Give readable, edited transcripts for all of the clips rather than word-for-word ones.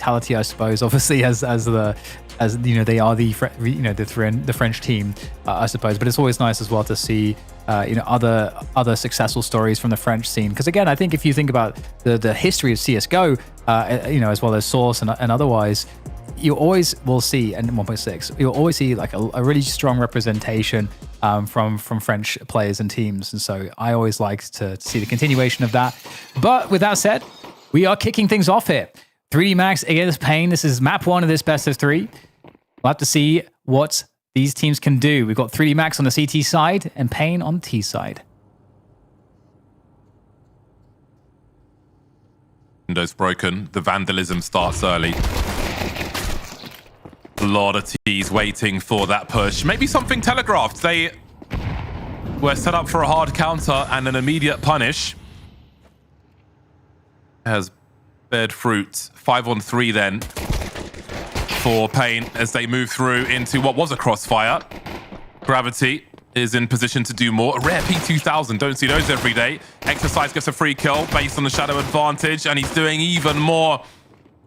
mentality, I suppose. Obviously, as you know, they are the French team, I suppose. But it's always nice as well to see you know, other successful stories from the French scene. Because again, I think if you think about the history of CS:GO, you know, as well as Source and otherwise, you always will see, and 1.6, you'll always see like a really strong representation from French players and teams. And so I always like to see the continuation of that. But with that said, we are kicking things off here. 3D Max against paiN. This is map 1 of this best of 3. We'll have to see what these teams can do. We've got 3D Max on the CT side and paiN on the T side. Window's broken. The vandalism starts early. A lot of T's waiting for that push. Maybe something telegraphed. They were set up for a hard counter and an immediate punish. Has bared fruit. 5-on-3 then for paiN as they move through into what was a crossfire. Graviti is in position to do more. A rare P2000, don't see those every day. Exercise gets a free kill based on the shadow advantage, and he's doing even more,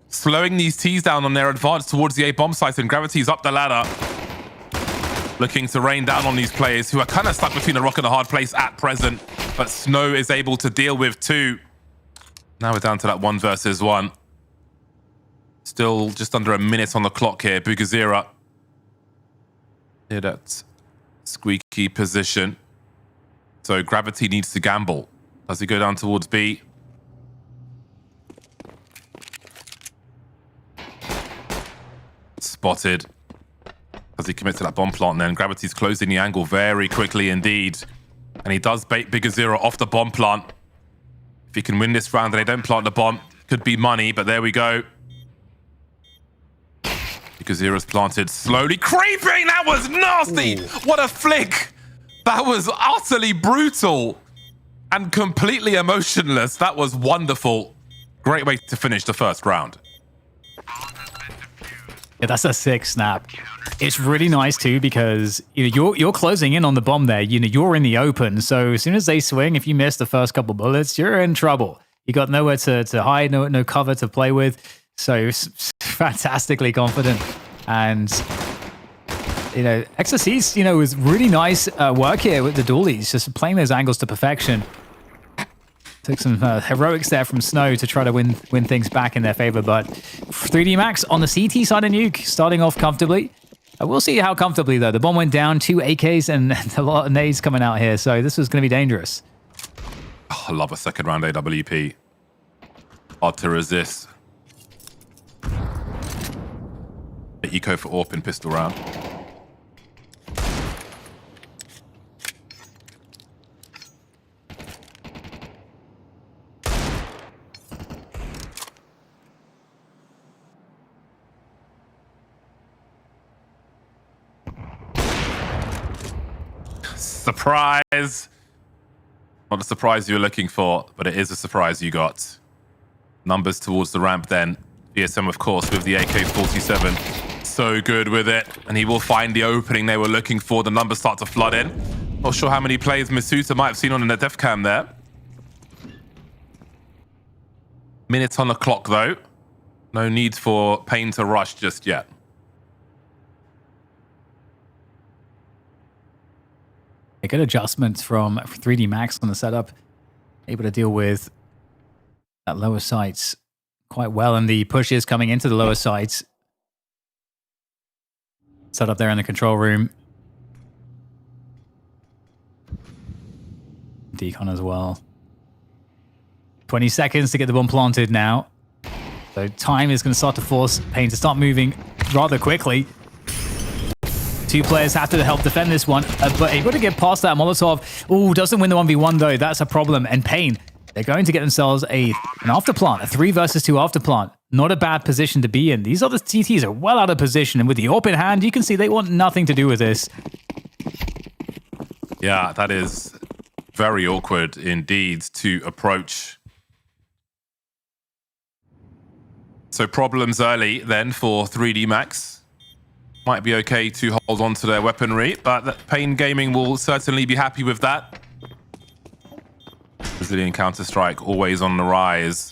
slowing these T's down on their advance towards the A bomb site, and Graviti's up the ladder, looking to rain down on these players who are kind of stuck between a rock and a hard place at present, but Snow is able to deal with 2. Now we're down to that 1 versus 1. Still just under a minute on the clock here. Bugazera in that squeaky position. So Graviti needs to gamble. Does he go down towards B? Spotted. As he commits to that bomb plant then. Graviti's closing the angle very quickly indeed. And he does bait Bugazera off the bomb plant. If he can win this round and they don't plant the bomb, could be money, but there we go. Bugazera's planted, slowly creeping. That was nasty. Ooh. What a flick. That was utterly brutal and completely emotionless. That was wonderful. Great way to finish the first round. Yeah, that's a sick snap. It's really nice too because you know, you're closing in on the bomb there. You know, you're in the open. So as soon as they swing, if you miss the first couple bullets, you're in trouble. You got nowhere to hide, no cover to play with. So fantastically confident. And you know, XSC's, you know, was really nice work here with the dualies, just playing those angles to perfection. Took some heroics there from Snow to try to win things back in their favor, but 3D Max on the CT side of Nuke, starting off comfortably. We'll see how comfortably, though. The bomb went down, 2 AKs, and a lot of nades coming out here, so this was going to be dangerous. Oh, I love a second round AWP. Hard to resist. Eco for AWP in pistol round. Surprise! Not a surprise you were looking for, but it is a surprise you got. Numbers towards the ramp then. VSM, of course, with the AK-47. So good with it. And he will find the opening they were looking for. The numbers start to flood in. Not sure how many plays misutaaa might have seen on the def cam there. Minutes on the clock, though. No need for paiN to rush just yet. A good adjustment from 3D Max on the setup. Able to deal with that lower sights quite well, and the pushes coming into the lower sights. Set up there in the control room. Decon as well. 20 seconds to get the bomb planted now. So time is going to start to force paiN to start moving rather quickly. 2 players have to help defend this one, but able to get past that Molotov. Ooh, doesn't win the 1v1 though. That's a problem. And paiN, they're going to get themselves an afterplant, a 3 versus 2 afterplant. Not a bad position to be in. These other TTs are well out of position, and with the AWP in hand, you can see they want nothing to do with this. Yeah, that is very awkward indeed to approach. So problems early then for 3D Max. Might be okay to hold on to their weaponry, but paiN Gaming will certainly be happy with that. Brazilian Counter-Strike always on the rise.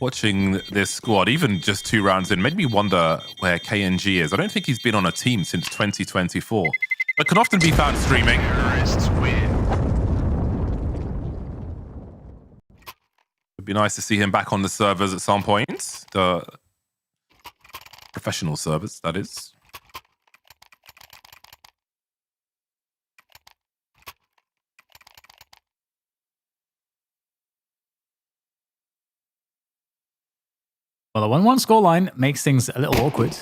Watching this squad, even just 2 rounds in, made me wonder where KNG is. I don't think he's been on a team since 2024, but can often be found streaming. It'd be nice to see him back on the servers at some point. The professional servers, that is. Well, the 1-1 scoreline makes things a little awkward.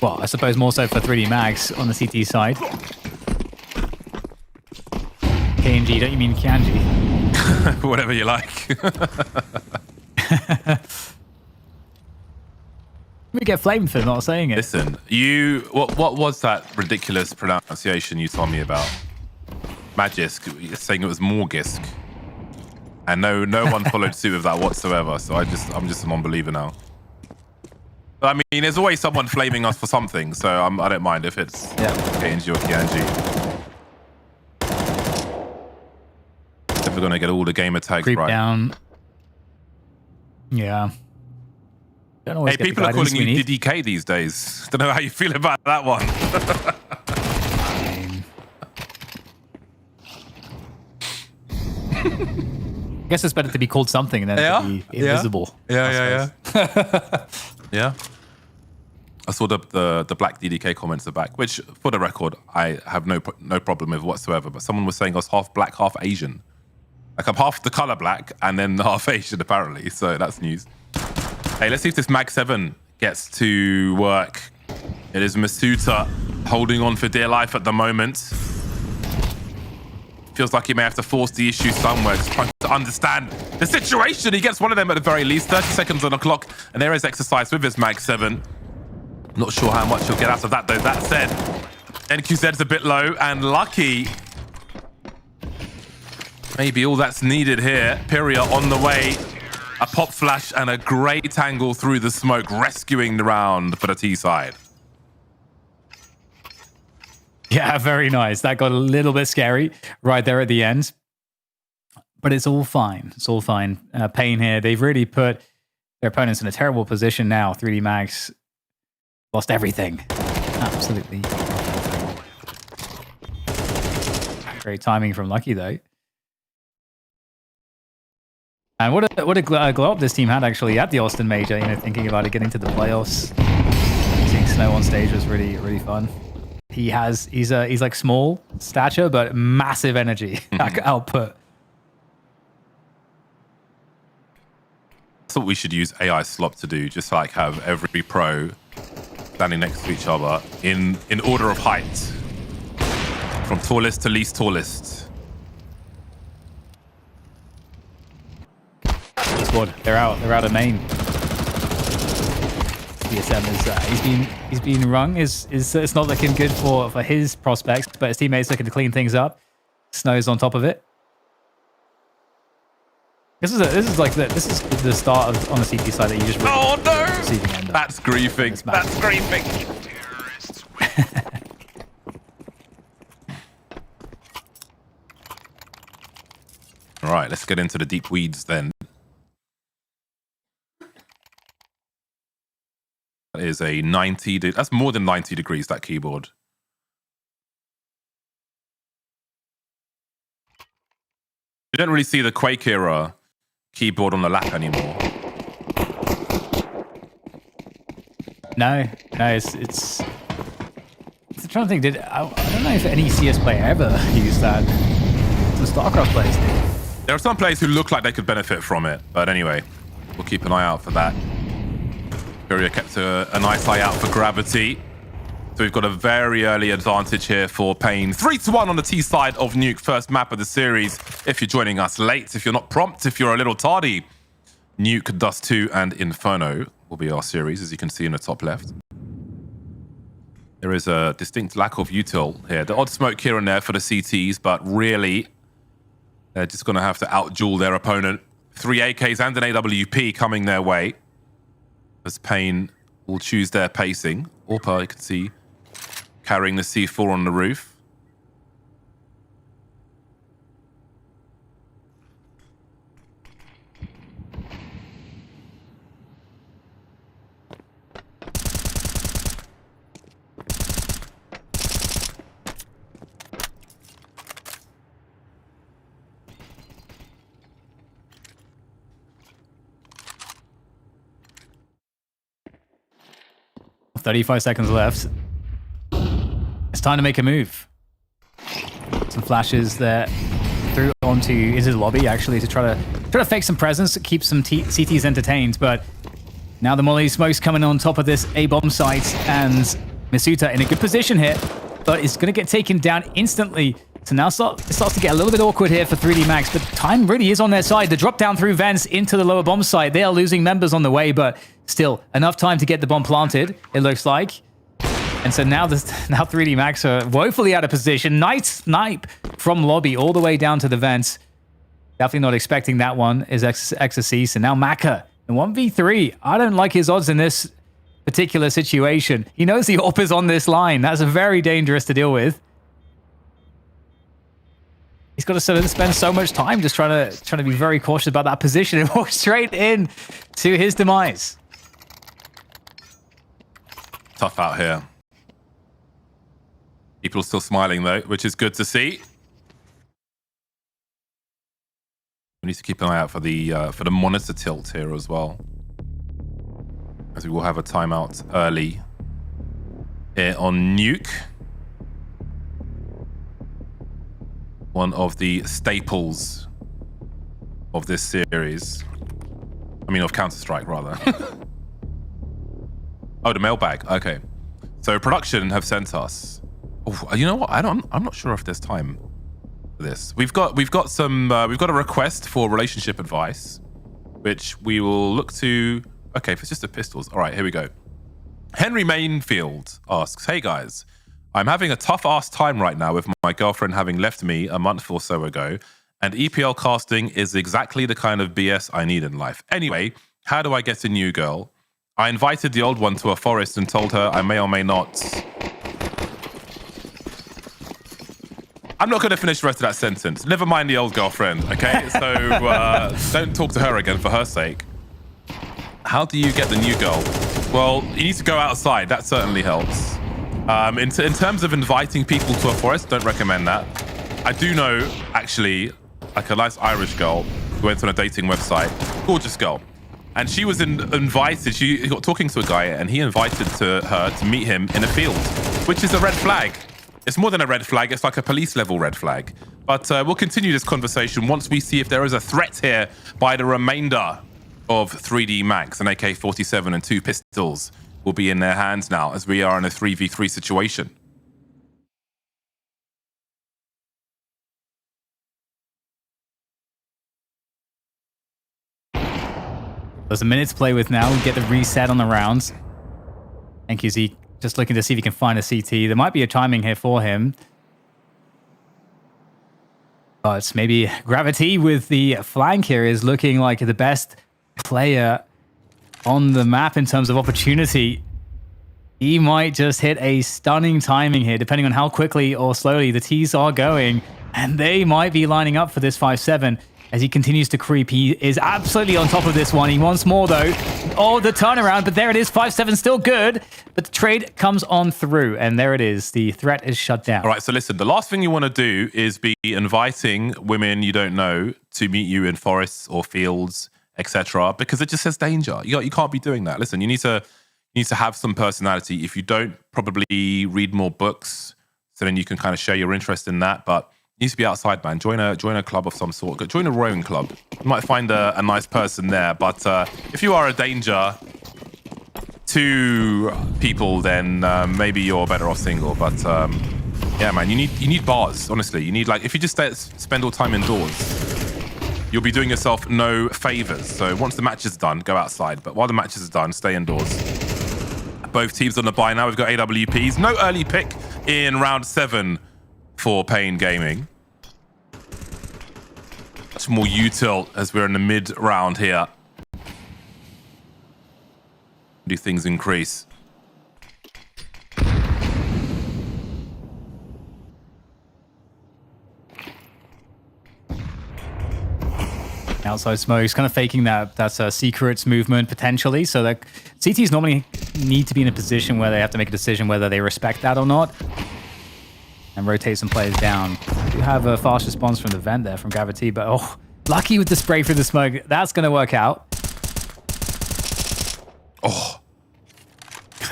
Well, I suppose more so for 3D Mags on the CT side. KNG, don't you mean Kanji? Whatever you like. We get flamed for not saying it. Listen, what was that ridiculous pronunciation you told me about? Magisk, saying it was Morgisk. And no one followed suit with that whatsoever. So I'm just a non-believer now. But I mean, there's always someone flaming us for something. So I don't mind if it's KNG or Kianji. If we're gonna get all the gamer tags Creep right. Down. Yeah. Don't always Hey, people are calling you DDK these days. Don't know how you feel about that one. I guess it's better to be called something than to be invisible. Yeah. Yeah. I saw the black DDK comments are back, which, for the record, I have no problem with whatsoever. But someone was saying I was half black, half Asian. Like I'm half the color black and then half Asian, apparently. So that's news. Hey, let's see if this Mag 7 gets to work. It is misutaaa holding on for dear life at the moment. Feels like he may have to force the issue somewhere, just trying to understand the situation. He gets one of them at the very least. 30 seconds on the clock, and there is exercise with his Mag 7. Not sure how much he'll get out of that, though. That said, NQZ's a bit low, and Lucky, maybe all that's needed here. Pyria on the way. A pop flash and a great angle through the smoke, rescuing the round for the T side. Yeah, very nice. That got a little bit scary right there at the end. But it's all fine. It's all fine. paiN here. They've really put their opponents in a terrible position now. 3D Mags lost everything. Absolutely. Great timing from Lucky, though. And what a glow up this team had, actually, at the Austin Major. You know, thinking about it, getting to the playoffs. Seeing Snow on stage was really, really fun. He's like small stature, but massive energy output. That's what we should use AI Slop to do, just like have every pro standing next to each other in order of height, from tallest to least tallest. Squad, they're out of main. DSM is he's been rung. It's not looking good for his prospects, but his teammates looking to clean things up. Snow's on top of it. This is the start of on the CT side that you just really receiving end of. That's griefing. That's griefing. All right, let's get into the deep weeds then. That is a 90. That's more than 90 degrees, that keyboard. You don't really see the Quake era keyboard on the lap anymore. No, it's. I'm trying to think. I don't know if any CS player ever used that. The StarCraft players did. There are some players who look like they could benefit from it, but anyway, we'll keep an eye out for that. Pyria kept a nice eye out for Graviti. So we've got a very early advantage here for paiN. 3-1 on the T side of Nuke, first map of the series. If you're joining us late, if you're not prompt, if you're a little tardy, Nuke, Dust2, and Inferno will be our series, as you can see in the top left. There is a distinct lack of util here. The odd smoke here and there for the CTs, but really, they're just going to have to outduel their opponent. 3 AKs and an AWP coming their way, as paiN will choose their pacing. Orpa, you can see, carrying the C4 on the roof. 35 seconds left. It's time to make a move. Some flashes there through into the lobby, actually, to try to fake some presence, to keep some CTs entertained. But now the Molly smoke's coming on top of this A-bomb site, and misutaaa in a good position here, but it's going to get taken down instantly. So now it starts to get a little bit awkward here for 3D Max, but time really is on their side. The drop down through vents into the lower bomb site. They are losing members on the way, but still enough time to get the bomb planted, it looks like. And so now 3D Max are woefully out of position. Nice snipe from lobby all the way down to the vents. Definitely not expecting that one is Ecstasy. So now Maka in 1v3. I don't like his odds in this particular situation. He knows the AWP is on this line. That's very dangerous to deal with. He's got to sort of spend so much time just trying to be very cautious about that position and walk straight in to his demise. Tough out here. People are still smiling though, which is good to see. We need to keep an eye out for the monitor tilt here as well, as we will have a timeout early here on Nuke. One of the staples of this series. I mean, of Counter-Strike, rather. Oh, the mailbag. Okay. So production have sent us. Oh, you know what? I'm not sure if there's time for this. We've got a request for relationship advice, which we will look to. Okay, if it's just the pistols. All right, here we go. Henry Mainfield asks, "Hey guys, I'm having a tough-ass time right now with my girlfriend having left me a month or so ago, and EPL casting is exactly the kind of BS I need in life. Anyway, how do I get a new girl? I invited the old one to a forest and told her I may or may not..." I'm not going to finish the rest of that sentence. Never mind the old girlfriend, okay? So don't talk to her again for her sake. How do you get the new girl? Well, you need to go outside. That certainly helps. In terms of inviting people to a forest, don't recommend that. I do know, actually, like a nice Irish girl who went on a dating website. Gorgeous girl. And she was invited, she got talking to a guy, and he invited her to meet him in a field, which is a red flag. It's more than a red flag, it's like a police level red flag. But we'll continue this conversation once we see if there is a threat here by the remainder of 3D Max. An AK-47 and 2 pistols will be in their hands now, as we are in a 3v3 situation. There's a minute to play with now. We get the reset on the rounds. Thank you, Zeke. Just looking to see if he can find a CT. There might be a timing here for him. But maybe Graviti with the flank here is looking like the best player on the map in terms of opportunity. He might just hit a stunning timing here, depending on how quickly or slowly the T's are going. And they might be lining up for this 5-7 as he continues to creep. He is absolutely on top of this one. He wants more, though. Oh, the turnaround, but there it is. 5-7 still good, but the trade comes on through, and there it is. The threat is shut down. All right, so listen, the last thing you want to do is be inviting women you don't know to meet you in forests or fields, etc., because it just says danger. You can't be doing that. Listen, you need to have some personality. If you don't, probably read more books, so then you can kind of share your interest in that, but you need to be outside, man. Join a club of some sort. Join a rowing club. You might find a nice person there, but if you are a danger to people, then maybe you're better off single. But yeah, man, you need bars. Honestly, you need, like, if you just spend all time indoors, you'll be doing yourself no favors. So once the match is done, go outside. But while the match is done, stay indoors. Both teams on the bye now. We've got AWPs. No early pick in round 7 for paiN Gaming. Much more util as we're in the mid round here. Do things increase? Outside smokes, kind of faking that's a secrets movement potentially. So that CTs normally need to be in a position where they have to make a decision whether they respect that or not, and rotate some players down. You have a fast response from the vent there from Graviti, but oh, lucky with the spray through the smoke. That's going to work out. Oh,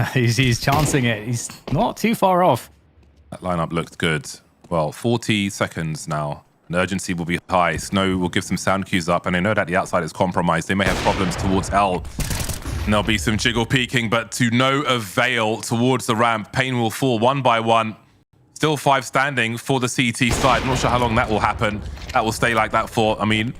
he's chancing it. He's not too far off. That lineup looked good. Well, 40 seconds now. And urgency will be high. Snow will give some sound cues up, and I know that the outside is compromised. They may have problems towards L. And there'll be some jiggle peeking, but to no avail towards the ramp. paiN will fall one by one. Still 5 standing for the CT side. I'm not sure how long that will happen. That will stay like that for, I mean,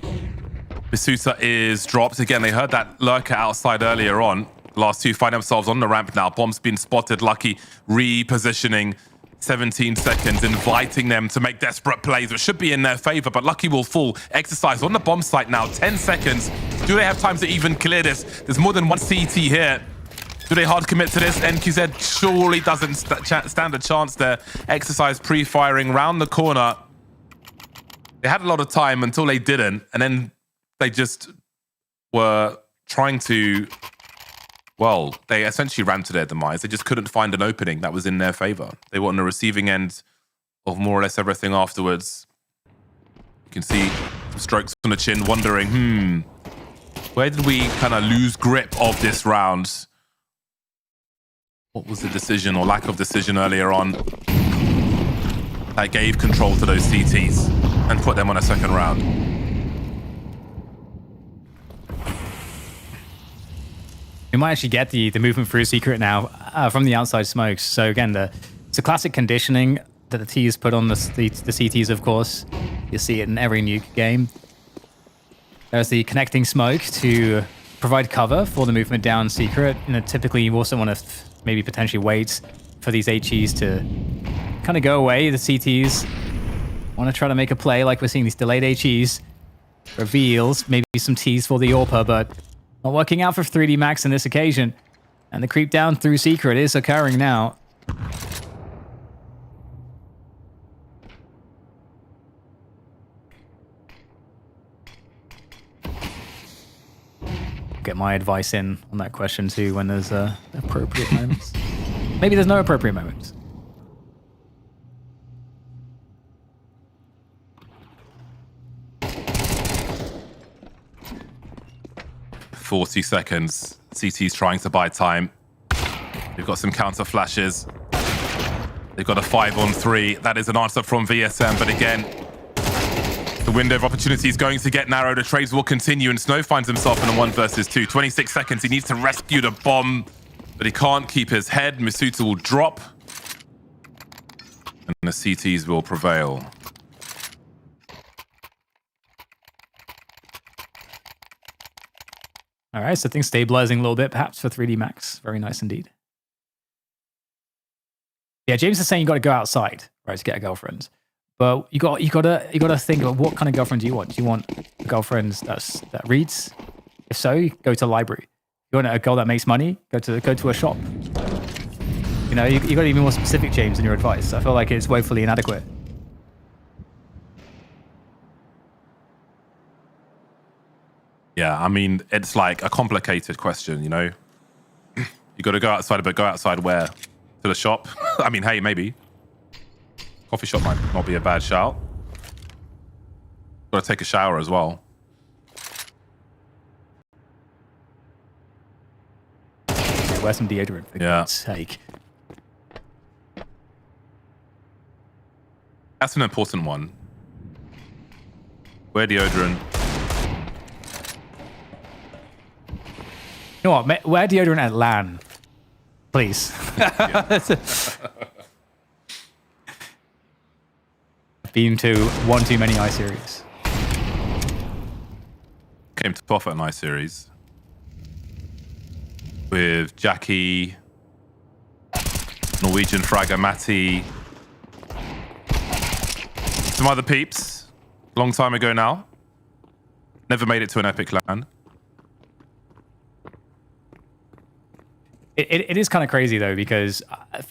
misutaaa is dropped. Again, they heard that lurker outside earlier on. The last 2 find themselves on the ramp now. Bomb's been spotted. Lucky repositioning. 17 seconds, inviting them to make desperate plays, which should be in their favor, but Lucky will fall. Exercise on the bomb site now, 10 seconds. Do they have time to even clear this? There's more than one CT here. Do they hard commit to this? NQZ surely doesn't stand a chance there. Exercise pre-firing round the corner. They had a lot of time until they didn't, and then they just were trying to... Well, they essentially ran to their demise. They just couldn't find an opening that was in their favor. They were on the receiving end of more or less everything afterwards. You can see some strokes on the chin, wondering, where did we kind of lose grip of this round? What was the decision or lack of decision earlier on that gave control to those CTs and put them on a second round? We might actually get the movement through secret now from the outside smokes. So again, it's a classic conditioning that the T is put on the CTs, of course. You see it in every Nuke game. There's the connecting smoke to provide cover for the movement down secret. You know, typically you also want to maybe potentially wait for these HEs to kind of go away. The CTs want to try to make a play, like we're seeing these delayed HEs. Reveals, maybe some Ts for the AWPer, but not working out for 3D Max in this occasion. And the creep down through secret is occurring now. Get my advice in on that question too when there's appropriate moments. Maybe there's no appropriate moments. .40 seconds. CT's trying to buy time. We've got some counter flashes. They've got a 5-on-3. That is an answer from VSM, but again, the window of opportunity is going to get narrow. The trades will continue, and Snow finds himself in a 1 versus 2. 26 seconds. He needs to rescue the bomb, but he can't keep his head. misutaaa will drop, and the CTs will prevail. All right, so things stabilizing a little bit, perhaps for 3D Max. Very nice indeed. Yeah, James is saying you got to go outside, right, to get a girlfriend. But you got to think about what kind of girlfriend do you want? Do you want a girlfriend that reads? If so, go to a library. You want a girl that makes money? Go to a shop. You know, you got to be more specific, James, in your advice. I feel like it's woefully inadequate. Yeah, I mean, it's like a complicated question, you know? You got to go outside, but go outside where? To the shop? I mean, hey, maybe. Coffee shop might not be a bad shout. Got to take a shower as well. Wear some deodorant, for God's sake. That's an important one. Wear deodorant. You know what? Wear deodorant at LAN, please. Been to one too many iSeries. Came to off at an iSeries with Jackie, Norwegian Fragger, Matty, some other peeps. Long time ago now. Never made it to an epic LAN. It is kind of crazy though, because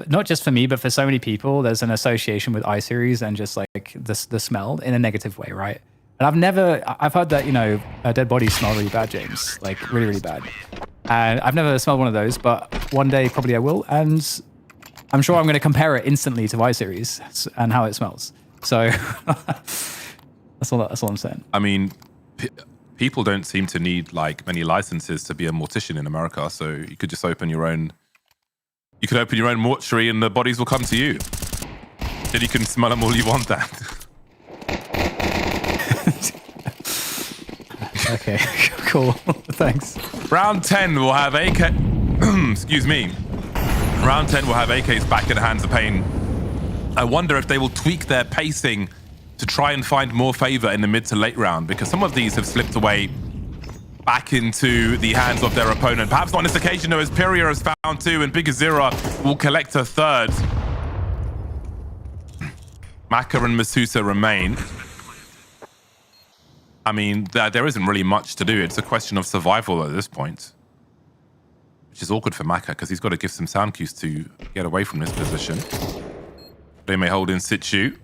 not just for me, but for so many people, there's an association with iSeries and just like the smell in a negative way, right? And I've heard that, you know, dead bodies smell really bad, James, like really, really bad. And I've never smelled one of those, but one day probably I will. And I'm sure I'm going to compare it instantly to iSeries and how it smells. So that's all I'm saying. I mean, people don't seem to need like many licenses to be a mortician in America, so you could just open your own You could open your own mortuary and the bodies will come to you. Then you can smell them all you want, Dan. Okay, cool. Thanks. Round 10 will have AK... Excuse me. Round 10 will have AKs back in the hands of paiN. I wonder if they will tweak their pacing to try and find more favor in the mid to late round, because some of these have slipped away back into the hands of their opponent. Perhaps not on this occasion, though, as Pyria has found 2 and Bigazira will collect a 3rd. Maka and misutaaa remain. I mean, there isn't really much to do. It's a question of survival at this point, which is awkward for Maka because he's got to give some sound cues to get away from this position. They may hold in situ.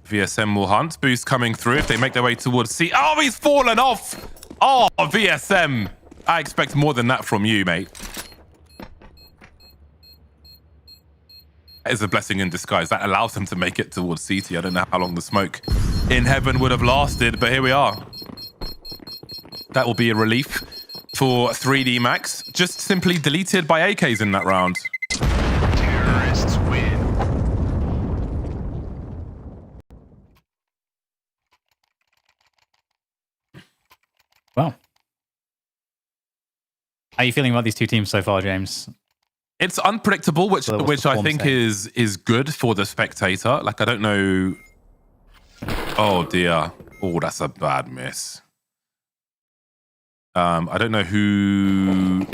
VSM will hunt. Boost coming through if they make their way towards C. Oh, he's fallen off! Oh, VSM. I expect more than that from you, mate. That is a blessing in disguise. That allows them to make it towards CT. I don't know how long the smoke in heaven would have lasted, but here we are. That will be a relief for 3D Max. Just simply deleted by AKs in that round. Terrorists win. Well, how are you feeling about these two teams so far, James? It's unpredictable, which I think is good for the spectator. Like, I don't know. Oh dear. Oh, that's a bad miss. I don't know who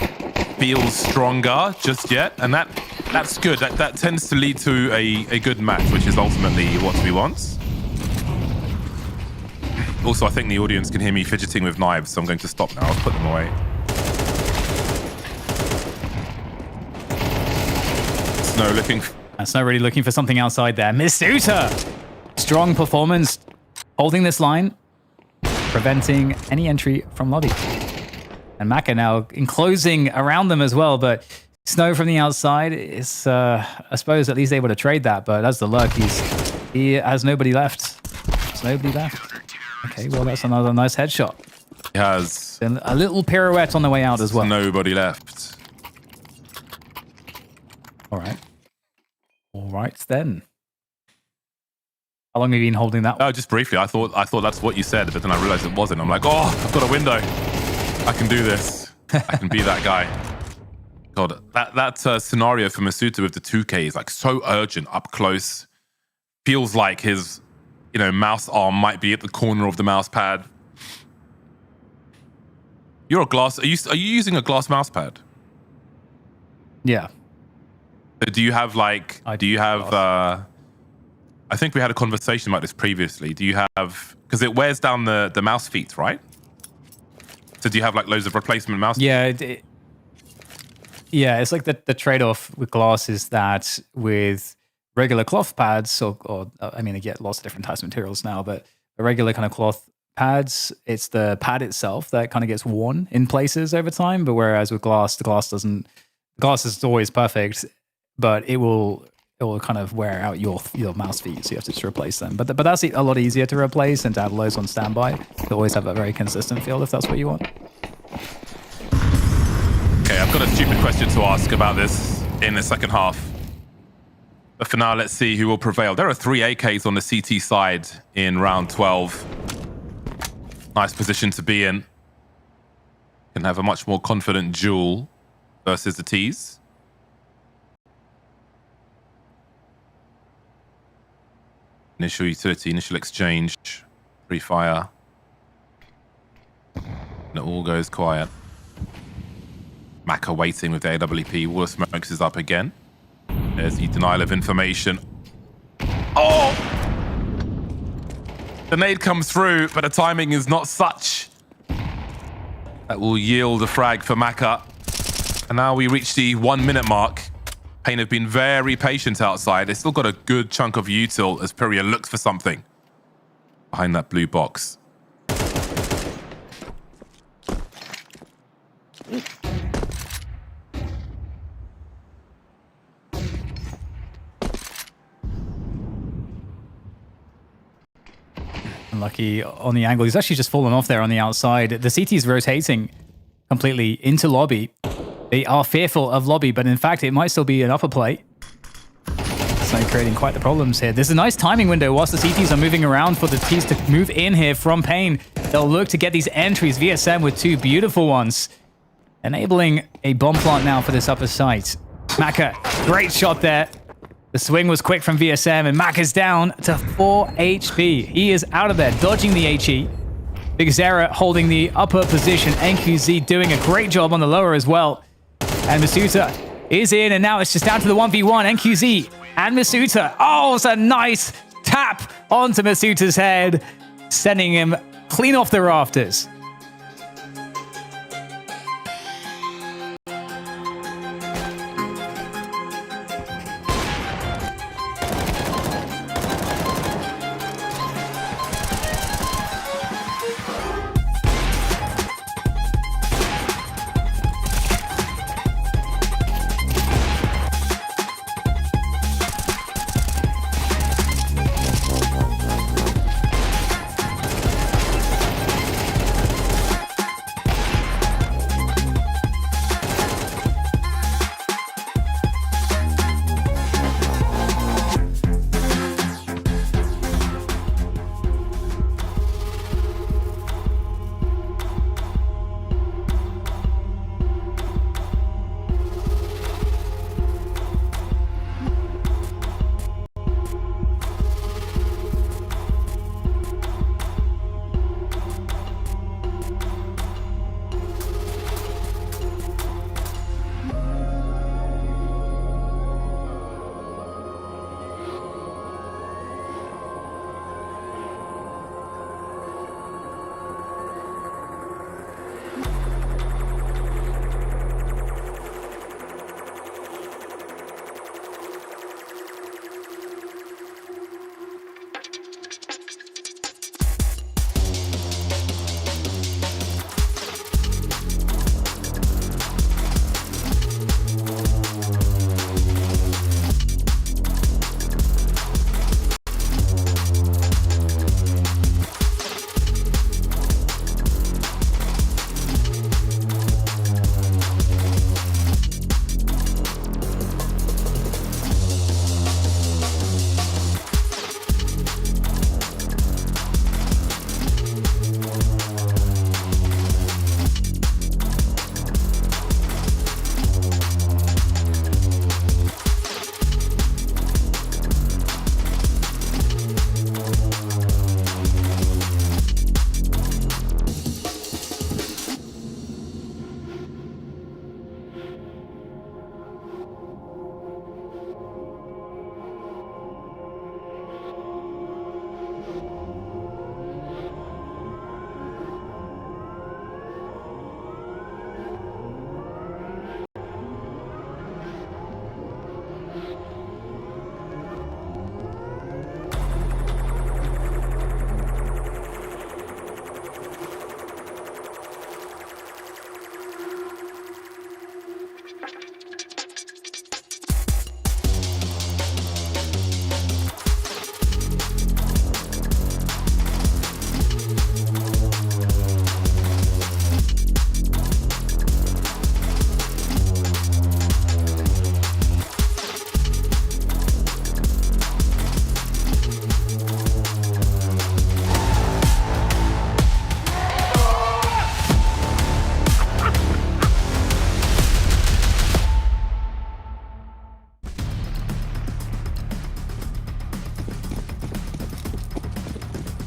feels stronger just yet, and that's good. That tends to lead to a good match, which is ultimately what we want. Also, I think the audience can hear me fidgeting with knives, so I'm going to stop now. I'll put them away. Snow really looking for something outside there. misutaaa! Strong performance, holding this line, preventing any entry from lobby. And Maka now enclosing around them as well, but Snow from the outside is, I suppose, at least able to trade that, but that's the luck. He has nobody left. There's nobody left. Okay, well, that's another nice headshot. He has a little pirouette on the way out as well. Nobody left. All right. All right, then. How long have you been holding that one? Oh, just briefly. I thought that's what you said, but then I realized it wasn't. I'm like, oh, I've got a window. I can do this. I can be that guy. God, that scenario for misutaaa with the 2K is like so urgent, up close. Feels like his, mouse arm might be at the corner of the mouse pad. You're a glass. Are you using a glass mouse pad? Yeah. Do you have like? Do you have? I think we had a conversation about this previously. Do you have? Because it wears down the mouse feet, right? So do you have like loads of replacement mouse? Yeah. Yeah, it's like the trade-off with glass is that with regular cloth pads, or I mean, they get lots of different types of materials now, but the regular kind of cloth pads, it's the pad itself that kind of gets worn in places over time. But whereas with glass, the glass doesn't. Glass is always perfect, but it will kind of wear out your mouse feet, so you have to just replace them. But that's a lot easier to replace and to have loads on standby. To always have a very consistent feel if that's what you want. Okay, I've got a stupid question to ask about this in the second half. But for now, let's see who will prevail. There are 3 AKs on the CT side in round 12. Nice position to be in. Can have a much more confident duel versus the Ts. Initial utility, initial exchange, pre-fire. And it all goes quiet. Maka waiting with the AWP. Wall of Smokes is up again. There's the denial of information. Oh! The nade comes through, but the timing is not such. That will yield a frag for Maka. And now we reach the 1 minute mark. paiN have been very patient outside. They've still got a good chunk of util as Pyria looks for something behind that blue box. Unlucky on the angle. He's actually just fallen off there on the outside. The CT is rotating completely into lobby. They are fearful of lobby, but in fact, it might still be an upper plate. So creating quite the problems here. There's a nice timing window whilst the CTs are moving around for the T's to move in here from paiN. They'll look to get these entries. VSM with 2 beautiful ones. Enabling a bomb plant now for this upper site. Maka, great shot there. The swing was quick from VSM, and Maka's down to 4 HP. He is out of there, dodging the HE. Big Zera holding the upper position. NQZ doing a great job on the lower as well. And misutaaa is in, and now it's just down to the 1v1. NQZ and misutaaa. Oh, it's a nice tap onto misutaaa's head, sending him clean off the rafters.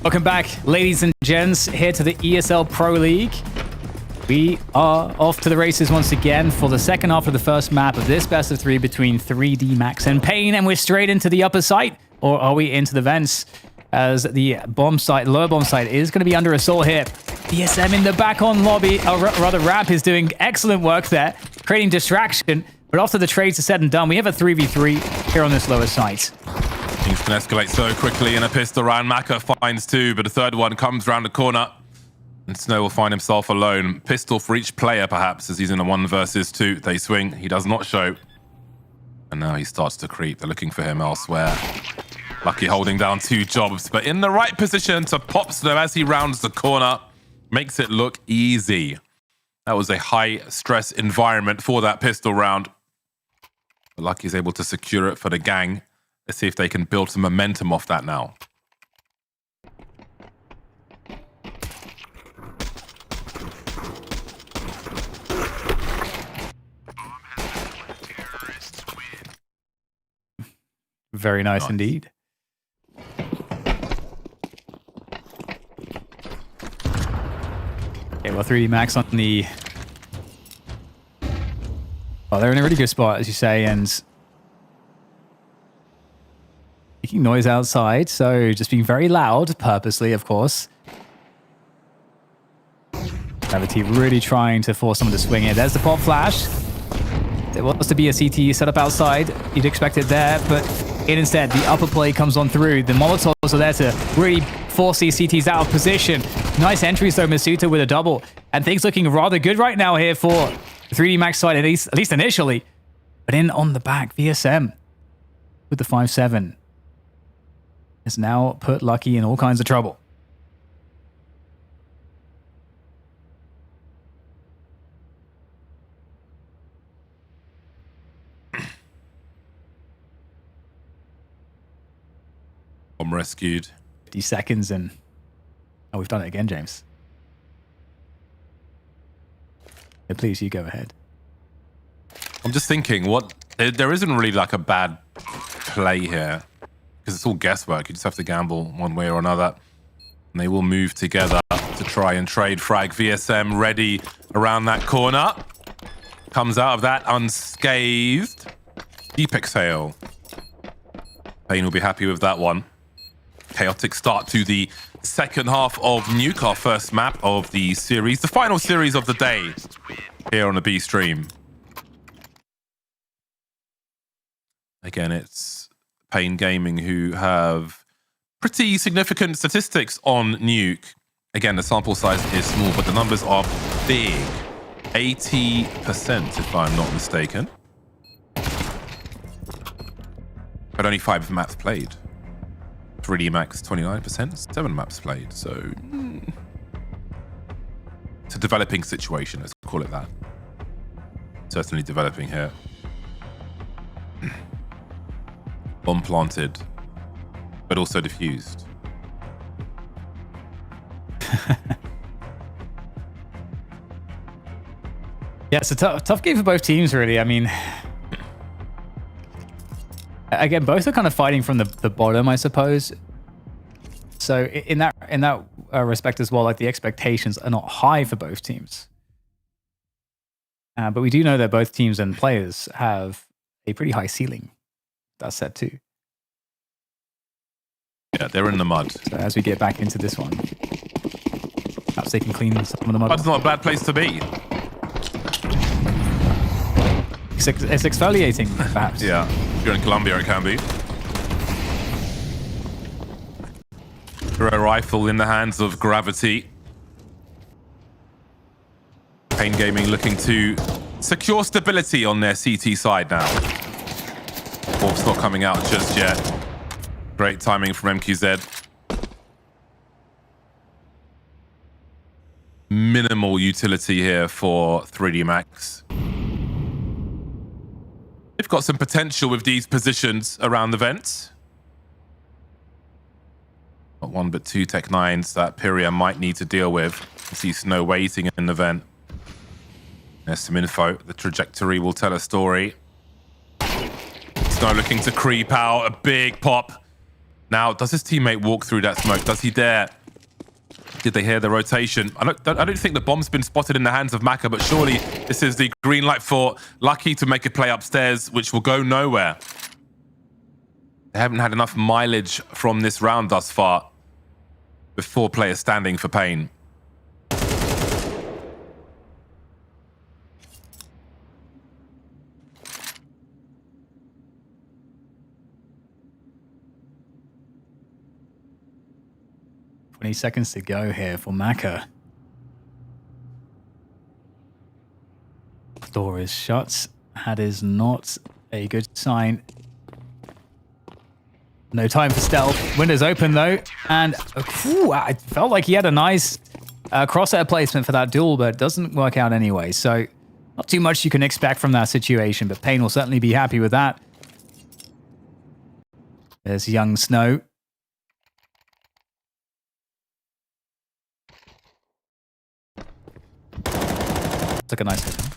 Welcome back, ladies and gents, here to the ESL Pro League. We are off to the races once again for the second half of the first map of this best of 3 between 3D Max and paiN, and we're straight into the upper site, or are we into the vents? As the bomb site, lower bomb site, is going to be under assault here. DSM in the back on lobby, or rather Rap is doing excellent work there, creating distraction, but after the trades are said and done, we have a 3v3 here on this lower site. Things can escalate so quickly in a pistol round. Maka finds 2, but a third one comes round the corner. And Snow will find himself alone. Pistol for each player, perhaps, as he's in a 1 versus 2. They swing. He does not show. And now he starts to creep. They're looking for him elsewhere. Lucky holding down 2 jobs, but in the right position to pop Snow as he rounds the corner. Makes it look easy. That was a high-stress environment for that pistol round. But Lucky's able to secure it for the gang. Let's see if they can build some momentum off that now. Very nice indeed. Okay, well, 3D Max on the... Well, they're in a really good spot, as you say, and... making noise outside, so just being very loud, purposely, of course. Graviti really trying to force someone to swing it. There's the pop flash. There wants to be a CT set up outside. You'd expect it there, but instead, the upper play comes on through. The Molotovs are there to really force these CTs out of position. Nice entries, though, misutaaa with a double. And things looking rather good right now here for 3D Max side, at least initially. But in on the back, VSM with the 5-7 has now put Lucky in all kinds of trouble. I'm rescued. 50 seconds and... Oh, we've done it again, James. Yeah, please, you go ahead. I'm just thinking, there isn't really like a bad play here. Because it's all guesswork. You just have to gamble one way or another. And they will move together to try and trade frag. VSM ready around that corner. Comes out of that unscathed. Deep exhale. paiN will be happy with that one. Chaotic start to the second half of Nuke, our first map of the series. The final series of the day here on the B stream. Again, it's paiN Gaming who have pretty significant statistics on Nuke. Again, the sample size is small, but the numbers are big. 80%, if I'm not mistaken. But only 5 maps played. 3D Max 29%, 7 maps played. So it's a developing situation, let's call it that. Certainly developing here. Bomb planted, but also diffused. Yeah, it's a tough game for both teams, really. I mean, again, both are kind of fighting from the bottom, I suppose. So in that respect as well, like the expectations are not high for both teams. But we do know that both teams and players have a pretty high ceiling. That's said too. Yeah, they're in the mud. So as we get back into this one, perhaps they can clean some of the mud. Mud's not a bad place to be. It's exfoliating, perhaps. Yeah, if you're in Colombia, it can be. Throw rifle in the hands of Graviti. paiN Gaming looking to secure stability on their CT side now. Wolf's not coming out just yet. Great timing from MQZ. Minimal utility here for 3D Max. They've got some potential with these positions around the vents. Not one but two Tech 9s that Pyria might need to deal with. You see Snow waiting in the vent. There's some info. The trajectory will tell a story. Snow looking to creep out. A big pop. Now, does his teammate walk through that smoke? Does he dare? Did they hear the rotation? I don't think the bomb's been spotted in the hands of Maka, but surely this is the green light for Lucky to make a play upstairs, which will go nowhere. They haven't had enough mileage from this round thus far, with 4 players standing for paiN. Seconds to go here for Maka. Door is shut. That is not a good sign. No time for stealth. Windows open though, and I felt like he had a nice crosshair placement for that duel, but it doesn't work out anyway. So not too much you can expect from that situation, but paiN will certainly be happy with that. There's young Snow. Took a nice hotel.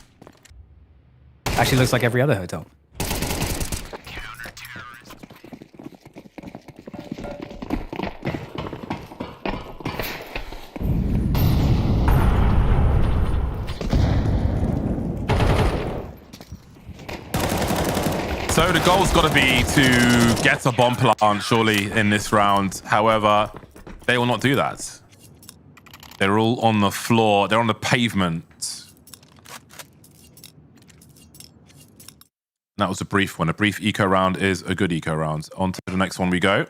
Actually looks like every other hotel. So the goal's got to be to get a bomb plant, surely, in this round. However, they will not do that. They're all on the floor. They're on the pavement. That was a brief one. A brief eco round is a good eco round. On to the next one we go.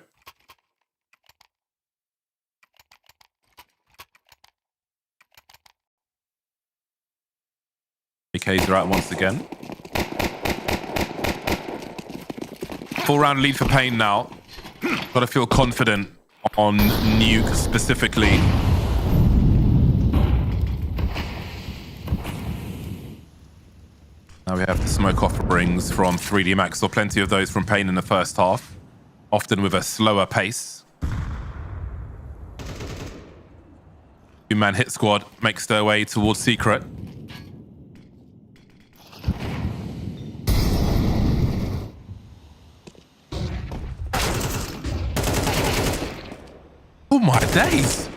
AKs are out once again. 4-round lead for paiN now. Got to feel confident on Nuke specifically. Now we have the smoke offerings from 3D Max. Saw plenty of those from paiN in the first half, often with a slower pace. Two-man hit squad makes their way towards Secret. Oh my days!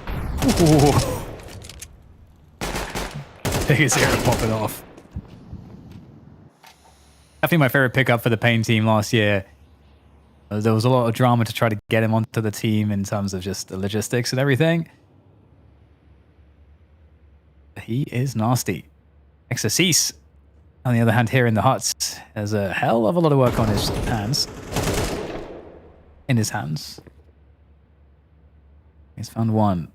Biggest arrow popping off. Definitely my favorite pickup for the paiN team last year. There was a lot of drama to try to get him onto the team in terms of just the logistics and everything. He is nasty. Exercise, on the other hand, here in the huts, has a hell of a lot of work on his hands. In his hands. He's found one.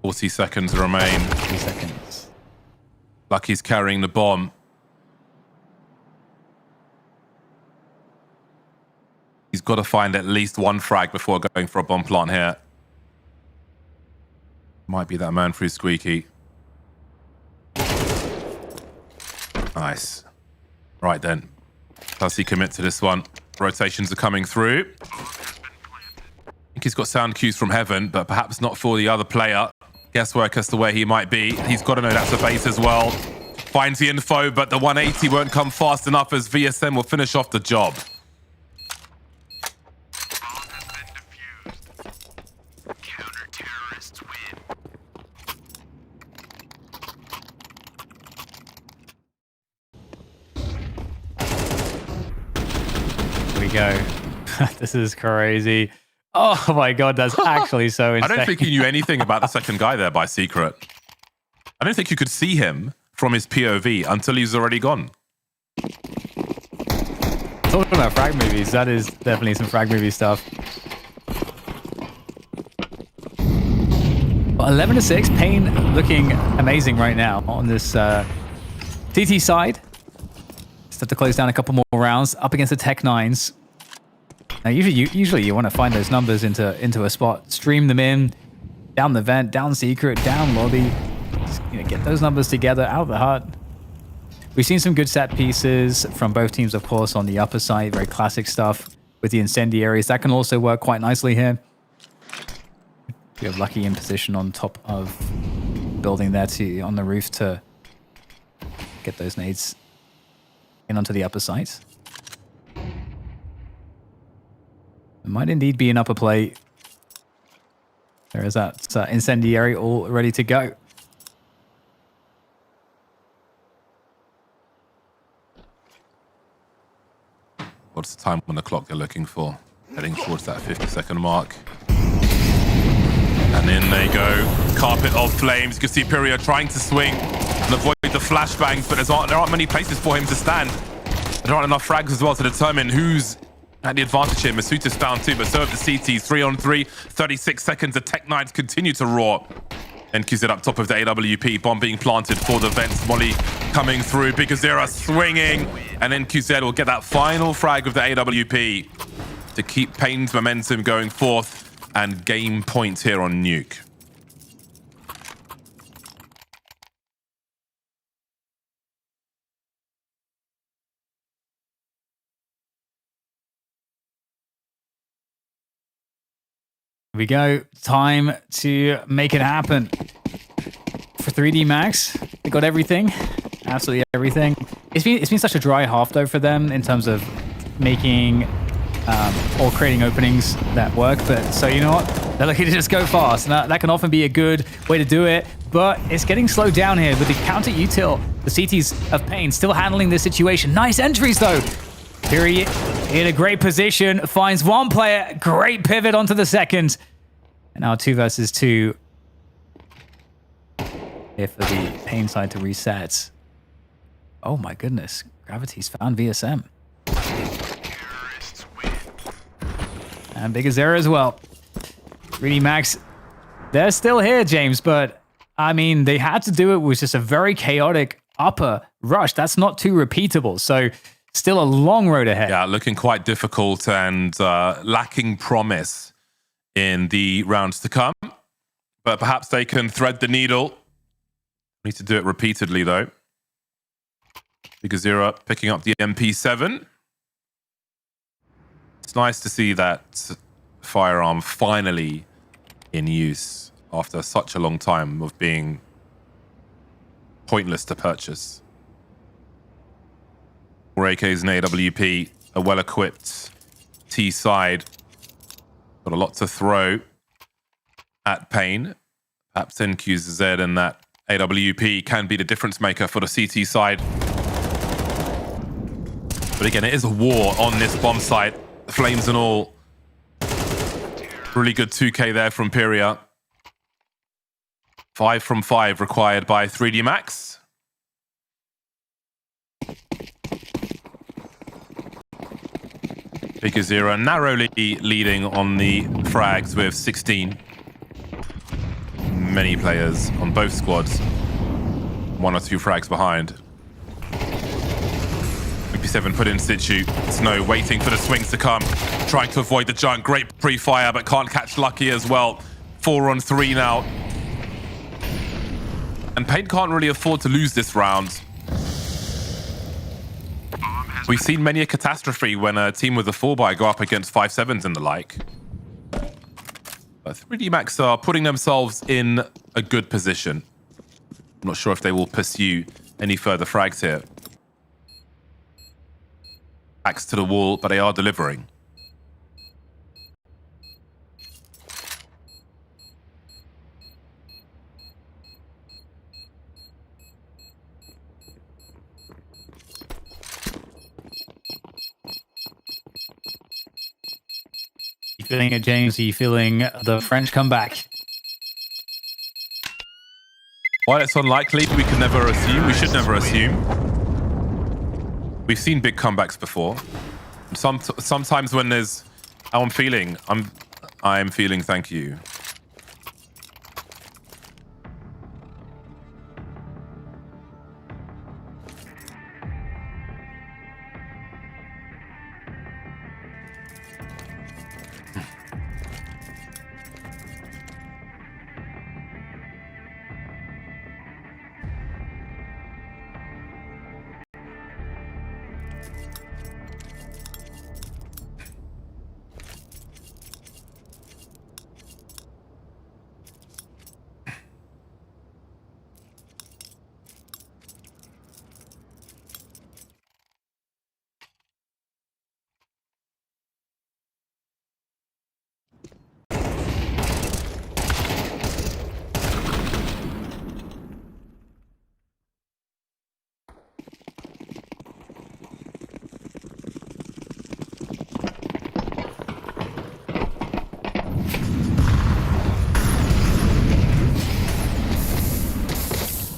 $40 seconds remain. 3 seconds. Lucky's carrying the bomb. He's got to find at least one frag before going for a bomb plant here. Might be that man through Squeaky. Nice. Right then. Does he commit to this one? Rotations are coming through. I think he's got sound cues from heaven, but perhaps not for the other player. Guesswork as to where he might be. He's got to know that's a base as well. Finds the info, but the 180 won't come fast enough as VSM will finish off the job. Counter-terrorists win. Here we go. This is crazy. Oh my god, that's actually so insane. I don't think he knew anything about the second guy there by Secret. I don't think you could see him from his POV until he's already gone. Talking about frag movies, that is definitely some frag movie stuff. Well, 11-6, paiN looking amazing right now on this TT side. Just have to close down a couple more rounds up against the Tech 9s. Now, usually you want to find those numbers into a spot, stream them in, down the vent, down secret, down lobby. Just, get those numbers together out of the hut. We've seen some good set pieces from both teams, of course, on the upper side. Very classic stuff with the incendiaries. That can also work quite nicely here. We have Lucky in position on top of building there on the roof to get those nades in onto the upper side. It might indeed be an upper play. There is that incendiary all ready to go. What's the time on the clock they're looking for? Heading towards that 50-second mark. And in they go. Carpet of flames. You can see Pyria trying to swing and avoid the flashbangs, but there aren't many places for him to stand. There aren't enough frags as well to determine who's at the advantage here. Misuta's found too, but so have the CTs. 3-on-3, 36 seconds. The Tech 9s continue to roar. NQZ up top of the AWP. Bomb being planted for the vents. Molly coming through. Bigazera swinging. And NQZ will get that final frag of the AWP. to keep paiN's momentum going forth and game points here on Nuke. Here we go. Time to make it happen. For 3D Max, they got everything. Absolutely everything. It's been such a dry half though for them in terms of making or creating openings that work. But so you know what? They're looking to just go fast. And that can often be a good way to do it. But it's getting slowed down here with the counter util. The CTs of paiN still handling this situation. Nice entries though. Fury in a great position, finds one player, great pivot onto the second. And now 2 versus 2. Here for the paiN side to reset. Oh my goodness, Graviti's found VSM. And Big Azera as well. 3D Max, they're still here, James, but I mean, they had to do it with just a very chaotic upper rush. That's not too repeatable. So still a long road ahead. Yeah, looking quite difficult and lacking promise in the rounds to come. But perhaps they can thread the needle. Need to do it repeatedly, though. Big Azera picking up the MP7. It's nice to see that firearm finally in use after such a long time of being pointless to purchase. 4 AKs and AWP, a well-equipped T side. Got a lot to throw at paiN. Perhaps NQZ and that AWP can be the difference maker for the CT side. But again, it is a war on this bomb site. Flames and all. Really good 2K there from Pyria. 5 from 5 required by 3D Max. Big Azera narrowly leading on the frags with 16. Many players on both squads. 1 or 2 frags behind. MP7 put in situ. Snow waiting for the swings to come. Trying to avoid the junk. Great pre-fire, but can't catch Lucky as well. 4 on 3 now. And paiN can't really afford to lose this round. We've seen many a catastrophe when a team with a 4x go up against 5-7s and the like. But 3D Max are putting themselves in a good position. I'm not sure if they will pursue any further frags here. Backs to the wall, but they are delivering. You feeling it, James? Are you feeling the French comeback? While it's unlikely, we can never assume. We should never assume. We've seen big comebacks before. Sometimes when there's how I'm feeling, I'm feeling thank you.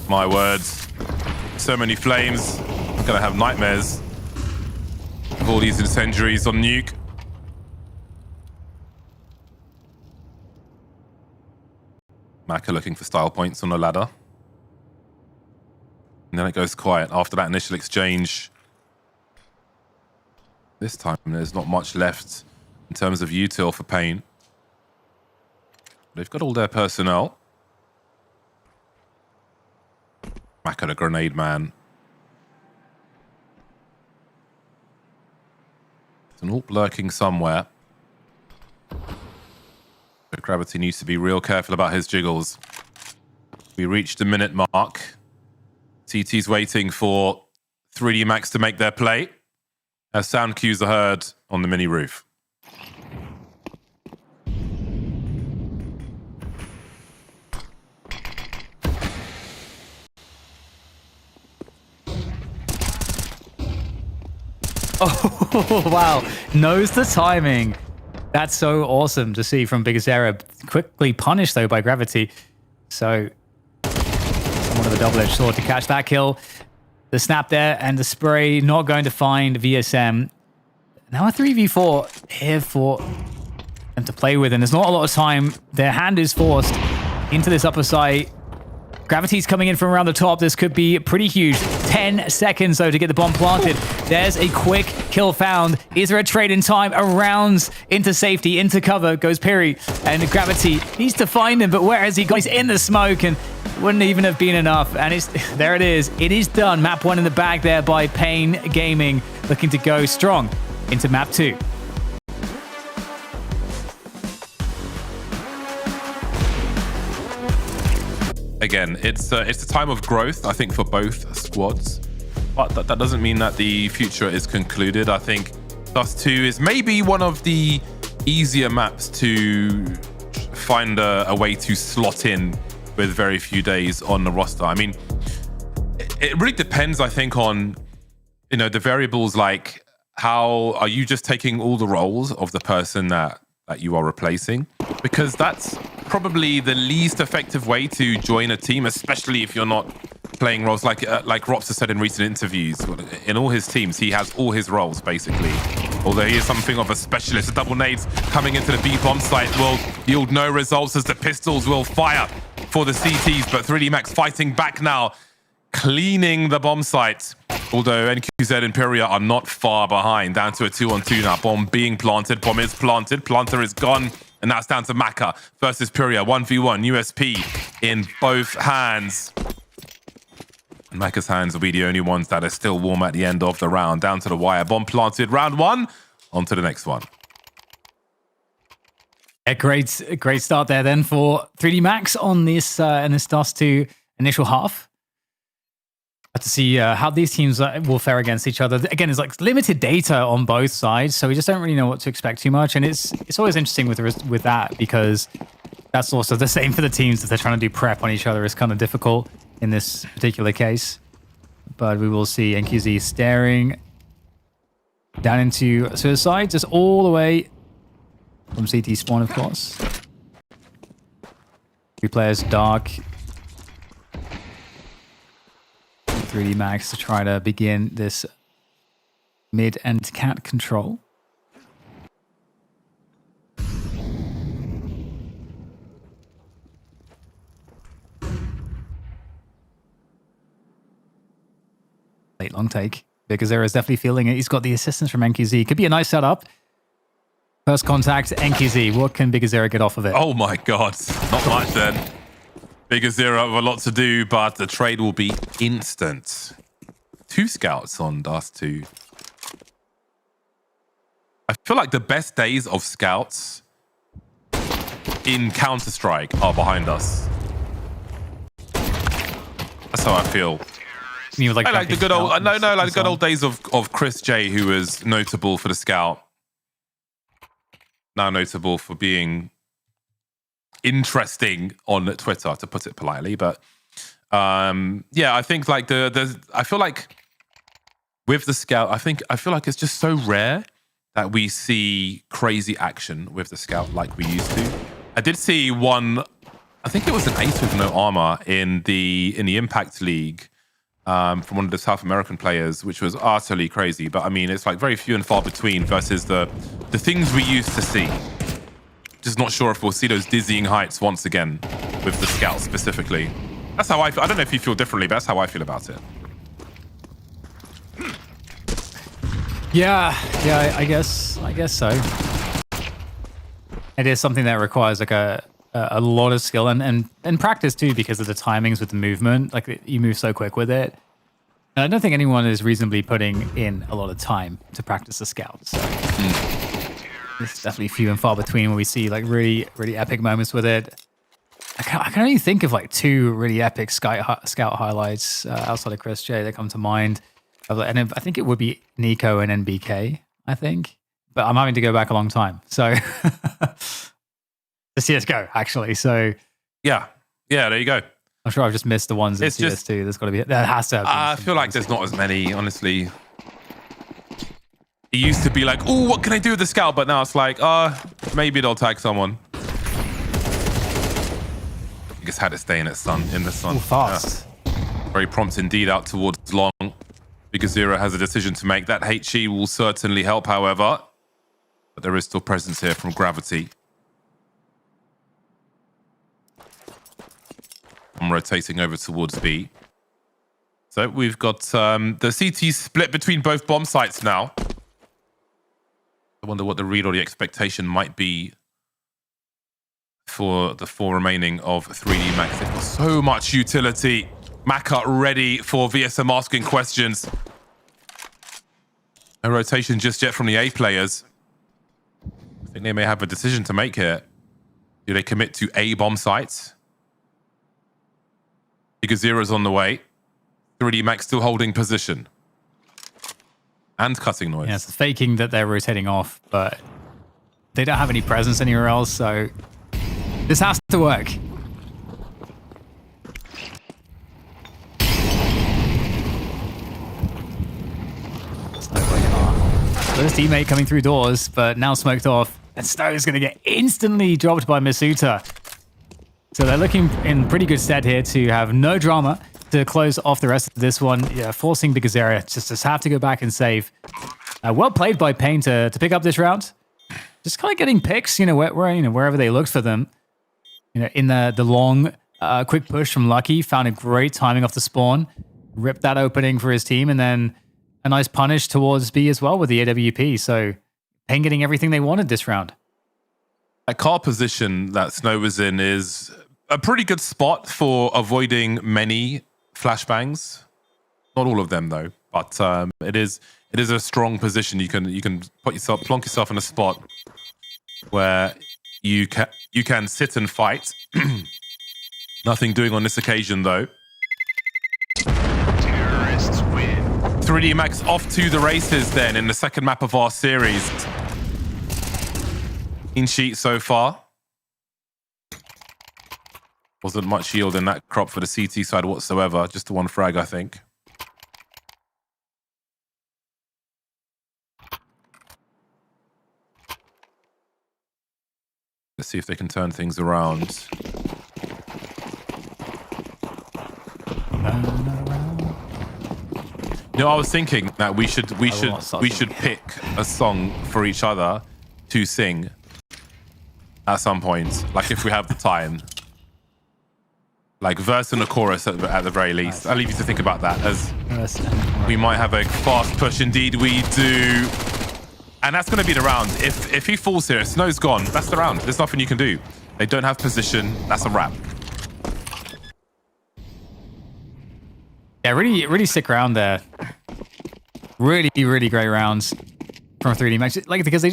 My words. So many flames. I'm gonna have nightmares of all these incendiaries on Nuke. Maka looking for style points on the ladder. And then it goes quiet after that initial exchange. This time there's not much left in terms of util for paiN. They've got all their personnel. Back at a grenade man. There's an AWP lurking somewhere. But Graviti needs to be real careful about his jiggles. We reached the minute mark. CT's waiting for 3D Max to make their play as sound cues are heard on the mini roof. Oh, wow. Knows the timing. That's so awesome to see from Bigazera. Quickly punished, though, by Graviti. So, somewhat of a double-edged sword to catch that kill. The snap there and the spray not going to find VSM. Now a 3v4 here for them to play with, and there's not a lot of time. Their hand is forced into this upper side. Graviti's coming in from around the top. This could be pretty huge. 10 seconds, though, to get the bomb planted. There's a quick kill found. Is there a trade in time? Around into safety, into cover goes piri. And Graviti needs to find him, but where has he gone? He's in the smoke and wouldn't even have been enough. And there it is. It is done. Map 1 in the bag there by paiN Gaming, looking to go strong into map 2. Again, it's a time of growth, I think, for both squads. But that doesn't mean that the future is concluded. I think Dust2 is maybe one of the easier maps to find a way to slot in with very few days on the roster. I mean, it really depends, I think, on, you know, the variables like how are you just taking all the roles of the person that you are replacing? Because that's probably the least effective way to join a team, especially if you're not playing roles like Rops has said in recent interviews. In all his teams, he has all his roles, basically. Although he is something of a specialist. The double nades coming into the B bomb site will yield no results as the pistols will fire for the CTs, but 3D Max fighting back now, cleaning the bomb site. Although NQZ and Pyria are not far behind, down to a 2-on-2 now. Bomb being planted, bomb is planted, planter is gone, and that's down to Maka versus Pyria. 1v1, USP in both hands. And Maka's hands will be the only ones that are still warm at the end of the round. Down to the wire, bomb planted, round 1, on to the next one. A great start there then for 3D Max on this in this Dust2 initial half. To see how these teams will fare against each other. Again, it's like limited data on both sides, so we just don't really know what to expect too much. And it's always interesting with that, because that's also the same for the teams. If they're trying to do prep on each other, it's kind of difficult in this particular case. But we will see NQZ staring down into suicide, just all the way from CT spawn, of course. 3 players dark. 3D Max to try to begin this mid and cat control. Late long take. Bigazera is definitely feeling it. He's got the assistance from NQZ. Could be a nice setup. First contact, NQZ. What can Bigazera get off of it? Oh my god, not much then. Bigazera have a lot to do, but the trade will be instant. 2 scouts on Dust2. I feel like the best days of scouts in Counter-Strike are behind us. That's how I feel. You like I like the good old like the good old days of Chris J, who was notable for the scout. Now notable for being interesting on Twitter, to put it politely. But yeah, I think like I feel like with the scout, I feel like it's just so rare that we see crazy action with the scout like we used to. I did see one, I think it was an ace with no armor in the Impact League from one of the South American players, which was utterly crazy. But I mean, it's like very few and far between versus the things we used to see. Just not sure if we'll see those dizzying heights once again with the scout specifically. That's how I feel. I don't know if you feel differently, but that's how I feel about it. Yeah, I guess so. It is something that requires like a lot of skill and practice too, because of the timings with the movement. Like you move so quick with it. And I don't think anyone is reasonably putting in a lot of time to practice the scout. So it's definitely few and far between when we see like really, really epic moments with it. I can only think of like 2 really epic scout highlights outside of Chris J that come to mind. And I think it would be Nico and NBK, I think. But I'm having to go back a long time. So the CSGO, actually. So yeah, there you go. I'm sure I've just missed the ones in CS2. There's got to be, there has to have been I feel like there's not as many, honestly. It used to be like, oh, what can I do with the scout? But now it's like, maybe they'll tag someone. I just had it stay in the sun. Ooh, fast. Yeah. Very prompt indeed out towards long. Because Zero has a decision to make. That HE will certainly help, however. But there is still presence here from Graviti. I'm rotating over towards B. So we've got the CT split between both bomb sites now. I wonder what the read or the expectation might be for the 4 remaining of 3D Max. They've got so much utility. Maka ready for VSM asking questions. No rotation just yet from the A players. I think they may have a decision to make here. Do they commit to A bomb sites? Because Zero's on the way. 3D Max still holding position. And cutting noise. Yeah, it's faking that they're rotating off, but they don't have any presence anywhere else, so this has to work. First teammate coming through doors, but now smoked off. And Stowe is going to get instantly dropped by misutaaa. So they're looking in pretty good stead here to have no drama to close off the rest of this one. Yeah, forcing Bigazeria just to have to go back and save. Well played by paiN to pick up this round. Just kind of getting picks, wherever they looked for them. In the long quick push from Lucky, found a great timing off the spawn, ripped that opening for his team, and then a nice punish towards B as well with the AWP. So paiN getting everything they wanted this round. That car position that Snow was in is a pretty good spot for avoiding many flashbangs. Not all of them though, but it is a strong position. You can plonk yourself in a spot where you can sit and fight. Nothing doing on this occasion though. Terrorists win. 3D Max off to the races then in the second map of our series. Clean sheet so far. Wasn't much yield in that crop for the CT side whatsoever. Just the 1 frag, I think. Let's see if they can turn things around. I was thinking that we should pick a song for each other to sing at some point, like if we have the time. Like verse and a chorus at the very least. I'll leave you to think about that, as we might have a fast push. Indeed we do. And that's going to be the round. If he falls here, Snow's gone. That's the round. There's nothing you can do. They don't have position. That's a wrap. Yeah, really, really sick round there. Really, really great rounds from 3D Max. Like, because they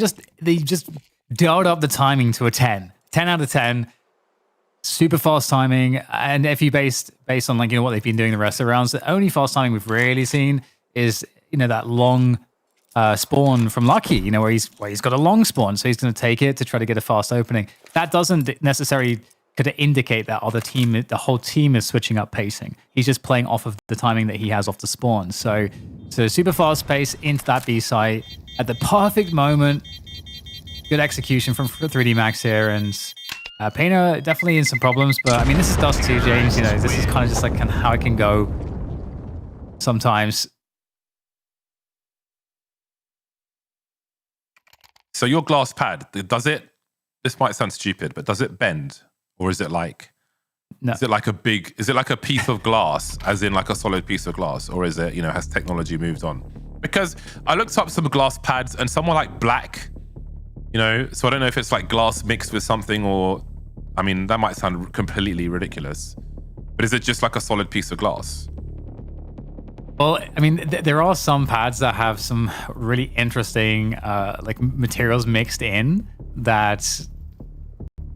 just dialed up the timing to a 10. 10 out of 10. Super fast timing. And if you based on like, what they've been doing the rest of the rounds, the only fast timing we've really seen is, that long spawn from Lucky, where he's got a long spawn. So he's going to take it to try to get a fast opening. That doesn't necessarily could indicate that the whole team is switching up pacing. He's just playing off of the timing that he has off the spawn. So super fast pace into that B site at the perfect moment. Good execution from 3D Max here, and paiN are definitely in some problems, but I mean, this is Dust2, James. This is kind of just like how it can go sometimes. So your glass pad, this might sound stupid, but does it bend? Or is it like, no. Is it like a piece of glass, as in like a solid piece of glass? Or is it, has technology moved on? Because I looked up some glass pads and someone like black You know, so I don't know if it's like glass mixed with something, or I mean, that might sound completely ridiculous, but is it just like a solid piece of glass? Well, I mean, there are some pads that have some really interesting like materials mixed in that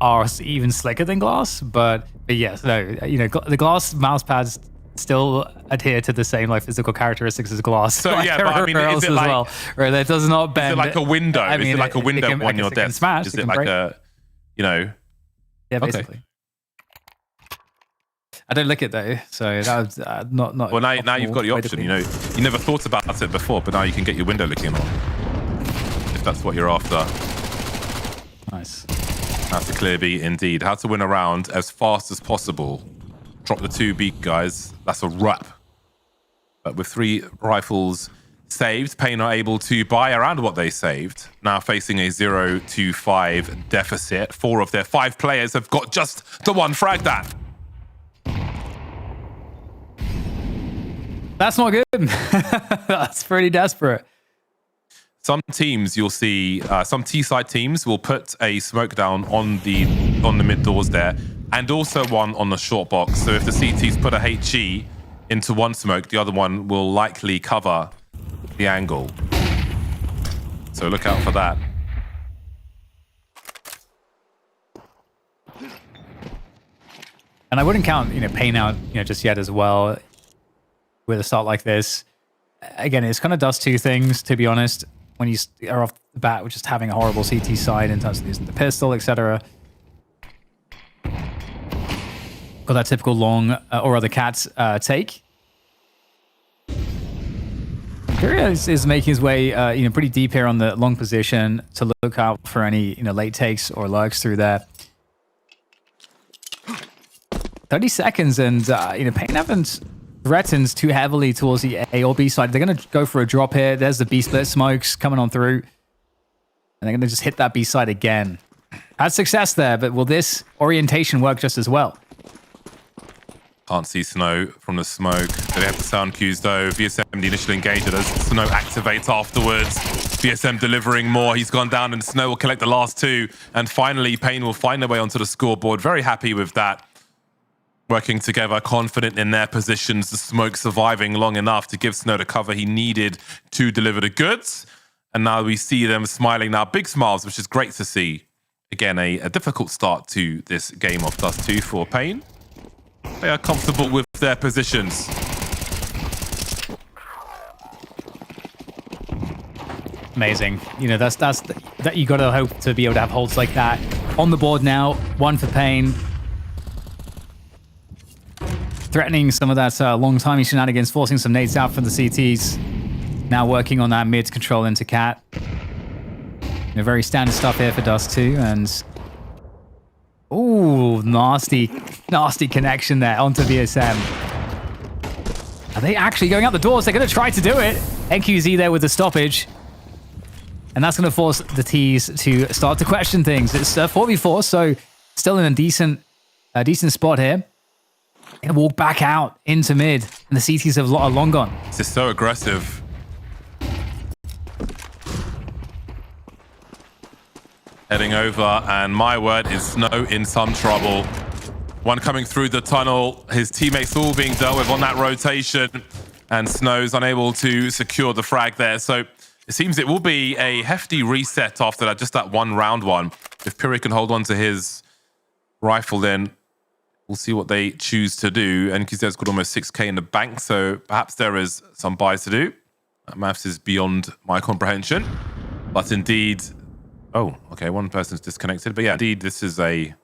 are even slicker than glass. But yes, no, you know, the glass mouse pads still adhere to the same like physical characteristics as glass. So like yeah, but I mean, is it like, well, right? That does not bend. is it like a window? I mean, is it like a window can, on your desk? Smash, is it like break. a, you know? Yeah, basically. Okay. I don't lick it though, so that's not. Well, now you've got the option. You know, you never thought about it before, but now you can get your window licking on if that's what you're after. Nice. That's a clear beat indeed. How to win a round as fast as possible. Drop the 2 beat, guys. That's a wrap. But with 3 rifles saved, paiN are able to buy around what they saved. Now facing a 0-5 deficit. 4 of their 5 players have got just the 1 frag down. That's not good. That's pretty desperate. Some teams you'll see, some T-side teams will put a smoke down on the mid doors there, and also one on the short box. So if the CTs put a HE into one smoke, the other one will likely cover the angle. So look out for that. And I wouldn't count, you know, paiN out, you know, just yet as well. With a start like this, again, it's kind of Dust2 things, to be honest. When you are off the bat with just having a horrible CT side in terms of using the pistol, etc. Got that typical long or other cat take. Furia is making his way, you know, pretty deep here on the long position to look out for any, you know, late takes or lurks through there. 30 seconds, and you know, paiN haven't threatens too heavily towards the A or B side. They're going to go for a drop here. There's the B split smokes coming on through. And they're going to just hit that B side again. Had success there, but will this orientation work just as well? Can't see Snow from the smoke. They have the sound cues though. VSM, the initial engager, does Snow activates afterwards. VSM delivering more. He's gone down and Snow will collect the last 2. And finally, paiN will find their way onto the scoreboard. Very happy with that. Working together, confident in their positions, the smoke surviving long enough to give Snow the cover he needed to deliver the goods. And now we see them smiling now, big smiles, which is great to see. Again, a difficult start to this game of Dust2 for paiN. They are comfortable with their positions. Amazing. You know, that you got to hope to be able to have holds like that on the board now. 1 for paiN. Threatening some of that long timing shenanigans, forcing some nades out from the CTs. Now working on that mid control into cat. You know, very standard stuff here for Dust2, and ooh, nasty connection there onto VSM. Are they actually going out the doors? They're going to try to do it. NQZ there with the stoppage, and that's going to force the T's to start to question things. It's 4v4, so still in a decent spot here. Gonna walk back out into mid, and the CTs are long gone. This is so aggressive. Heading over, and my word is Snow in some trouble. One coming through the tunnel, his teammates all being dealt with on that rotation, and Snow's unable to secure the frag there. So it seems it will be a hefty reset after that, just that one round one. If Piri can hold on to his rifle, then we'll see what they choose to do. And NQZ's got almost 6k in the bank, so perhaps there is some buys to do. Maths is beyond my comprehension. But indeed... Oh, okay, one person's disconnected. But yeah, indeed, this is a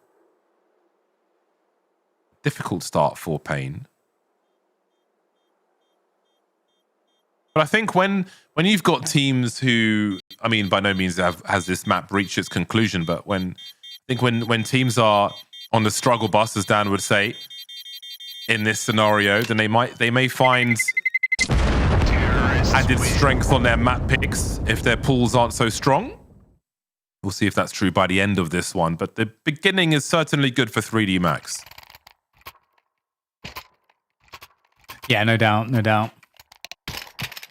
difficult start for paiN. But I think when you've got teams who... I mean, by no means has this map reached its conclusion, but when teams are on the struggle bus, as Dan would say, in this scenario, then they may find added strength on their map picks if their pools aren't so strong. We'll see if that's true by the end of this one, but the beginning is certainly good for 3D Max. Yeah, no doubt, no doubt. I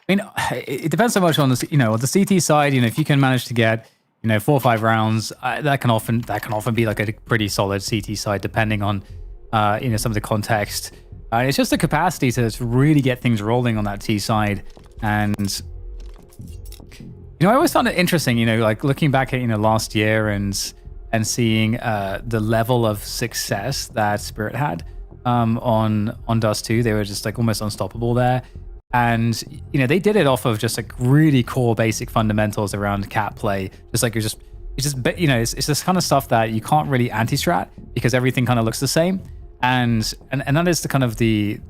mean, it depends so much on the, you know, on the CT side. You know, if you can manage to get You know, 4 or 5 rounds, that can often be like a pretty solid CT side, depending on you know, some of the context. It's just the capacity to really get things rolling on that T side. And you know, I always found it interesting, you know, like looking back at, you know, last year and seeing the level of success that Spirit had on Dust2. They were just like almost unstoppable there. And, you know, they did it off of just like really core basic fundamentals around cat play. Just like, it's just, you know, it's this kind of stuff that you can't really anti-strat because everything kind of looks the same. And that is the kind of the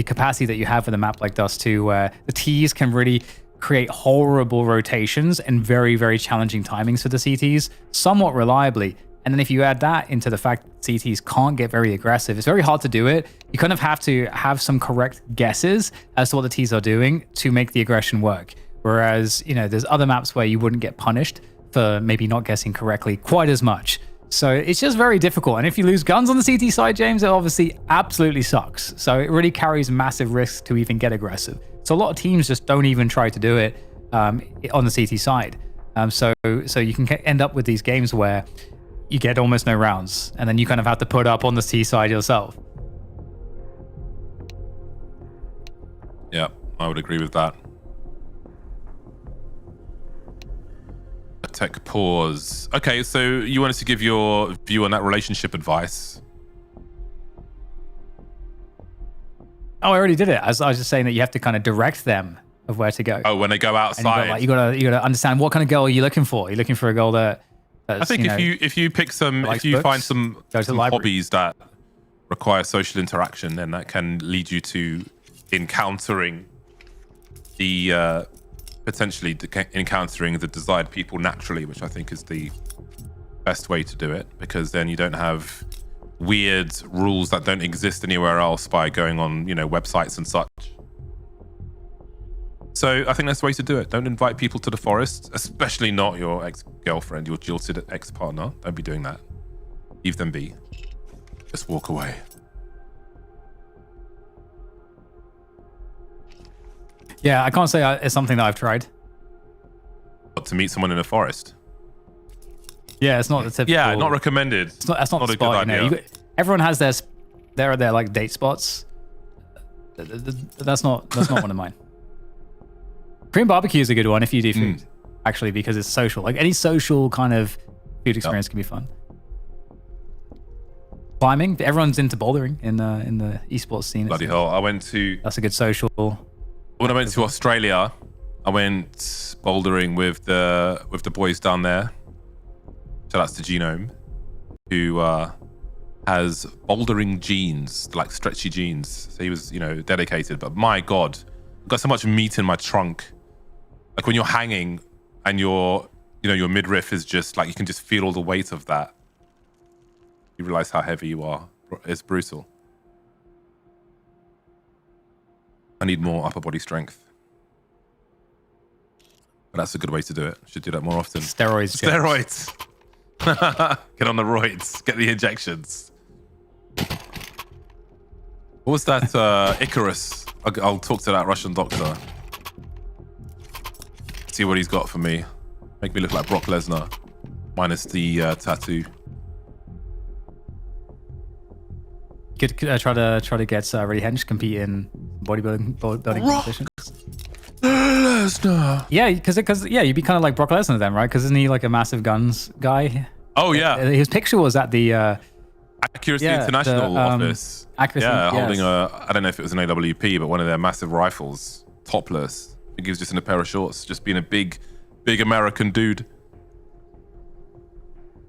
capacity that you have with a map like Dust2, where the Ts can really create horrible rotations and very, very challenging timings for the CTs, somewhat reliably. And then if you add that into the fact that CTs can't get very aggressive, it's very hard to do it. You kind of have to have some correct guesses as to what the Ts are doing to make the aggression work. Whereas, you know, there's other maps where you wouldn't get punished for maybe not guessing correctly quite as much. So it's just very difficult. And if you lose guns on the CT side, James, it obviously absolutely sucks. So it really carries massive risks to even get aggressive. So a lot of teams just don't even try to do it on the CT side. So you can end up with these games where you get almost no rounds, and then you kind of have to put up on the T side yourself. Yeah, I would agree with that. A tech pause. Okay, so you wanted to give your view on that relationship advice. Oh, I already did it. As I was just saying that you have to kind of direct them of where to go. Oh, when they go outside. You gotta understand what kind of girl are you looking for. You're looking for a girl that's, I think if you pick some, if you find some hobbies that require social interaction, then that can lead you to encountering the potentially encountering the desired people naturally, which I think is the best way to do it, because then you don't have weird rules that don't exist anywhere else by going on, you know, websites and such. So I think that's the way to do it. Don't invite people to the forest, especially not your ex-girlfriend, your jilted ex-partner. Don't be doing that. Leave them be. Just walk away. Yeah, I can't say it's something that I've tried. What, to meet someone in a forest? Yeah, it's not the typical. Yeah, not recommended. That's not the a spot. good idea. Everyone has their like date spots. That's not one of mine. Korean barbecue is a good one if you do food, actually, because it's social. Like any social kind of food experience can be fun. Climbing, everyone's into bouldering in the esports scene. Bloody hell! That's a good social. When I went to Australia, I went bouldering with the boys down there. Shout outs to Genome, who has bouldering jeans, like stretchy jeans. So he was, you know, dedicated. But my God, I've got so much meat in my trunk. Like when you're hanging and your midriff is just like, you can just feel all the weight of that. You realize how heavy you are. It's brutal. I need more upper body strength. But that's a good way to do it. Should do that more often. Steroids. Get on the roids. Get the injections. What was that? Icarus. I'll talk to that Russian doctor. See what he's got for me. Make me look like Brock Lesnar, minus the tattoo. Could try to get Reddy Hench compete in bodybuilding competitions. Lesnar. Yeah, because you'd be kind of like Brock Lesnar then, right? Because isn't he like a massive guns guy? Oh yeah. His picture was at the Accuracy International office. Accuracy, holding I don't know if it was an AWP, but one of their massive rifles, topless. I think he was just in a pair of shorts, just being a big American dude.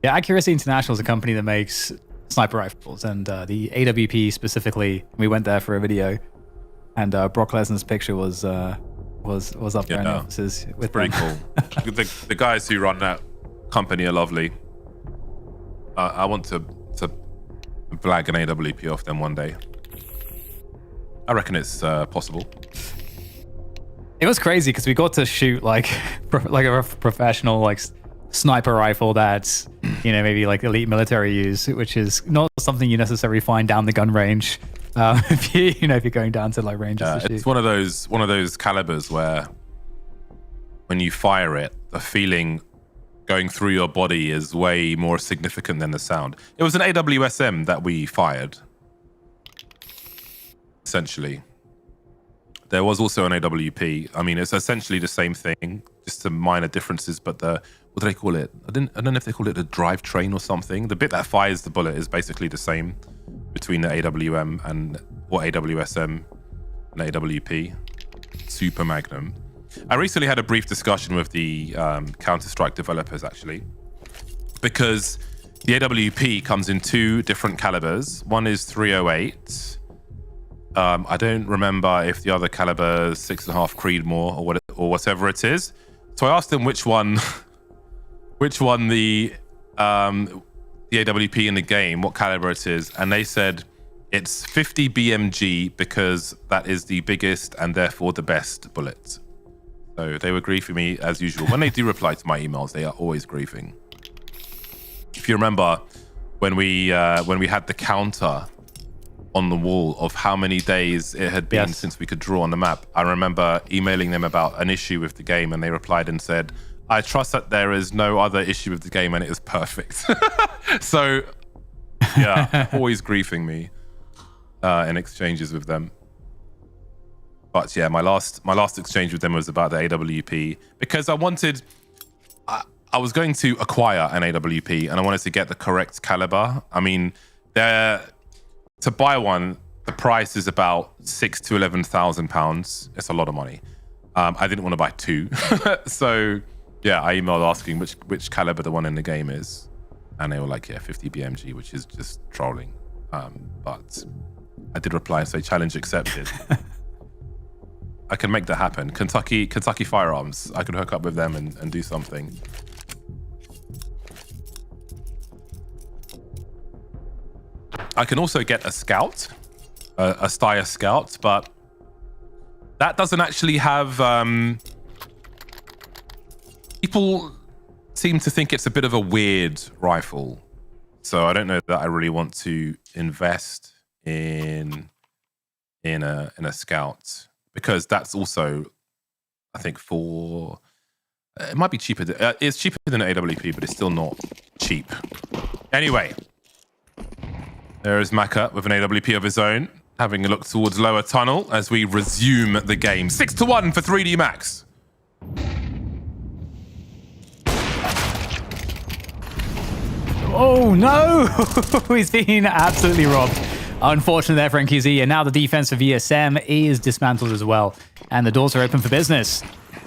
Yeah, Accuracy International is a company that makes sniper rifles, and the AWP specifically. We went there for a video, and Brock Lesnar's picture was up there in the offices. With pretty cool. the guys who run that company are lovely. I want to blag an AWP off them one day. I reckon it's possible. It was crazy because we got to shoot like a professional like sniper rifle that's, you know, maybe like elite military use, which is not something you necessarily find down the gun range. If you're going down to like ranges. Yeah, it's one of those calibers where when you fire it, the feeling going through your body is way more significant than the sound. It was an AWSM that we fired, essentially. There was also an AWP. I mean, it's essentially the same thing, just some minor differences, but what do they call it? I don't know if they call it a drivetrain or something. The bit that fires the bullet is basically the same between the AWM or AWSM and AWP. Super Magnum. I recently had a brief discussion with the Counter-Strike developers, actually, because the AWP comes in 2 different calibers. One is 308. I don't remember if the other caliber is 6.5 Creedmoor or whatever it is. So I asked them which one the AWP in the game, what caliber it is, and they said it's 50 BMG because that is the biggest and therefore the best bullet. So they were griefing me as usual. When they do reply to my emails, they are always griefing. If you remember when we had the counter on the wall of how many days it had been since we could draw on the map, I remember emailing them about an issue with the game, and they replied and said, I trust that there is no other issue with the game and it is perfect. So yeah, always griefing me in exchanges with them. But yeah, my last exchange with them was about the AWP, because I was going to acquire an AWP and I wanted to get the correct caliber. I mean, to buy one, the price is about £6,000 to £11,000. It's a lot of money. I didn't want to buy 2. So yeah, I emailed asking which caliber the one in the game is. And they were like, yeah, 50 BMG, which is just trolling. But I did reply and say, challenge accepted. I can make that happen. Kentucky Firearms. I could hook up with them and do something. I can also get a scout, a Steyr scout, but that doesn't actually have... people seem to think it's a bit of a weird rifle. So I don't know that I really want to invest in a scout, because that's also, I think, it might be cheaper. It's cheaper than an AWP, but it's still not cheap. Anyway, there is Maka with an AWP of his own, having a look towards lower tunnel as we resume the game. 6-1 for 3D Max. Oh no! He's been absolutely robbed. Unfortunately there for NQZ, and now the defense of ESM is dismantled as well. And the doors are open for business.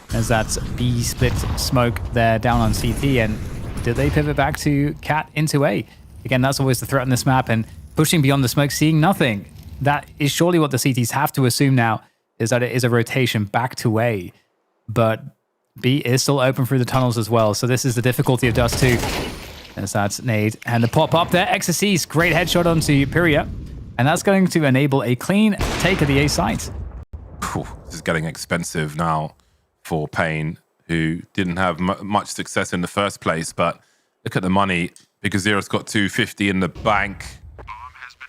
There's that B split smoke there down on CT, and did they pivot back to Cat into A? Again, that's always the threat on this map, and pushing beyond the smoke, seeing nothing. That is surely what the CTs have to assume now, is that it is a rotation back to A. But B is still open through the tunnels as well, so this is the difficulty of Dust2. There's that nade, and the pop up there. XSC's great headshot onto Pyria, and that's going to enable a clean take of the A site. This is getting expensive now for paiN, who didn't have much success in the first place, but look at the money. Big Zero's got 250 in the bank. Bomb has been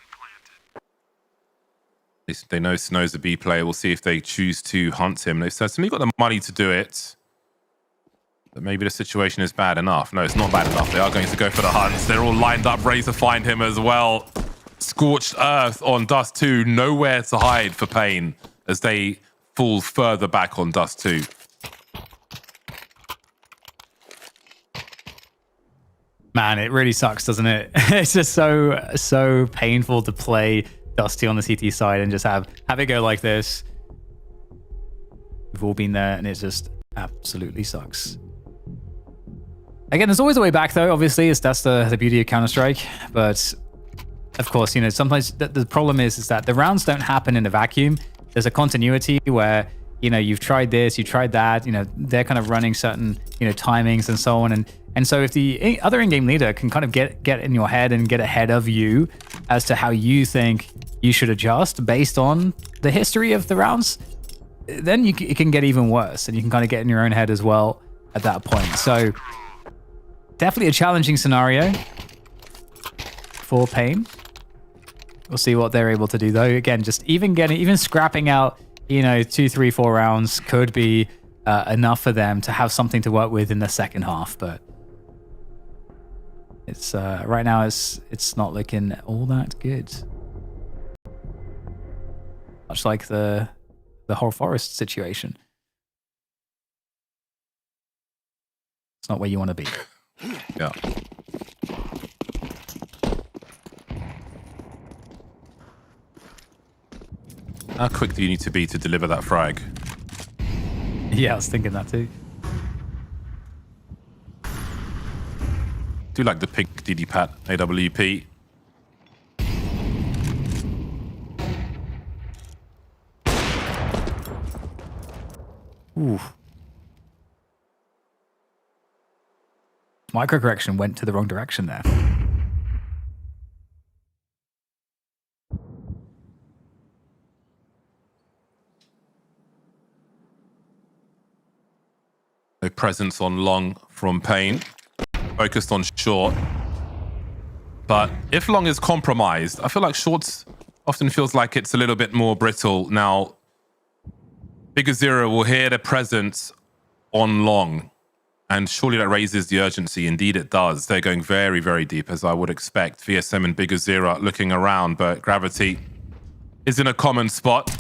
planted. They know Snow's a B player. We'll see if they choose to hunt him. They've certainly got the money to do it. But maybe the situation is bad enough. No, it's not bad enough. They are going to go for the hunts. They're all lined up, ready to find him as well. Scorched earth on Dust2. Nowhere to hide for paiN as they fall further back on Dust2. Man, it really sucks, doesn't it? It's just so painful to play Dust2 on the CT side and just have it go like this. We've all been there, and it just absolutely sucks. Again, there's always a way back, though. Obviously, that's the beauty of Counter-Strike. But of course, sometimes the problem is that the rounds don't happen in a vacuum. There's a continuity where you've tried this, you tried that. They're kind of running certain timings and so on, and so if the other in-game leader can kind of get in your head and get ahead of you as to how you think you should adjust based on the history of the rounds, then it can get even worse, and you can kind of get in your own head as well at that point. So definitely a challenging scenario for paiN. We'll see what they're able to do, though. Again, just even scrapping out 2, 3, 4 rounds could be enough for them to have something to work with in the second half. But It's right now it's not looking all that good. Much like the whole forest situation. It's not where you want to be. Yeah. How quick do you need to be to deliver that frag? Yeah, I was thinking that too. Do like the pink DD Pat AWP. Ooh. Micro correction went to the wrong direction there. No presence on long from paiN. Focused on short. But if long is compromised, I feel like shorts often feels like it's a little bit more brittle. Now, Bigger Zero will hear the presence on long. And surely that raises the urgency. Indeed, it does. They're going very, very deep, as I would expect. VSM and Bigger Zero looking around, but Graviti is in a common spot.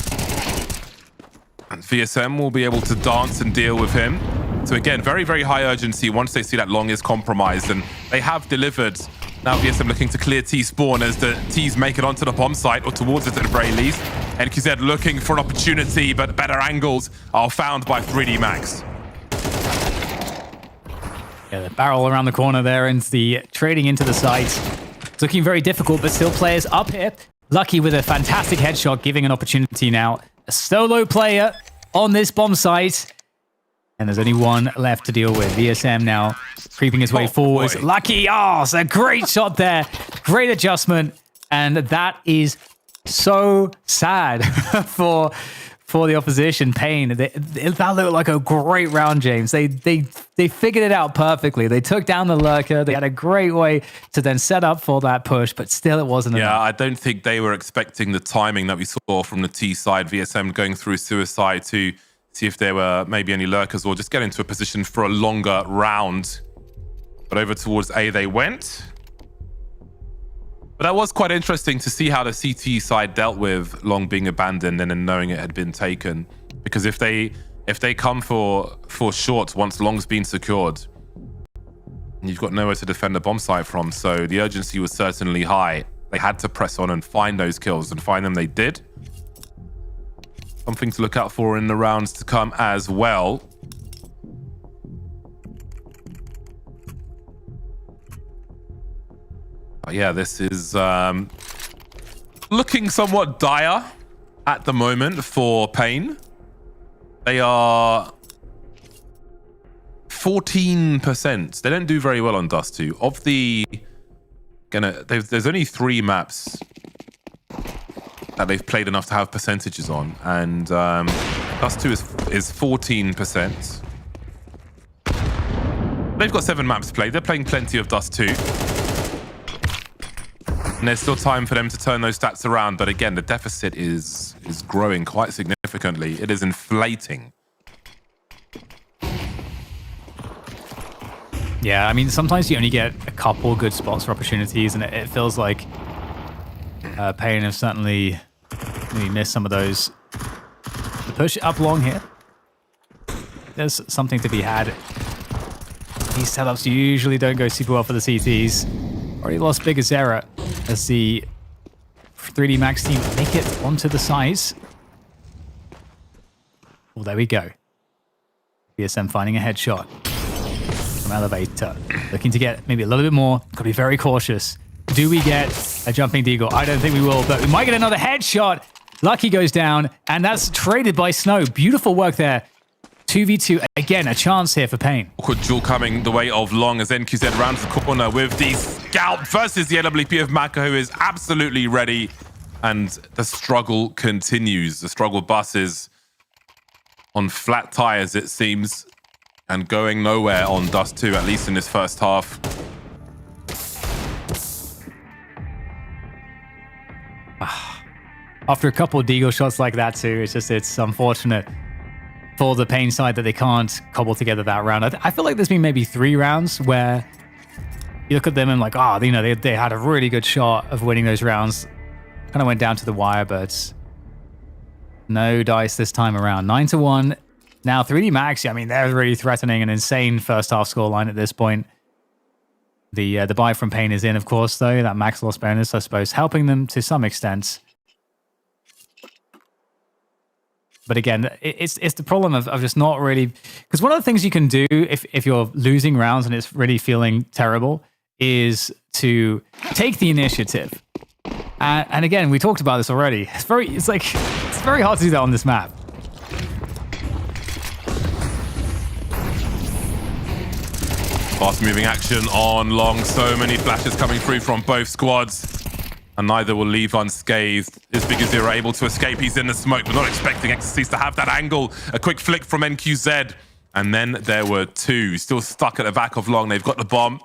And VSM will be able to dance and deal with him. So again, very, very high urgency once they see that long is compromised. And they have delivered. Now VSM looking to clear T spawn as the T's make it onto the bomb site, or towards it at the very least. NQZ looking for an opportunity, but better angles are found by 3D Max. Yeah, the barrel around the corner there and the trading into the site. It's looking very difficult, but still players up here. Lucky with a fantastic headshot, giving an opportunity now. A solo player on this bomb site. And there's only one left to deal with. VSM now creeping his way forwards. Boy. Lucky, it's a great shot there. Great adjustment. And that is so sad for the opposition. paiN, that looked like a great round, James. They figured it out perfectly. They took down the lurker. They had a great way to then set up for that push, but still it wasn't enough. Yeah, I don't think they were expecting the timing that we saw from the T side. VSM going through suicide to see if there were maybe any lurkers or just get into a position for a longer round. But over towards A they went. But that was quite interesting to see how the CT side dealt with long being abandoned and then knowing it had been taken. Because if they come for short once long's been secured, you've got nowhere to defend the bomb site from. So the urgency was certainly high. They had to press on and find those kills, and find them they did. Something to look out for in the rounds to come as well. But yeah, this is looking somewhat dire at the moment for paiN. They are 14%. They don't do very well on Dust2. Of the there's only 3 maps that they've played enough to have percentages on, and Dust2 is 14%. They've got 7 maps played. They're playing plenty of Dust2. And there's still time for them to turn those stats around. But again, the deficit is growing quite significantly. It is inflating. Yeah, I mean, sometimes you only get a couple good spots for opportunities, and it feels like paiN have certainly maybe missed some of those. The push up long here. There's something to be had. These setups usually don't go super well for the CTs. Already lost Bigger Zero as the 3D Max team make it onto the sides. Well, there we go. VSM finding a headshot from elevator. Looking to get maybe a little bit more. Got to be very cautious. Do we get a jumping deagle? I don't think we will, but we might get another headshot. Lucky goes down, and that's traded by Snow. Beautiful work there. 2v2, again, a chance here for paiN. Awkward duel coming the way of long as NQZ rounds the corner with the Scout versus the AWP of Maka, who is absolutely ready. And the struggle continues. The struggle bus is on flat tires, it seems, and going nowhere on Dust2, at least in this first half. After a couple of deagle shots like that too, it's unfortunate for the paiN side that they can't cobble together that round. I feel like there's been maybe 3 rounds where you look at them and like, oh, you know, they had a really good shot of winning those rounds. Kind of went down to the wire, but no dice this time around. 9-1. Now 3D Max, I mean, they're really threatening an insane first half scoreline at this point. The buy from paiN is in, of course, though. That max loss bonus, I suppose, helping them to some extent. But again, it's the problem of just not really... Because one of the things you can do if you're losing rounds and it's really feeling terrible is to take the initiative. And again, we talked about this already. It's very hard to do that on this map. Fast-moving action on long. So many flashes coming through from both squads. And neither will leave unscathed. It's because they were able to escape. He's in the smoke. We're not expecting Ecstasies to have that angle. A quick flick from NQZ. And then there were two. Still stuck at the back of long. They've got the bomb.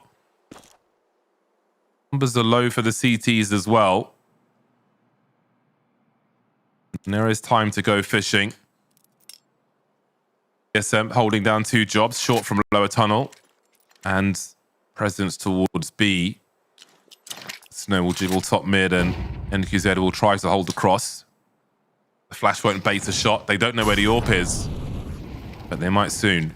Numbers are low for the CTs as well. And there is time to go fishing. ESM holding down 2 jobs. Short from lower tunnel. And presence towards B. Snow will jiggle top mid and NQZ will try to hold the cross. The flash won't bait a shot. They don't know where the AWP is, but they might soon.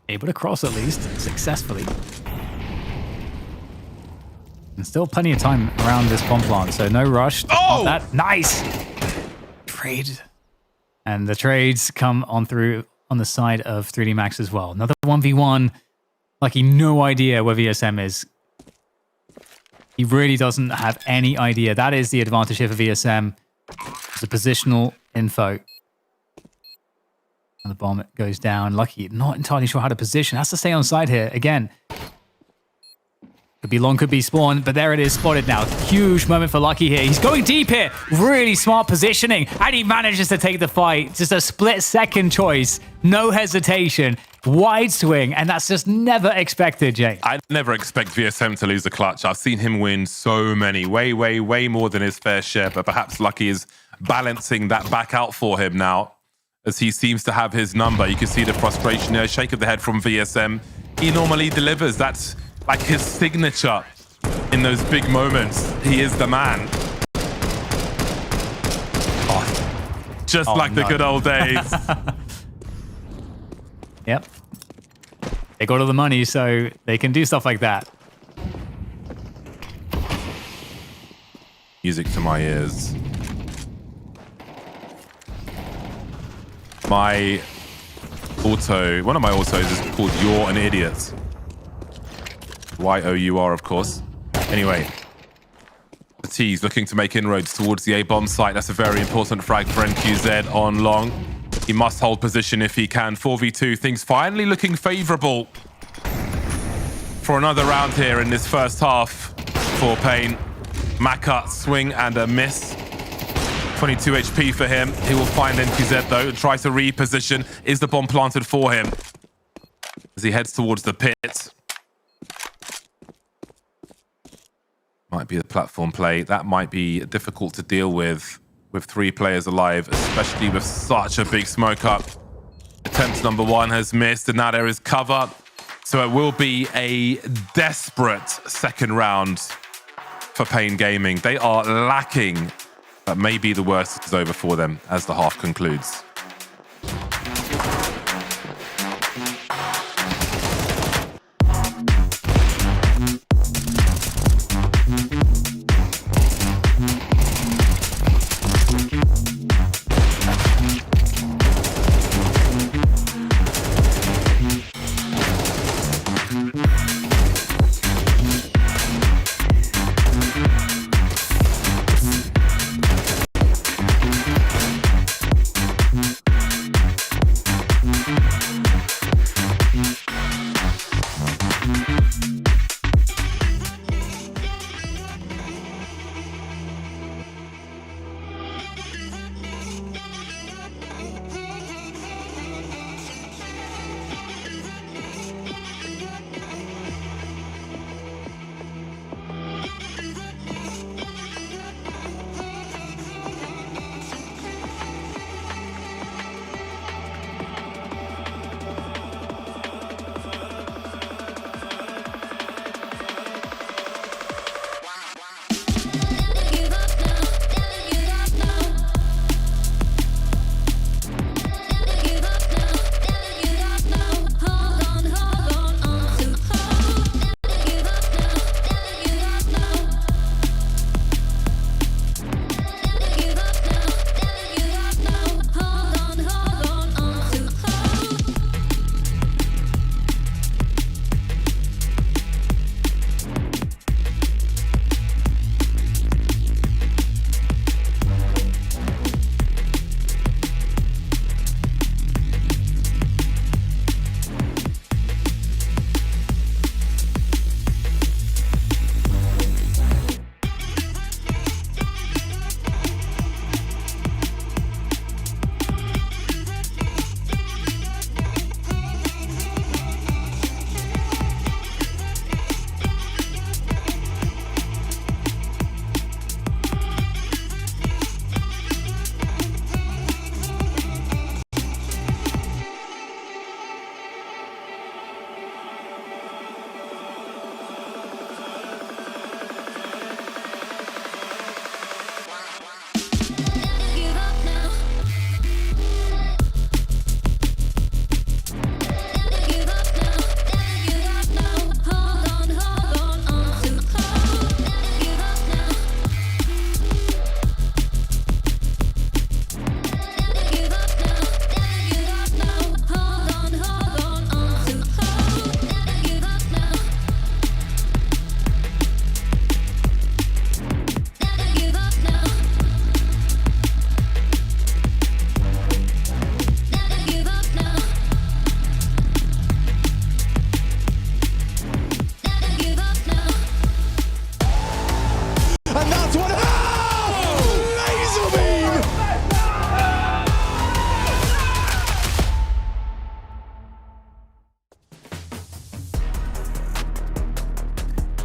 Able to cross at least, successfully. And still plenty of time around this bomb plant, so no rush. Oh! That nice trade. And the trades come on through on the side of 3D Max as well. Another 1v1. Lucky, no idea where VSM is. He really doesn't have any idea. That is the advantage here for VSM. The positional info. And the bomb goes down. Lucky, not entirely sure how to position. Has to stay on side here. Again, could be long, could be spawn, but there it is, spotted now. Huge moment for Lucky here. He's going deep here. Really smart positioning, and he manages to take the fight. Just a split-second choice. No hesitation. Wide swing, and that's just never expected, Jay. I never expect VSM to lose the clutch. I've seen him win so many, way more than his fair share, but perhaps Lucky is balancing that back out for him now, as he seems to have his number. You can see the frustration there. Shake of the head from VSM. He normally delivers. That's like his signature in those big moments. He is the man. Oh, just like the good old days. Yep. They got all the money, so they can do stuff like that. Music to my ears. My auto, one of my autos is called You're an Idiot. Y-O-U-R, of course. Anyway, the T's looking to make inroads towards the A-bomb site. That's a very important frag for NQZ on long. He must hold position if he can. 4v2, things finally looking favorable for another round here in this first half for paiN. Maka, swing and a miss. 22 HP for him. He will find NQZ though and try to reposition. Is the bomb planted for him as he heads towards the pit? Might be a platform play. That might be difficult to deal with 3 players alive, especially with such a big smoke up. Attempt number 1 has missed, and now there is cover. So it will be a desperate second round for paiN Gaming. They are lacking, but maybe the worst is over for them as the half concludes.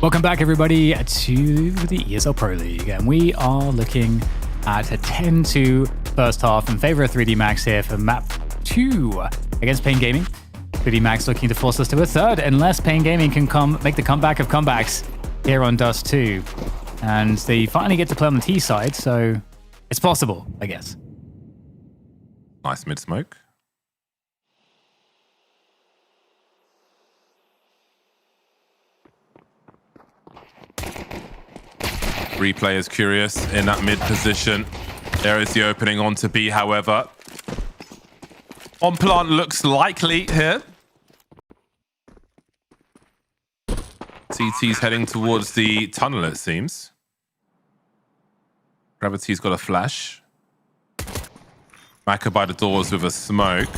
Welcome back, everybody, to the ESL Pro League, and we are looking at a 10-2 first half in favor of 3D Max here for map 2 against paiN Gaming. 3D Max looking to force us to a third, unless paiN Gaming can make the comeback of comebacks here on Dust2. And they finally get to play on the T side, so it's possible, I guess. Nice mid smoke. Three players curious in that mid position. There is the opening onto B, however. On plant looks likely here. CT's heading towards the tunnel, it seems. Graviti's got a flash. Maka by the doors with a smoke.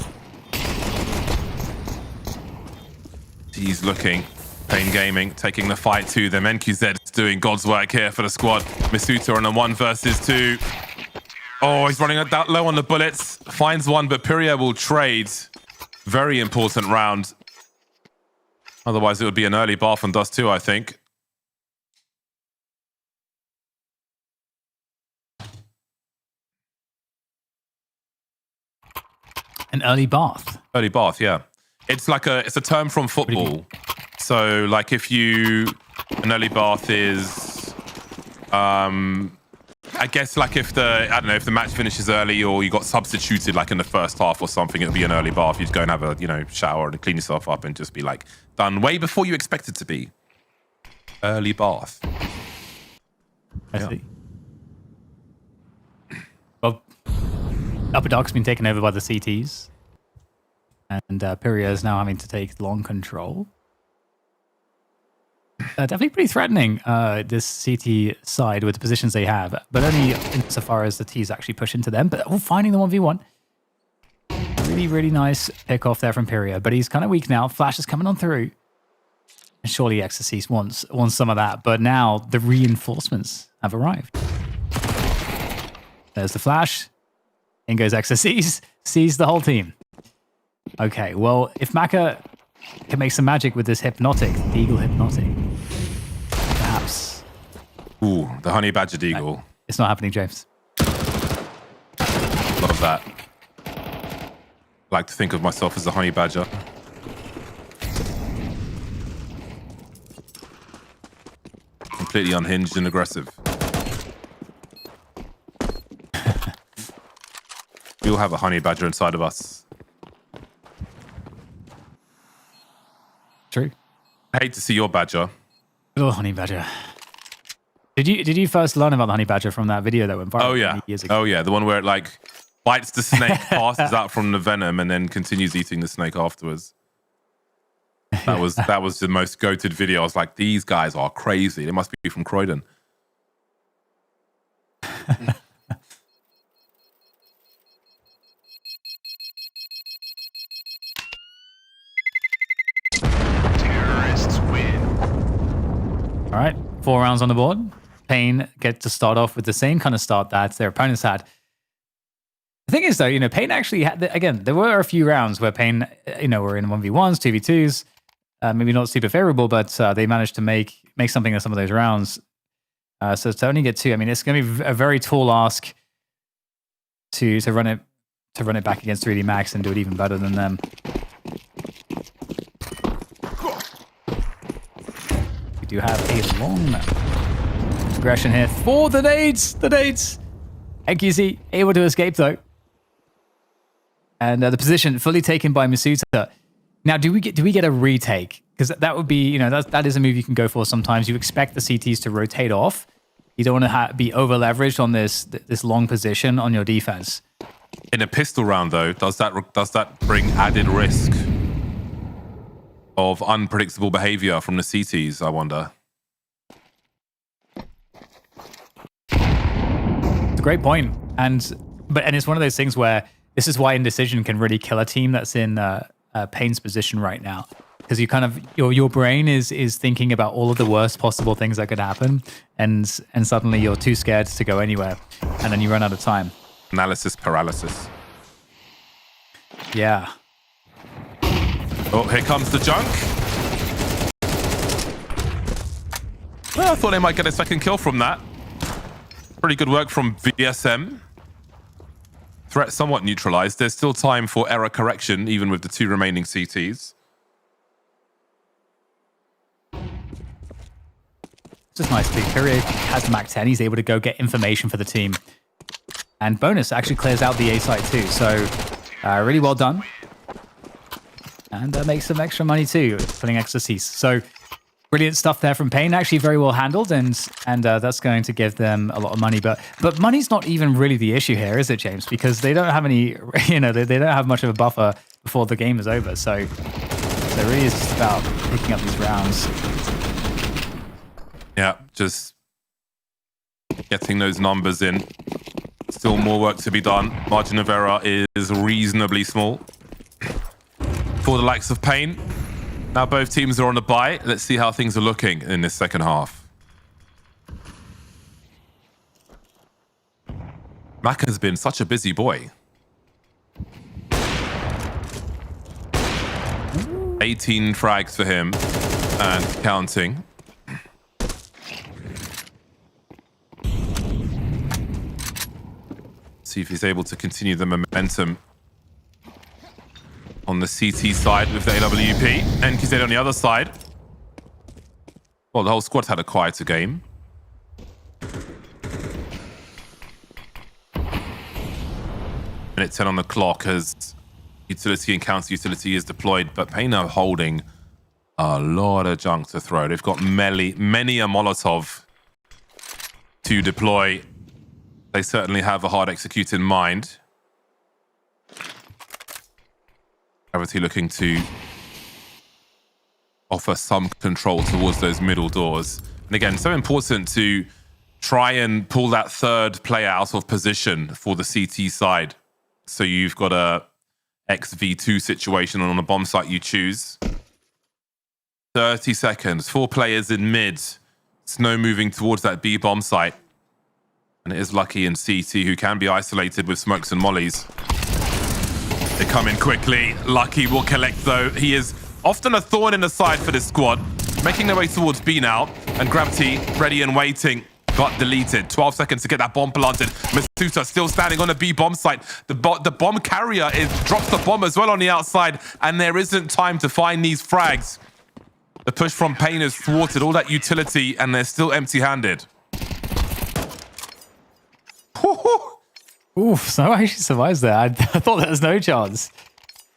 He's looking. paiN Gaming taking the fight to them. NQZ is doing God's work here for the squad. misutaaa on a 1 versus 2. Oh, he's running that low on the bullets. Finds one, but paiN will trade. Very important round. Otherwise, it would be an early bar from Dust2, I think. An early bath. Early bath, yeah. It's like it's a term from football. So, like, if an early bath is, I guess, like, if the match finishes early or you got substituted, like, in the first half or something, it'd be an early bath. You'd go and have a, shower and clean yourself up and just be, like, done way before you expect it to be. Early bath. I see. Well, Upper Dark's been taken over by the CTs. And paiN is now having to take long control. Definitely pretty threatening, this CT side with the positions they have, but only insofar as the T's actually push into them. But finding the 1v1. Really, really nice pick off there from paiN, but he's kind of weak now. Flash is coming on through. And surely Exorcist wants some of that, but now the reinforcements have arrived. There's the flash. In goes Exorcist, sees the whole team. Okay, well, if Maka can make some magic with this Hypnotic, Deagle Hypnotic, perhaps. Ooh, the Honey Badger Deagle. It's not happening, James. Love that. Like to think of myself as a Honey Badger. Completely unhinged and aggressive. We all have a Honey Badger inside of us. True. I hate to see your badger. Oh, Honey Badger. Did you first learn about the Honey Badger from that video that went viral? Oh yeah. Years ago? Oh yeah, the one where it like bites the snake, passes out from the venom, and then continues eating the snake afterwards. That was the most goated video. I was like, these guys are crazy. They must be from Croydon. All right, 4 rounds on the board. paiN get to start off with the same kind of start that their opponents had. The thing is, though, paiN actually had, again, there were a few rounds where paiN, were in 1v1s, 2v2s, maybe not super favorable, but they managed to make something of some of those rounds. So to only get 2, I mean, it's going to be a very tall ask to run it back against 3D Max and do it even better than them. We do have a long progression here for the nades. NQZ able to escape though. And the position fully taken by misutaaa. Now, do we get a retake? Because that would be, that is a move you can go for sometimes. You expect the CTs to rotate off. You don't want to be over leveraged on this long position on your defense. In a pistol round, though, does that bring added risk of unpredictable behavior from the CTs, I wonder? It's a great point. And it's one of those things where this is why indecision can really kill a team that's in paiN's position right now. Because you kind of your brain is thinking about all of the worst possible things that could happen, and suddenly you're too scared to go anywhere, and then you run out of time. Analysis paralysis. Yeah. Oh, here comes the junk. Well, I thought they might get a second kill from that. Pretty good work from VSM. Threat somewhat neutralized. There's still time for error correction, even with the 2 remaining CTs. Just nice big period. Has Mac 10. He's able to go get information for the team. And bonus actually clears out the A site too. So really well done. And makes some extra money too, putting extra Cs. So brilliant stuff there from paiN. Actually very well handled, and that's going to give them a lot of money. But money's not even really the issue here, is it, James? Because they don't have any, they don't have much of a buffer before the game is over. So it really is just about picking up these rounds. Yeah, just getting those numbers in. Still more work to be done. Margin of error is reasonably small for the likes of paiN. Now both teams are on the bye. Let's see how things are looking in this second half. Mac has been such a busy boy. 18 frags for him and counting. See if he's able to continue the momentum on the CT side with the AWP. NQZ on the other side. Well, the whole squad had a quieter game. Minute 10 on the clock as utility and counter utility is deployed, but paiN are holding a lot of junk to throw. They've got many a Molotov to deploy. They certainly have a hard execute in mind. Graviti looking to offer some control towards those middle doors. And again, so important to try and pull that third player out of position for the CT side. So you've got a XV2 situation on a bomb site you choose. 30 seconds, 4 players in mid. Snow moving towards that B bomb site. And it is Lucky and CT who can be isolated with smokes and mollies. They come in quickly. Lucky will collect though. He is often a thorn in the side for this squad. Making their way towards B now. And Graviti ready and waiting. Got deleted. 12 seconds to get that bomb planted. misutaaa still standing on the B bomb site. The bomb carrier drops the bomb as well on the outside. And there isn't time to find these frags. The push from paiN has thwarted all that utility and they're still empty-handed. Oof, so actually survives there. I thought there was no chance.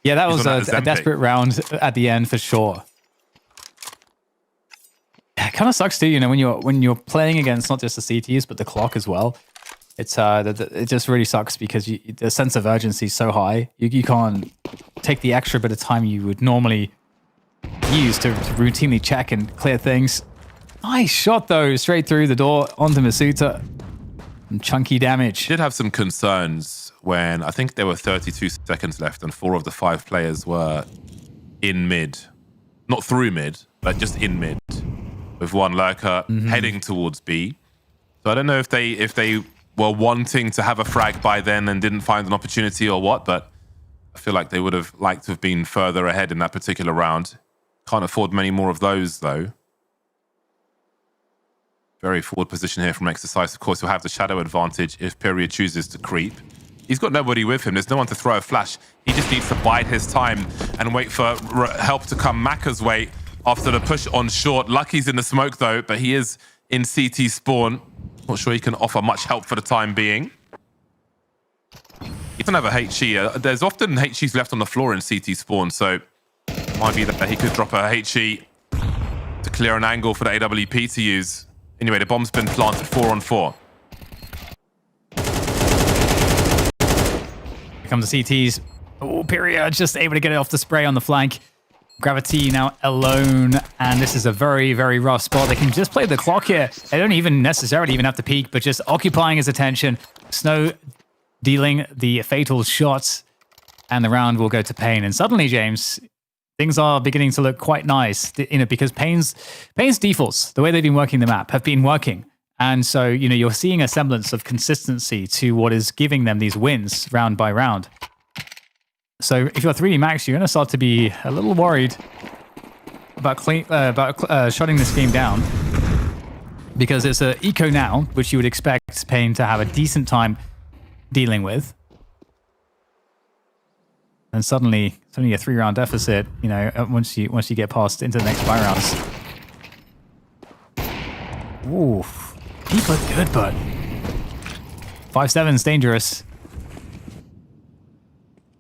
Yeah, that was a desperate round at the end for sure. It kind of sucks too, when you're playing against not just the CTs but the clock as well. It's it just really sucks because the sense of urgency is so high. You can't take the extra bit of time you would normally use to routinely check and clear things. Nice shot though, straight through the door onto misutaaa. Chunky damage. Did have some concerns when I think there were 32 seconds left and 4 of the 5 players were in mid. Not through mid, but just in mid. With one lurker heading towards B. So I don't know if they were wanting to have a frag by then and didn't find an opportunity or what, but I feel like they would have liked to have been further ahead in that particular round. Can't afford many more of those though. Very forward position here from Exercise. Of course, he'll have the shadow advantage if Period chooses to creep. He's got nobody with him. There's no one to throw a flash. He just needs to bide his time and wait for help to come Macca's way after the push on short. Lucky's in the smoke, though, but he is in CT spawn. Not sure he can offer much help for the time being. He doesn't have a HE. There's often HEs left on the floor in CT spawn, so it might be that he could drop a HE to clear an angle for the AWP to use. Anyway, the bomb's been planted 4-on-4. Here comes the CTs. Oh, Period just able to get it off the spray on the flank. Graviti now alone, and this is a very, very rough spot. They can just play the clock here. They don't even necessarily have to peek, but just occupying his attention. Snow dealing the fatal shots, and the round will go to paiN. And suddenly, James, things are beginning to look quite nice, because paiN's defaults, the way they've been working the map, have been working. And so, you're seeing a semblance of consistency to what is giving them these wins round by round. So if you're 3D Max, you're going to start to be a little worried about shutting this game down. because it's an eco now, which you would expect paiN to have a decent time dealing with. And suddenly, it's only a 3-round deficit, you know, once you get past into the next 5 rounds. Ooh, he looked good, but 5-7's dangerous.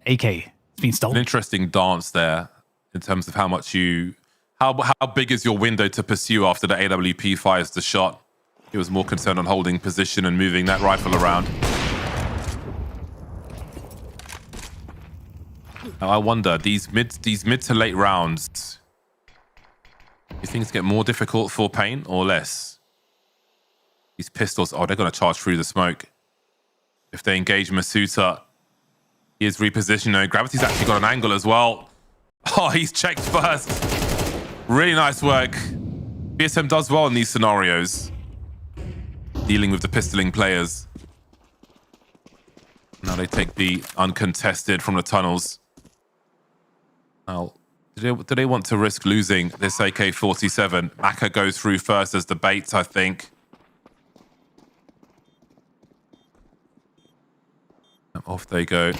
AK, it's been stolen. An interesting dance there in terms of how much you, how big is your window to pursue after the AWP fires the shot. He was more concerned on holding position and moving that rifle around. Now I wonder, these mid to late rounds, do things get more difficult for paiN or less? These pistols, oh, they're going to charge through the smoke. If they engage misutaaa, he is repositioned. No, Graviti's actually got an angle as well. Oh, he's checked first. Really nice work. BSM does well in these scenarios, dealing with the pistoling players. Now they take the uncontested from the tunnels. Now, do they want to risk losing this AK-47? Maka goes through first as the bait, I think. Off they go.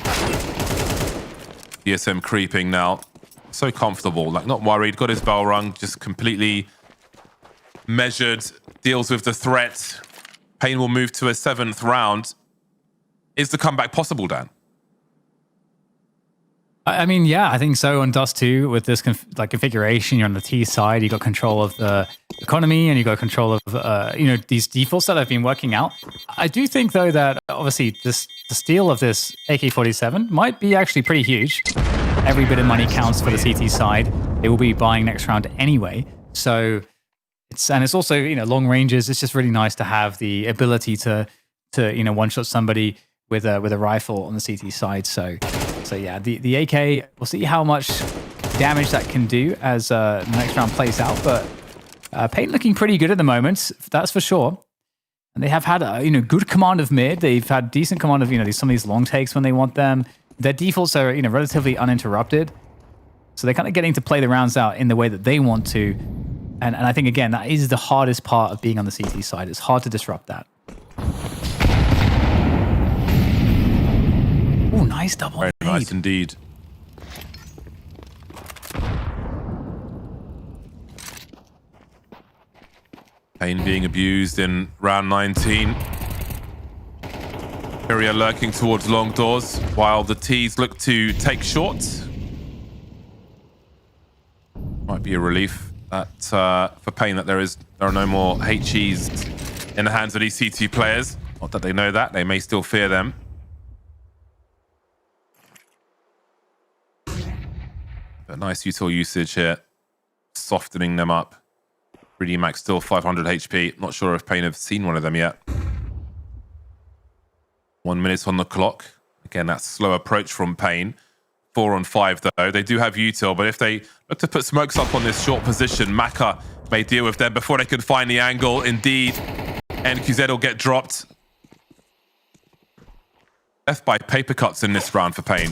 BSM creeping now. So comfortable, like not worried. Got his bell rung, just completely measured. Deals with the threat. paiN will move to a 7th round. Is the comeback possible, Dan? I mean, yeah, I think so. On Dust2, with this configuration, you're on the T side. You got control of the economy, and you got control of you know, these defaults that have been working out. I do think though that obviously the steal of this AK-47 might be actually pretty huge. Every bit of money counts for the CT side. They will be buying next round anyway. So it's also, you know, long ranges. It's just really nice to have the ability to you know, one shot somebody with a rifle on the CT side. So yeah, the AK, we'll see how much damage that can do as the next round plays out. But paiN looking pretty good at the moment, that's for sure. And they have had you know, good command of mid. They've had decent command of, you know, some of these long takes when they want them. Their defaults are, you know, relatively uninterrupted. So they're kind of getting to play the rounds out in the way that they want to. And I think, again, that is the hardest part of being on the CT side. It's hard to disrupt that. Oh, nice double. Very nice indeed. paiN being abused in round 19. Area lurking towards long doors while the T's look to take short. Might be a relief that for paiN that there are no more HEs in the hands of these CT players. Not that they know that, they may still fear them. But nice util usage here, softening them up. 3D Max still 500 HP. Not sure if paiN have seen one of them yet. 1 minute on the clock. Again, that slow approach from paiN. 4 on 5 though. They do have util, but if they look to put smokes up on this short position, Maka may deal with them before they can find the angle. Indeed, NQZ will get dropped. Left by paper cuts in this round for paiN.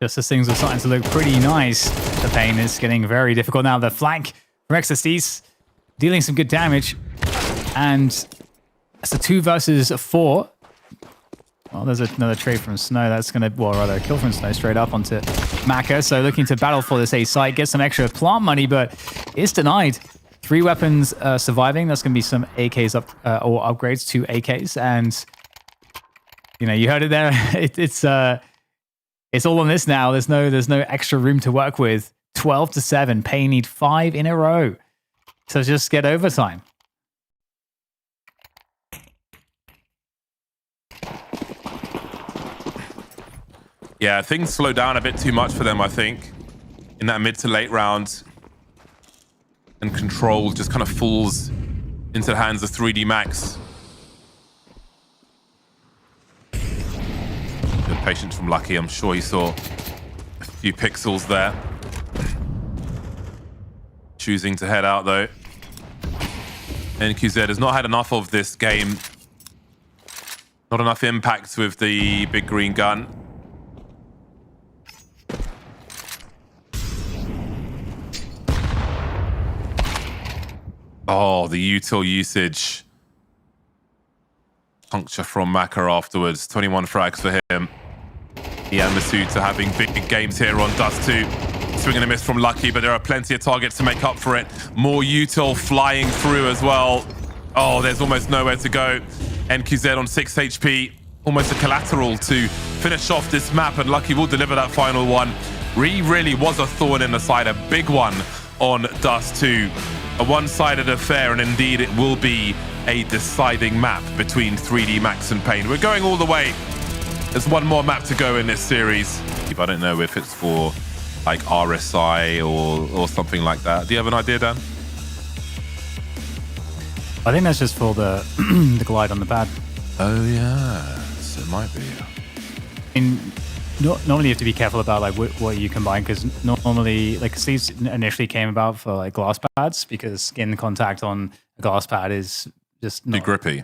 Just as things are starting to look pretty nice, the paiN is getting very difficult now. The flank from Exorcist dealing some good damage. And it's a 2 versus 4. Well, there's another trade from Snow. That's going to, well, rather a kill from Snow straight up onto Maka. So looking to battle for this A site, get some extra plant money, but it's denied. 3 weapons surviving. That's going to be some AKs up or upgrades to AKs. And, you know, you heard it there. It's all on this now. There's no extra room to work with. 12-7. paiN need 5 in a row to just get overtime. Yeah, things slow down a bit too much for them, I think, in that mid to late round. And control just kind of falls into the hands of 3D Max. Good patience from Lucky. I'm sure he saw a few pixels there. Choosing to head out, though. NQZ has not had enough of this game. Not enough impact with the big green gun. Oh, the util usage. Puncture from Maka afterwards. 21 frags for him. The misutaaa having big games here on Dust2. Swing and a miss from Lucky, but there are plenty of targets to make up for it. More util flying through as well. Oh, there's almost nowhere to go. NQZ on 6 HP. Almost a collateral to finish off this map, and Lucky will deliver that final one. Really was a thorn in the side, a big one on Dust2. A one-sided affair, and indeed it will be a deciding map between 3D Max and paiN. We're going all the way. There's one more map to go in this series. I don't know if it's for like RSI or something like that. Do you have an idea, Dan? I think that's just for the the glide on the pad. Oh yes, it might be. Normally you have to be careful about like what you combine, because normally like these initially came about for like glass pads, because skin contact on a glass pad is just not too grippy.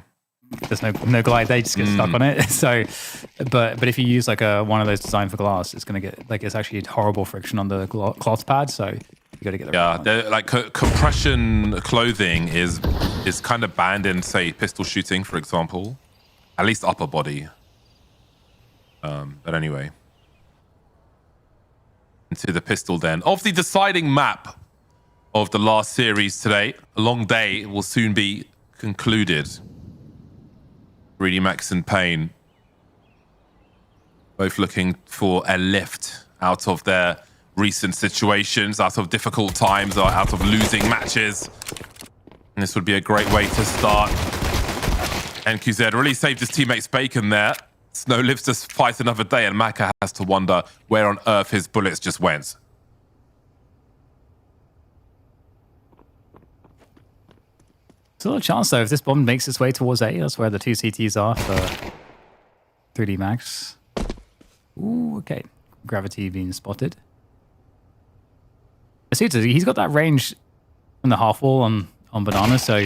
There's no glide, they just get stuck on it. So but if you use like one of those designed for glass, it's gonna get like, it's actually horrible friction on the cloth pad, so you got to get the right one. Like compression clothing is kind of banned in, say, pistol shooting, for example, at least upper body. But anyway, into the pistol then of the deciding map of the last series today. A long day will soon be concluded. 3D Max and paiN both looking for a lift out of their recent situations, out of difficult times, or out of losing matches. And this would be a great way to start. NQZ really saved his teammate's bacon there. Snow lives to fight another day, and Maka has to wonder where on earth his bullets just went. There's a little chance though, if this bomb makes its way towards A, that's where the 2 CTs are for 3D Max. Ooh, okay. Graviti being spotted. He's got that range from the half wall on Banana, so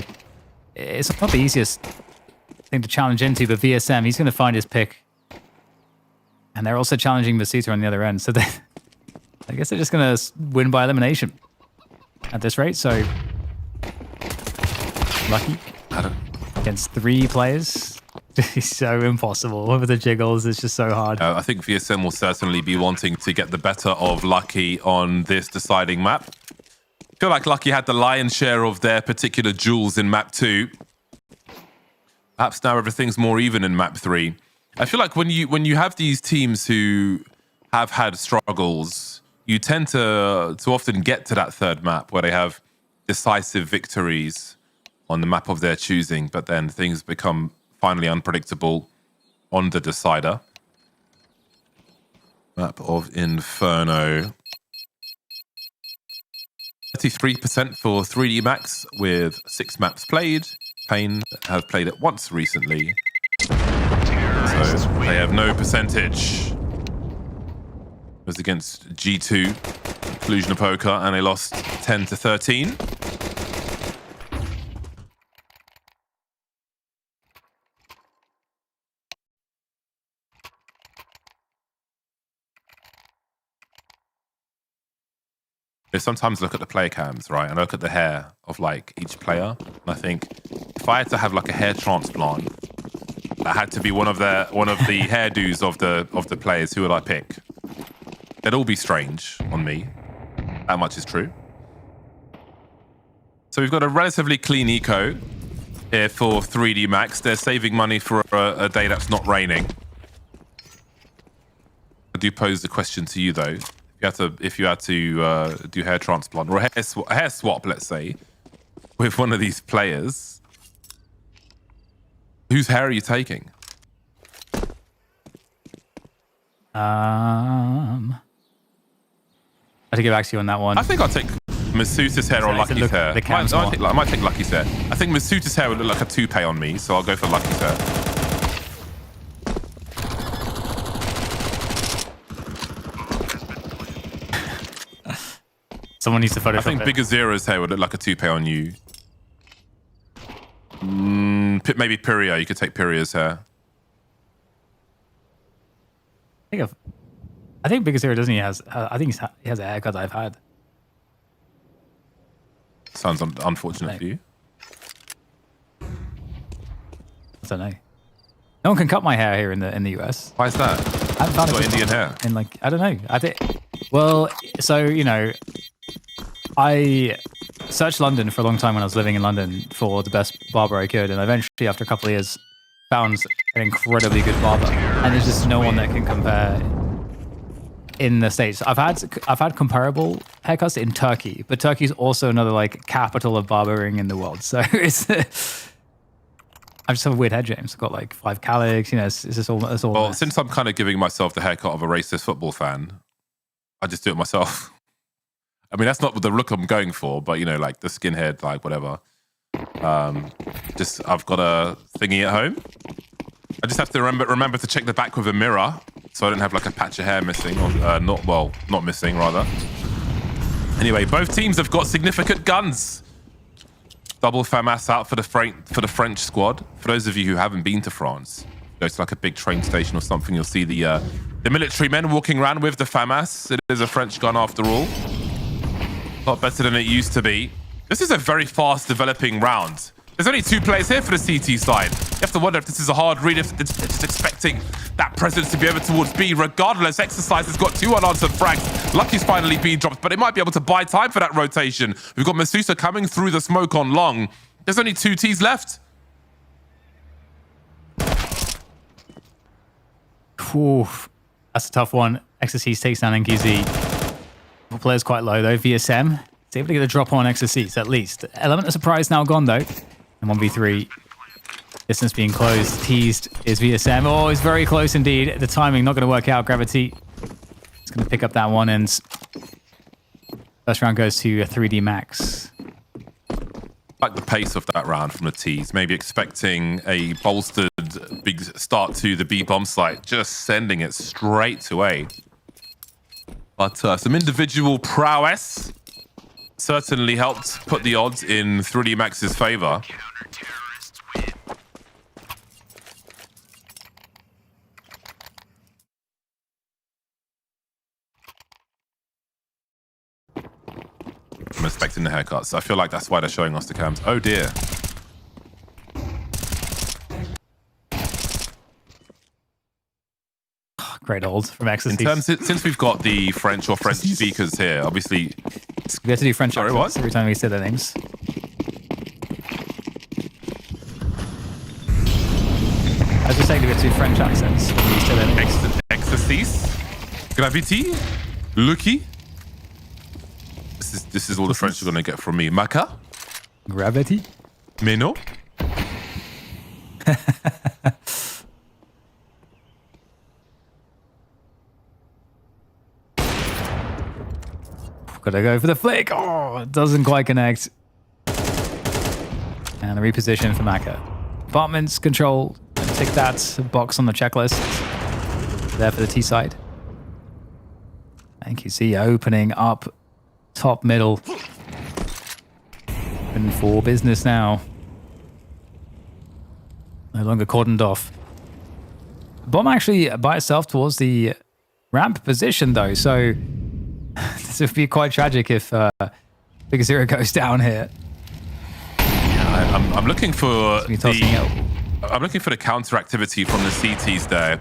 it's not the easiest thing to challenge into, but VSM, he's going to find his pick. And they're also challenging misutaaa on the other end, so I guess they're just going to win by elimination at this rate. So Lucky against 3 players. It's so impossible. With the jiggles, it's just so hard. I think VSM will certainly be wanting to get the better of Lucky on this deciding map. I feel like Lucky had the lion's share of their particular jewels in map 2. Perhaps now everything's more even in map 3. I feel like when you have these teams who have had struggles, you tend to often get to that third map where they have decisive victories on the map of their choosing, but then things become finally unpredictable on the decider. Map of Inferno. 33% for 3D Max with 6 maps played. paiN have played it once recently, so they have no percentage. It was against G2, Cluj Napoca, and they lost 10-13. I sometimes look at the player cams, right, and I look at the hair of like each player, and I think if I had to have like a hair transplant, that had to be one of the hairdos of the players, who would I pick? They'd all be strange on me. That much is true. So we've got a relatively clean eco here for 3D Max. They're saving money for a day that's not raining. I do pose the question to you though. If you had to do hair transplant or a hair swap, let's say, with one of these players, whose hair are you taking? I have to get back to you on that one. I think I'll take misutaaa's hair or Lucky's hair. I might take Lucky's hair. I think misutaaa's hair would look like a toupee on me, so I'll go for Lucky's hair. Someone needs to Photoshop I think Bigger Zero's hair would look like a toupee on you. Maybe Pyria. You could take Pyria's hair. I think Bigger Zero doesn't. He has a haircut I've had. Sounds unfortunate for you. don't know. No one can cut my hair here in the US. Why is that? I haven't found Got it Indian hair. in like, I don't know. Well, so, you know, I searched London for a long time when I was living in London for the best barber I could, and eventually, after a couple of years, found an incredibly good barber. And there's just no one that can compare in the States. I've had comparable haircuts in Turkey, but Turkey's also another like capital of barbering in the world. So it's I just have a weird head, James. I've got like 5 calics, you know, it's just all. Well, since I'm kind of giving myself the haircut of a racist football fan, I just do it myself. I mean, that's not the look I'm going for, but you know, like the skinhead, like whatever. Just I've got a thingy at home. I just have to remember to check the back with a mirror, so I don't have like a patch of hair missing, or not missing rather. Anyway, both teams have got significant guns. Double FAMAS out for the French squad. For those of you who haven't been to France, go to like a big train station or something, you'll see the military men walking around with the FAMAS. It is a French gun after all. A lot better than it used to be. This is a very fast developing round. There's only 2 players here for the CT side. You have to wonder if this is a hard read, if it's just expecting that presence to be over towards B. Regardless, Exercise has got 2 unanswered frags. Lucky's finally B dropped, but they might be able to buy time for that rotation. We've got misutaaa coming through the smoke on long. There's only 2 Ts left. Oof, that's a tough one. Exercise takes down NQZ. The player's quite low though. VSM is able to get a drop on Exercise at least. Element of surprise now gone though. And 1v3. Distance being closed. Teased is VSM. Oh, it's very close indeed. The timing not going to work out. Graviti is going to pick up that one, and first round goes to a 3D Max. Like the pace of that round from the T's. Maybe expecting a bolstered big start to the B bomb site, just sending it straight to A. But some individual prowess certainly helped put the odds in 3D Max's favor. I'm expecting the haircuts. I feel like that's why they're showing us the cams. Oh dear. Great hold from Exercise. In terms since we've got the French or French speakers here, obviously we have to do French Sorry, accents what? every time we say their names. I was just saying we have to do French accents when we say their names. Exercise, Graviti, Lucky. This is all the French you're going to get from me. Maka, Graviti. Meno. Gotta go for the flick. Oh, it doesn't quite connect. And the reposition for Maka. Apartments control. Tick that box on the checklist. There for the T side. Thank you. See, opening up top middle. Open for business now. No longer cordoned off. Bomb actually by itself towards the ramp position though, so this would be quite tragic if Big Zero goes down here. Yeah, I'm looking for the counter activity from the CTs there.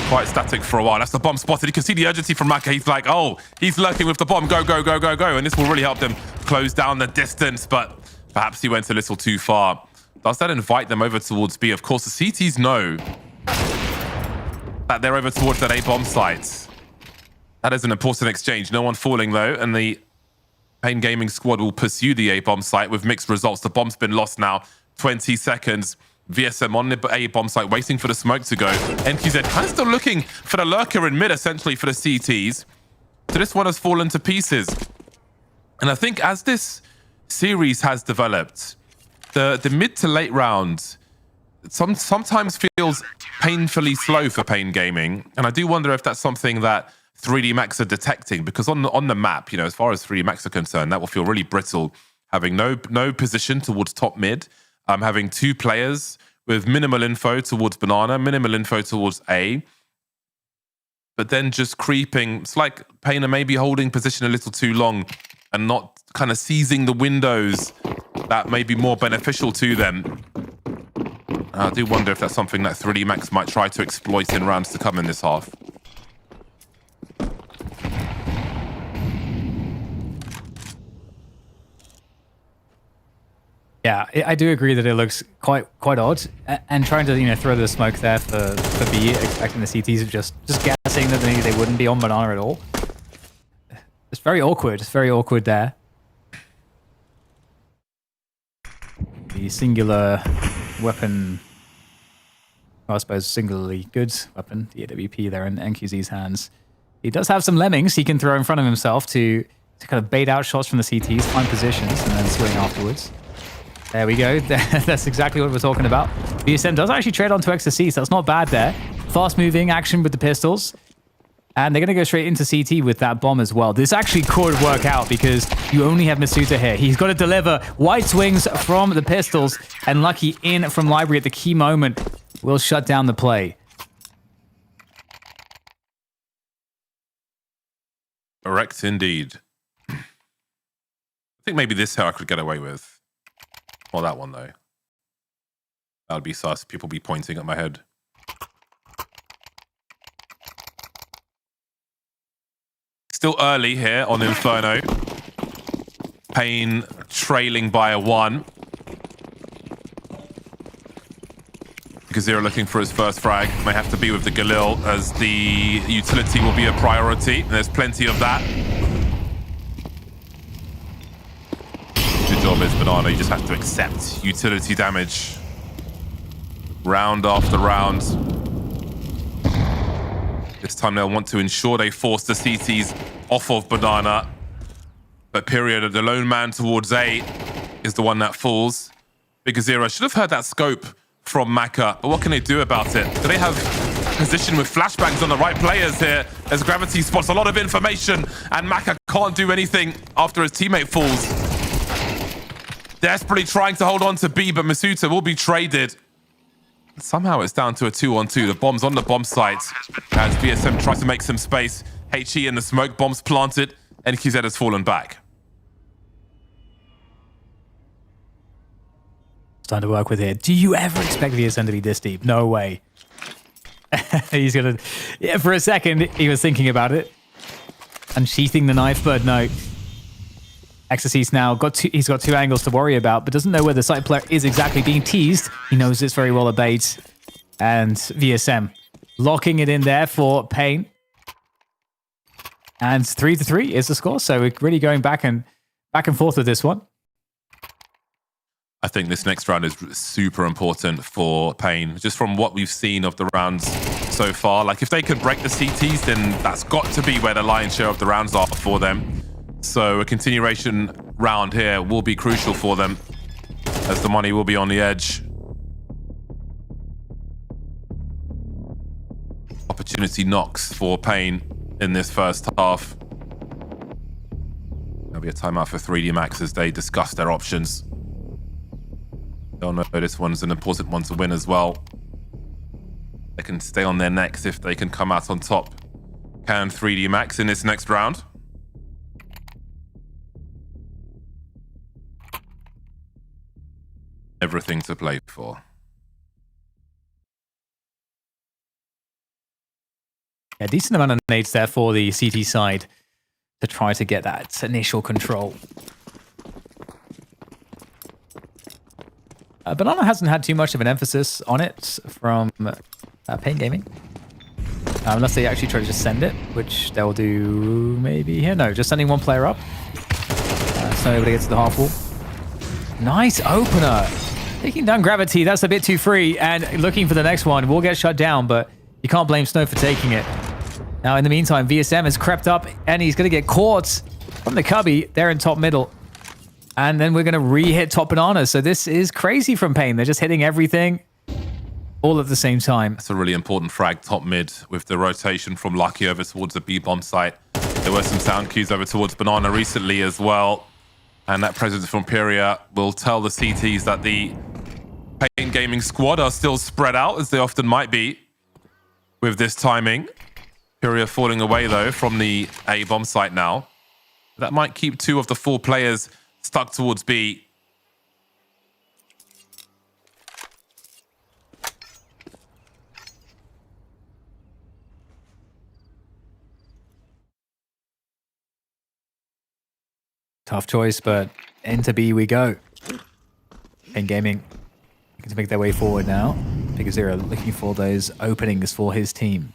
Quite static for a while. That's the bomb spotted. You can see the urgency from Maka. He's like, oh, he's lurking with the bomb. Go, go, go, go, go. And this will really help them close down the distance, but perhaps he went a little too far. Does that invite them over towards B? Of course, the CTs know that they're over towards that A bomb site. That is an important exchange. No one falling though, and the paiN Gaming squad will pursue the A bomb site with mixed results. The bomb's been lost now. 20 seconds. VSM on the A bomb site, waiting for the smoke to go. NQZ kind of still looking for the lurker in mid, essentially, for the CTs. So this one has fallen to pieces. And I think as this series has developed, the mid to late round sometimes feels painfully slow for paiN Gaming. And I do wonder if that's something that 3D Max are detecting, because on the map, you know, as far as 3D Max are concerned, that will feel really brittle, having no position towards top mid. Having 2 players with minimal info towards Banana, minimal info towards A, but then just creeping. It's like paiN are maybe holding position a little too long and not kind of seizing the windows that may be more beneficial to them. I do wonder if that's something that 3D Max might try to exploit in rounds to come in this half. Yeah, I do agree that it looks quite odd, and trying to throw the smoke there for B, expecting the CTs of just guessing that maybe they wouldn't be on banana at all. It's very awkward. It's very awkward there. The singular weapon, well, I suppose singularly good weapon, the AWP there in NQZ's hands. He does have some lemmings he can throw in front of himself to kind of bait out shots from the CTs, find positions, and then swing afterwards. There we go. That's exactly what we're talking about. BSM does actually trade on to XC, so that's not bad there. Fast moving action with the pistols. And they're going to go straight into CT with that bomb as well. This actually could work out because you only have misutaaa here. He's got to deliver wide swings from the pistols, and Lucky in from Library at the key moment will shut down the play. Correct indeed. I think maybe this here I could get away with. Well, that one though. That would be sus. People be pointing at my head. Still early here on Inferno. paiN trailing by a 1. Gazira looking for his first frag. May have to be with the Galil as the utility will be a priority. And there's plenty of that. Good job, is Banana. You just have to accept utility damage. Round after round. This time they'll want to ensure they force the CTs off of Banana. But period, the lone man towards A is the one that falls. Big Gazira should have heard that scope from Maka, but what can they do about it? Do they have position with flashbangs on the right players here as Graviti spots a lot of information and Maka can't do anything after his teammate falls? Desperately trying to hold on to B, but misutaaa will be traded. Somehow it's down to a 2-on-2. The bomb's on the bomb site as BSM tries to make some space. HE in the smoke, bombs planted, and QZ has fallen back. Time to work with here. Do you ever expect VSM to be this deep? No way. He's gonna... Yeah, for a second, he was thinking about it. Unsheathing the knife, but no. Ecstasy's now he's got 2 angles to worry about, but doesn't know where the site player is exactly being teased. He knows it's very well a bait. And VSM locking it in there for paiN. And 3-3 is the score, so we're really going back and forth with this one. I think this next round is super important for paiN. Just from what we've seen of the rounds so far. Like, if they could break the CTs, then that's got to be where the lion's share of the rounds are for them. So a continuation round here will be crucial for them, as the money will be on the edge. Opportunity knocks for paiN in this first half. There'll be a timeout for 3D Max as they discuss their options. They'll know this one's an important one to win as well. They can stay on their necks if they can come out on top. Can 3D Max in this next round? Everything to play for. A decent amount of nades there for the CT side to try to get that initial control. Banana hasn't had too much of an emphasis on it from paiN Gaming. Unless they actually try to just send it, which they'll do maybe here. No, just sending one player up. So nobody gets to the half wall. Nice opener. Taking down Graviti, that's a bit too free. And looking for the next one, will get shut down, but you can't blame Snow for taking it. Now, in the meantime, VSM has crept up and he's going to get caught from the cubby. They're in top middle. And then we're going to re-hit top banana. So this is crazy from paiN. They're just hitting everything all at the same time. That's a really important frag top mid with the rotation from Lucky over towards the B-bomb site. There were some sound cues over towards banana recently as well. And that presence from Pyria will tell the CTs that the paiN Gaming squad are still spread out, as they often might be with this timing. Pyria falling away, though, from the A-bomb site now. That might keep 2 of the 4 players stuck towards B. Tough choice, but into B we go. paiN Gaming looking to make their way forward now. paiN looking for those openings for his team.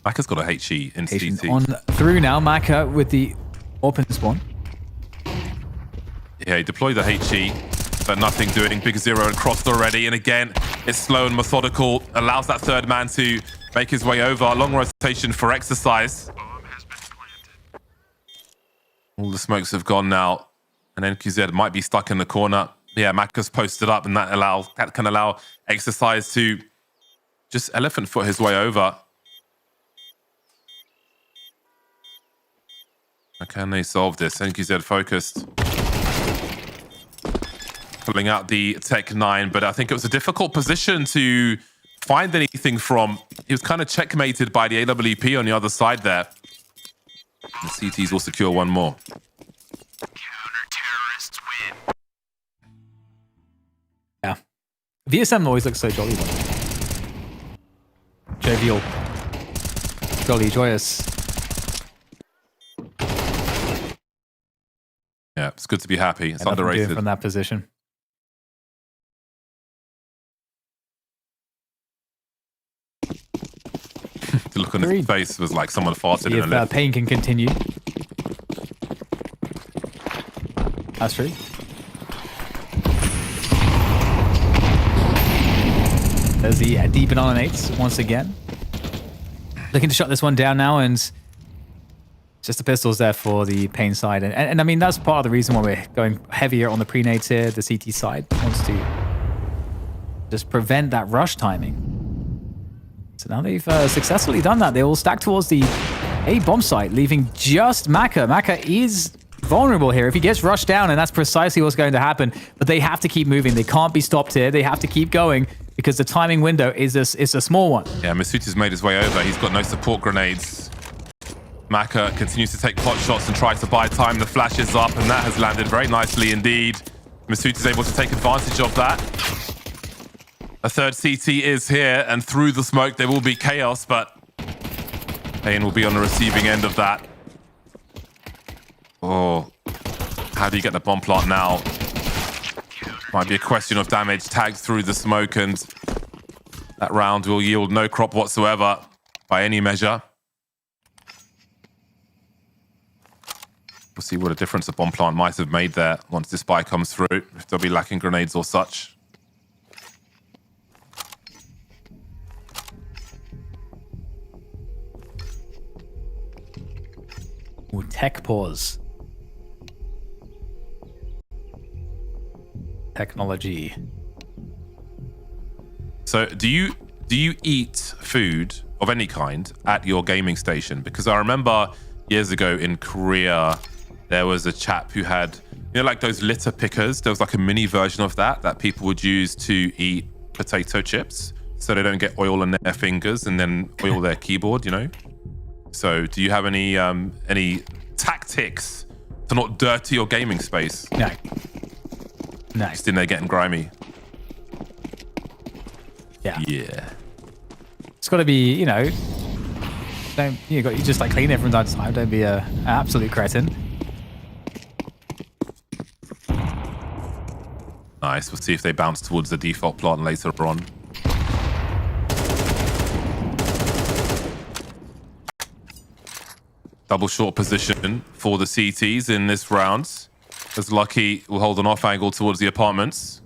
Maka's got a HE in CT. On through now, Maka with the open spawn. Yeah, he deployed the HE, but nothing doing. bigZero had crossed already, and again, it's slow and methodical. Allows that third man to make his way over. Long rotation for exercise. All the smokes have gone now, and NQZ might be stuck in the corner. Yeah, Maka's posted up, and that can allow exercise to just elephant foot his way over. How can they solve this? NQZ focused. Pulling out the Tech 9, but I think it was a difficult position to find anything from. He was kind of checkmated by the AWP on the other side there. The CTs will secure one more. Counter-terrorists win. Yeah. VSM always looks so jolly. Jovial. Jolly, joyous. Yeah, it's good to be happy. It's Nothing to do underrated. from that position. The look on his face was like someone farted in a If lip. paiN can continue. That's true. There's the deep banana nates once again. Looking to shut this one down now, and just the pistols there for the paiN side. And I mean, that's part of the reason why we're going heavier on the pre-nades here. The CT side wants to just prevent that rush timing. So now they've successfully done that. They all stack towards the A bomb site, leaving just Maka. Maka is vulnerable here. If he gets rushed down, and that's precisely what's going to happen, but they have to keep moving. They can't be stopped here. They have to keep going because the timing window is a small one. Yeah, misutaaa's made his way over. He's got no support grenades. Maka continues to take pot shots and tries to buy time. The flash is up, and that has landed very nicely indeed. misutaaa's able to take advantage of that. A third CT is here, and through the smoke there will be chaos, but paiN will be on the receiving end of that. Oh, how do you get the bomb plant now? Might be a question of damage tagged through the smoke, and that round will yield no crop whatsoever by any measure. We'll see what a difference a bomb plant might have made there once this buy comes through, if they'll be lacking grenades or such. Ooh, tech pause. Technology. So do you eat food of any kind at your gaming station? Because I remember years ago in Korea, there was a chap who had, you know, like those litter pickers. There was like a mini version of that people would use to eat potato chips so they don't get oil on their fingers and then oil their keyboard, you know? So do you have any tactics to not dirty your gaming space? No. No. Just in there getting grimy. Yeah. Yeah. It's got to be, you know, you just like clean it from time to time. Don't be an absolute cretin. Nice. We'll see if they bounce towards the default plant later on. Double short position for the CTs in this round, as Lucky will hold an off angle towards the apartments.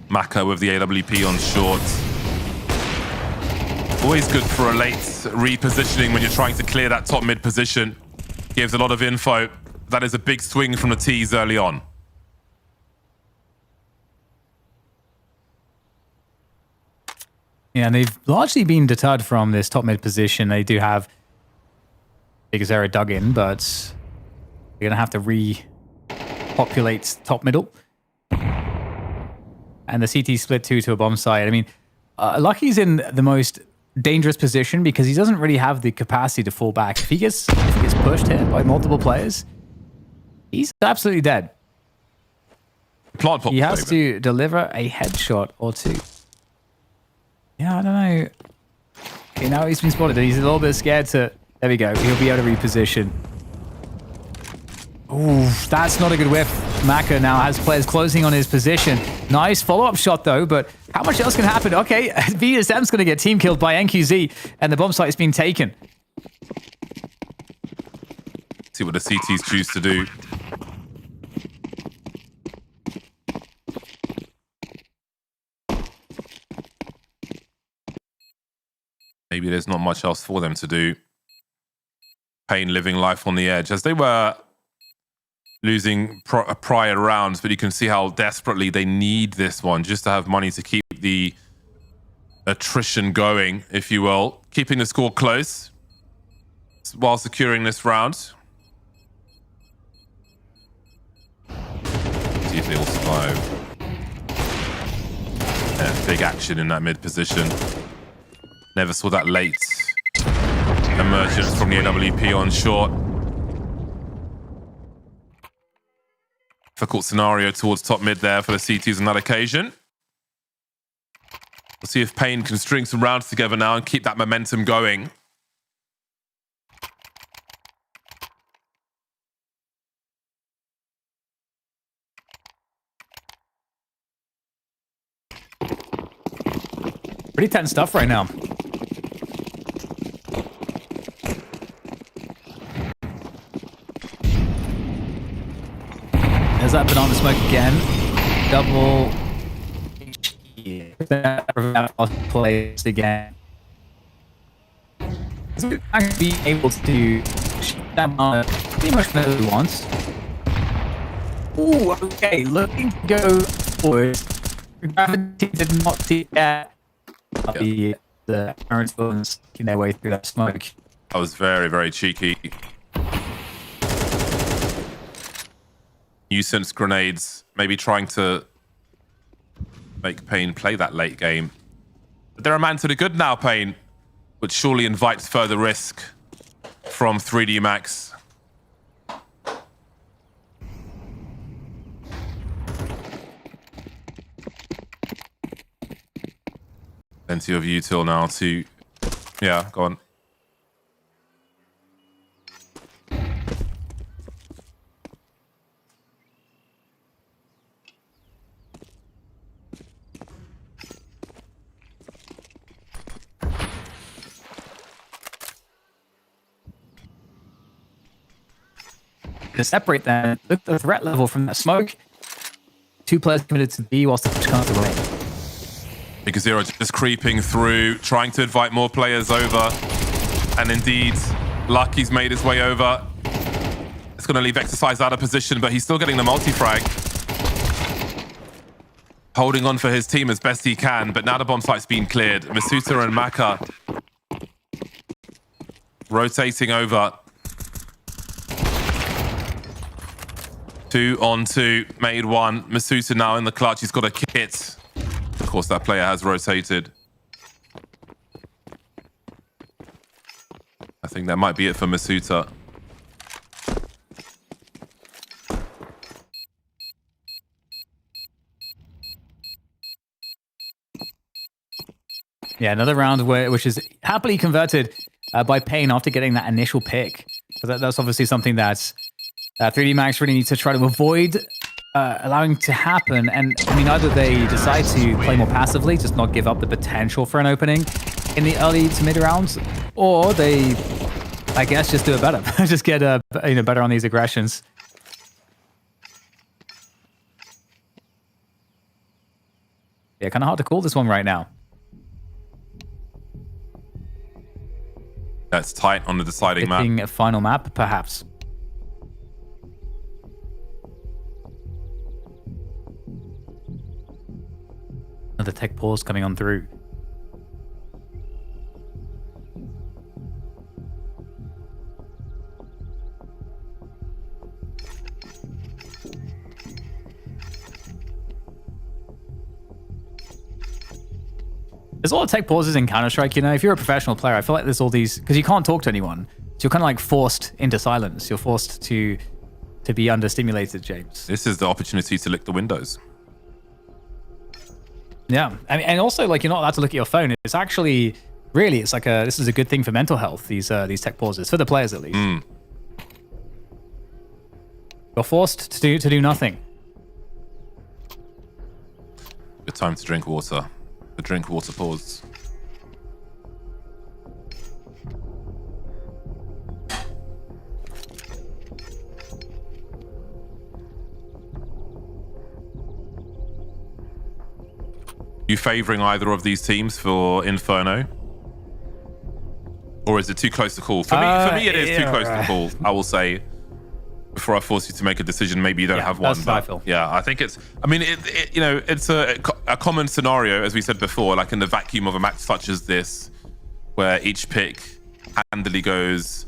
Maka with the AWP on short. Always good for a late repositioning when you're trying to clear that top mid position. Gives a lot of info. That is a big swing from the T's early on. Yeah, and they've largely been deterred from this top mid position. They do have bigZero dug in, but they're going to have to repopulate top middle. And the CT split 2 to a bomb site. I mean, Lucky's in the most dangerous position because he doesn't really have the capacity to fall back. If he gets pushed here by multiple players, he's absolutely dead. Plant pop, he has David. to deliver a headshot or two. Yeah, I don't know. Okay, now he's been spotted. He's a little bit scared to... There we go. He'll be able to reposition. Ooh, that's not a good whiff. Maka now has players closing on his position. Nice follow-up shot, though, but how much else can happen? Okay, VSM's going to get team killed by NQZ, and the bomb site has been taken. See what the CTs choose to do. Maybe there's not much else for them to do. paiN living life on the edge as they were losing prior rounds, but you can see how desperately they need this one just to have money to keep the attrition going, if you will, keeping the score close while securing this round. See if they will survive. Yeah, big action in that mid position. Never saw that late emergence from the AWP on short. Difficult scenario towards top mid there for the CTs on that occasion. We'll see if paiN can string some rounds together now and keep that momentum going. Pretty tense stuff right now. There's that banana smoke again. Double plays again. So actually be able to shoot that banana pretty much whenever he wants. Ooh, okay, looking to go forward. Graviti did not see that. The parents making their way through that smoke. That was very, very cheeky. Nuisance grenades, maybe trying to make paiN play that late game. But they're a man to the good now, paiN, which surely invites further risk from 3D Max. Plenty of util now to... Yeah, go on. To separate them, look at the threat level from that smoke. Two players committed to B whilst the push comes away. Because Zero just creeping through, trying to invite more players over. And indeed, Lucky's made his way over. It's going to leave Exercise out of position, but he's still getting the multi-frag. Holding on for his team as best he can, but now the bomb site's been cleared. misutaaa and Maka rotating over. 2 on 2, made 1. misutaaa now in the clutch, he's got a kit. Of course, that player has rotated. I think that might be it for misutaaa. Yeah, another round which is happily converted by paiN after getting that initial pick. So that's obviously something that's 3D Max really needs to try to avoid allowing to happen. And I mean, either they decide to play more passively, just not give up the potential for an opening in the early to mid rounds, or they, I guess, just do it better. Just get better on these aggressions. Yeah, kind of hard to call this one right now. That's tight on the deciding map. A final map, perhaps. Another tech pause coming on through. There's a lot of tech pauses in Counter-Strike, you know. If you're a professional player, I feel like there's all these... Because you can't talk to anyone. So you're kind of like forced into silence. You're forced to be understimulated, James. This is the opportunity to lick the windows. Yeah, I mean, and also, like, you're not allowed to look at your phone. It's actually really, it's like this is a good thing for mental health. These tech pauses for the players at least. You're forced to do nothing. Good time to drink water. The drink water pause. You favoring either of these teams for Inferno? Or is it too close to call? For me, it is too close to call. I will say, before I force you to make a decision, maybe you don't have one. That's how I feel. Yeah, I think it's. I mean, it's a common scenario, as we said before, like in the vacuum of a match such as this, where each pick handily goes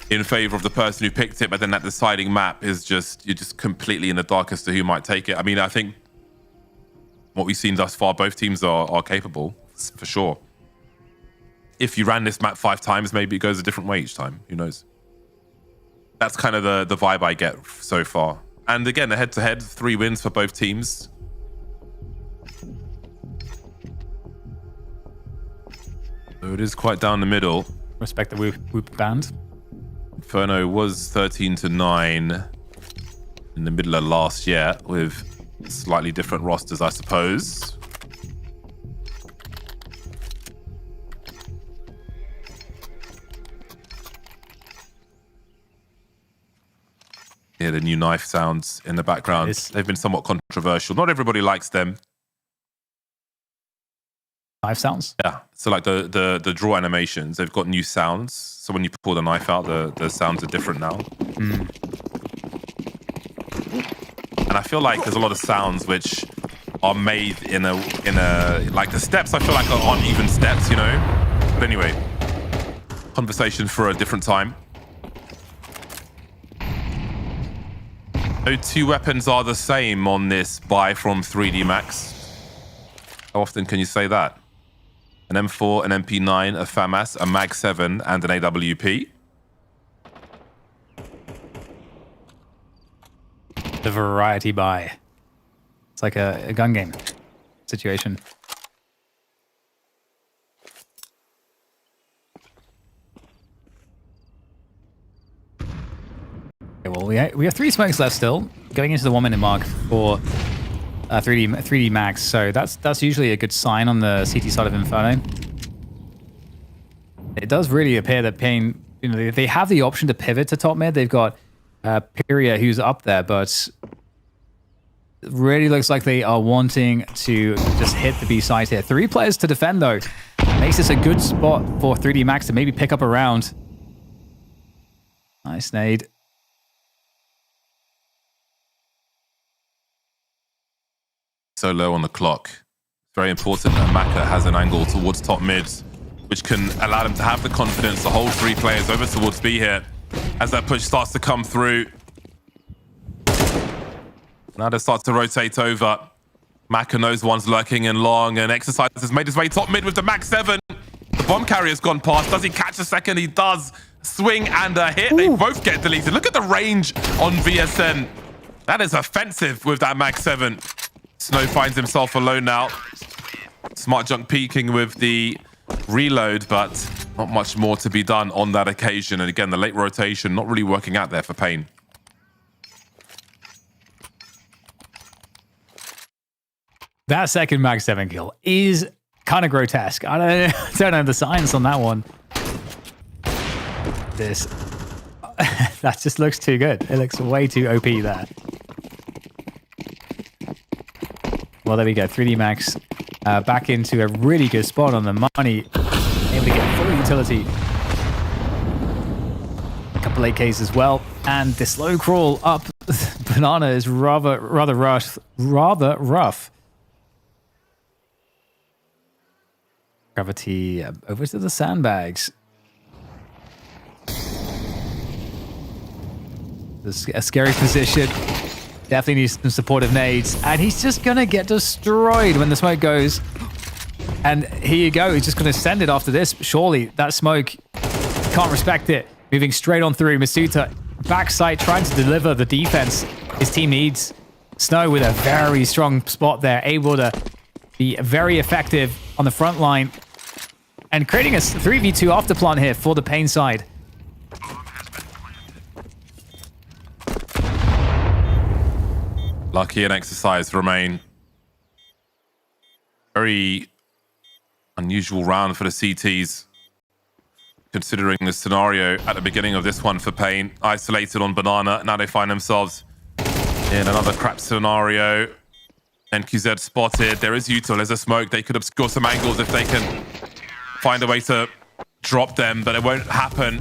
in favor of the person who picked it, but then that deciding map is you're just completely in the dark as to who might take it. I mean, I think what we've seen thus far, both teams are capable, for sure. If you ran this map 5 times, maybe it goes a different way each time. Who knows? That's kind of the vibe I get so far. And again, the head-to-head, 3 wins for both teams. So it is quite down the middle. Respect the whoop band. Inferno was 13-9 in the middle of last year with slightly different rosters, I suppose. Yeah, the new knife sounds in the background. They've been somewhat controversial. Not everybody likes them. Knife sounds? Yeah. So like the draw animations, they've got new sounds. So when you pull the knife out, the sounds are different now. And I feel like there's a lot of sounds which are made in a like the steps I feel like are uneven steps, you know. But anyway, conversation for a different time. No 2 weapons are the same on this buy from 3D Max. How often can you say that? An M4, an MP9, a FAMAS, a Mag7, and an AWP. The variety buy. It's like a gun game situation. Okay, well, we have 3 smokes left still, going into the 1-minute mark for 3D Max. So that's usually a good sign on the CT side of Inferno. It does really appear that paiN, you know, they have the option to pivot to top mid. They've got Pyria, who's up there, but it really looks like they are wanting to just hit the B side here. 3 players to defend, though. Makes this a good spot for 3D Max to maybe pick up a round. Nice nade. So low on the clock. Very important that Maka has an angle towards top mid, which can allow them to have the confidence to hold 3 players over towards B here as that push starts to come through. Now they start to rotate over. Maka knows one's lurking in long, and Exercise has made his way top mid with the Mag7. The bomb carrier's gone past. Does he catch a second? He does. Swing and a hit. Ooh. They both get deleted. Look at the range on VSN. That is offensive with that Mag7. Snow finds himself alone now. Smart Junk peeking with the reload, but not much more to be done on that occasion. And again, the late rotation not really working out there for paiN. That second Mag7 kill is kind of grotesque. I don't know the science on that one. That just looks too good. It looks way too OP there. Well, there we go. 3D Max back into a really good spot on the money. Able to get full utility. A couple AKs as well. And the slow crawl up Banana is rather rough. Graviti over to the sandbags. A scary position. Definitely needs some supportive nades. And he's just going to get destroyed when the smoke goes. And here you go. He's just going to send it after this. Surely that smoke can't respect it. Moving straight on through. misutaaa backside trying to deliver the defense his team needs. Snow with a very strong spot there. Able to be very effective on the front line. and creating a 3v2 after plant here for the paiN side. Lucky and Exercise remain. Very unusual round for the CTs, considering the scenario at the beginning of this one for paiN. Isolated on Banana. Now they find themselves in another crap scenario. NQZ spotted. There is util. There's a smoke. They could obscure some angles if they can find a way to drop them, but it won't happen.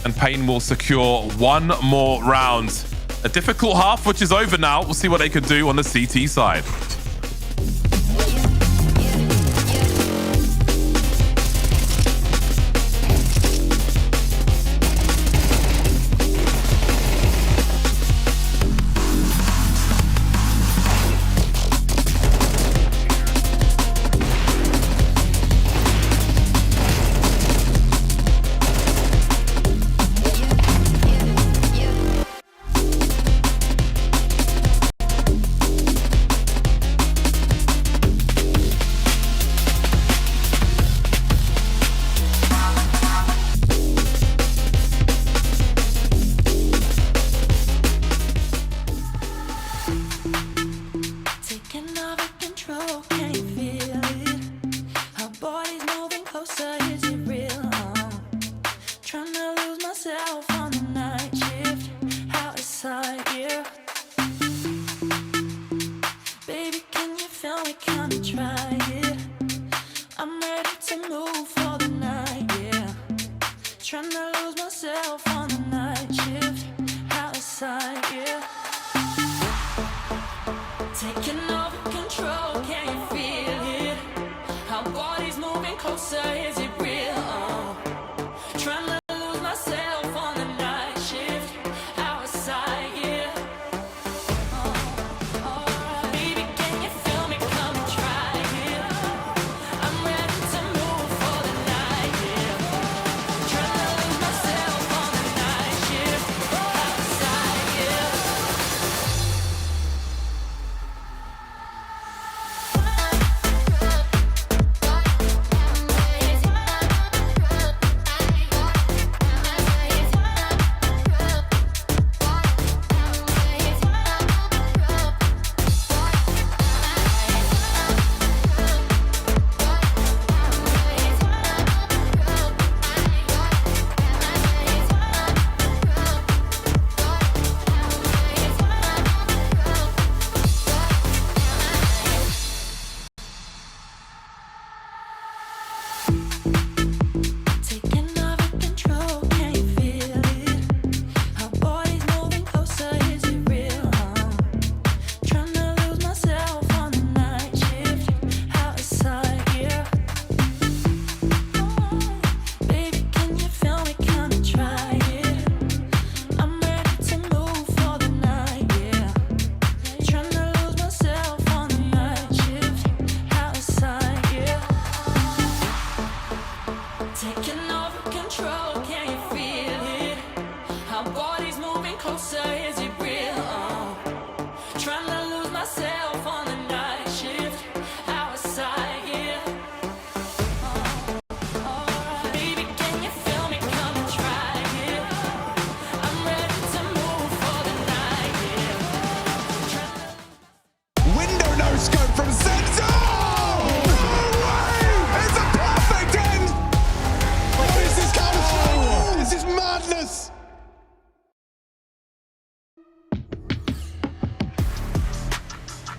And paiN will secure one more round. A difficult half, which is over now. We'll see what they can do on the CT side.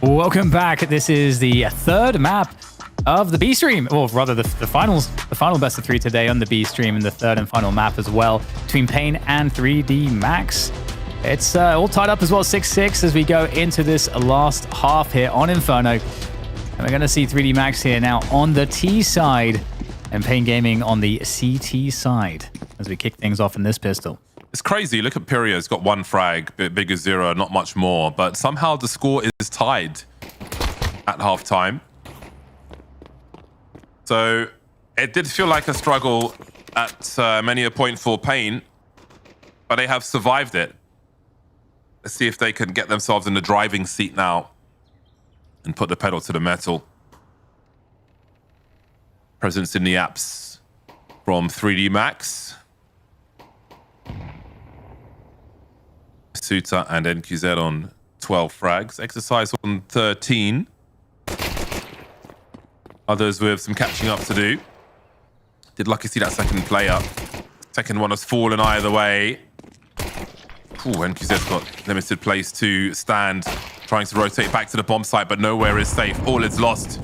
Welcome back. This is the third map of the B stream, or rather the final best of 3 today on the B stream, and the third and final map as well between paiN and 3D Max. It's all tied up as well, 6-6 as we go into this last half here on Inferno. And we're going to see 3D Max here now on the T side and paiN Gaming on the CT side as we kick things off in this pistol. It's crazy. Look at Pyria. He's got 1 frag, bit bigger 0, not much more. But somehow the score is tied at halftime. So it did feel like a struggle at many a point for paiN, but they have survived it. Let's see if they can get themselves in the driving seat now and put the pedal to the metal. Presence in the apps from 3D Max. misutaaa and NQZ on 12 frags. Exercise on 13. Others with some catching up to do. Did Lucky see that second player? Second one has fallen either way. Ooh, NQZ's got limited place to stand. Trying to rotate back to the bomb site, but nowhere is safe. All is lost.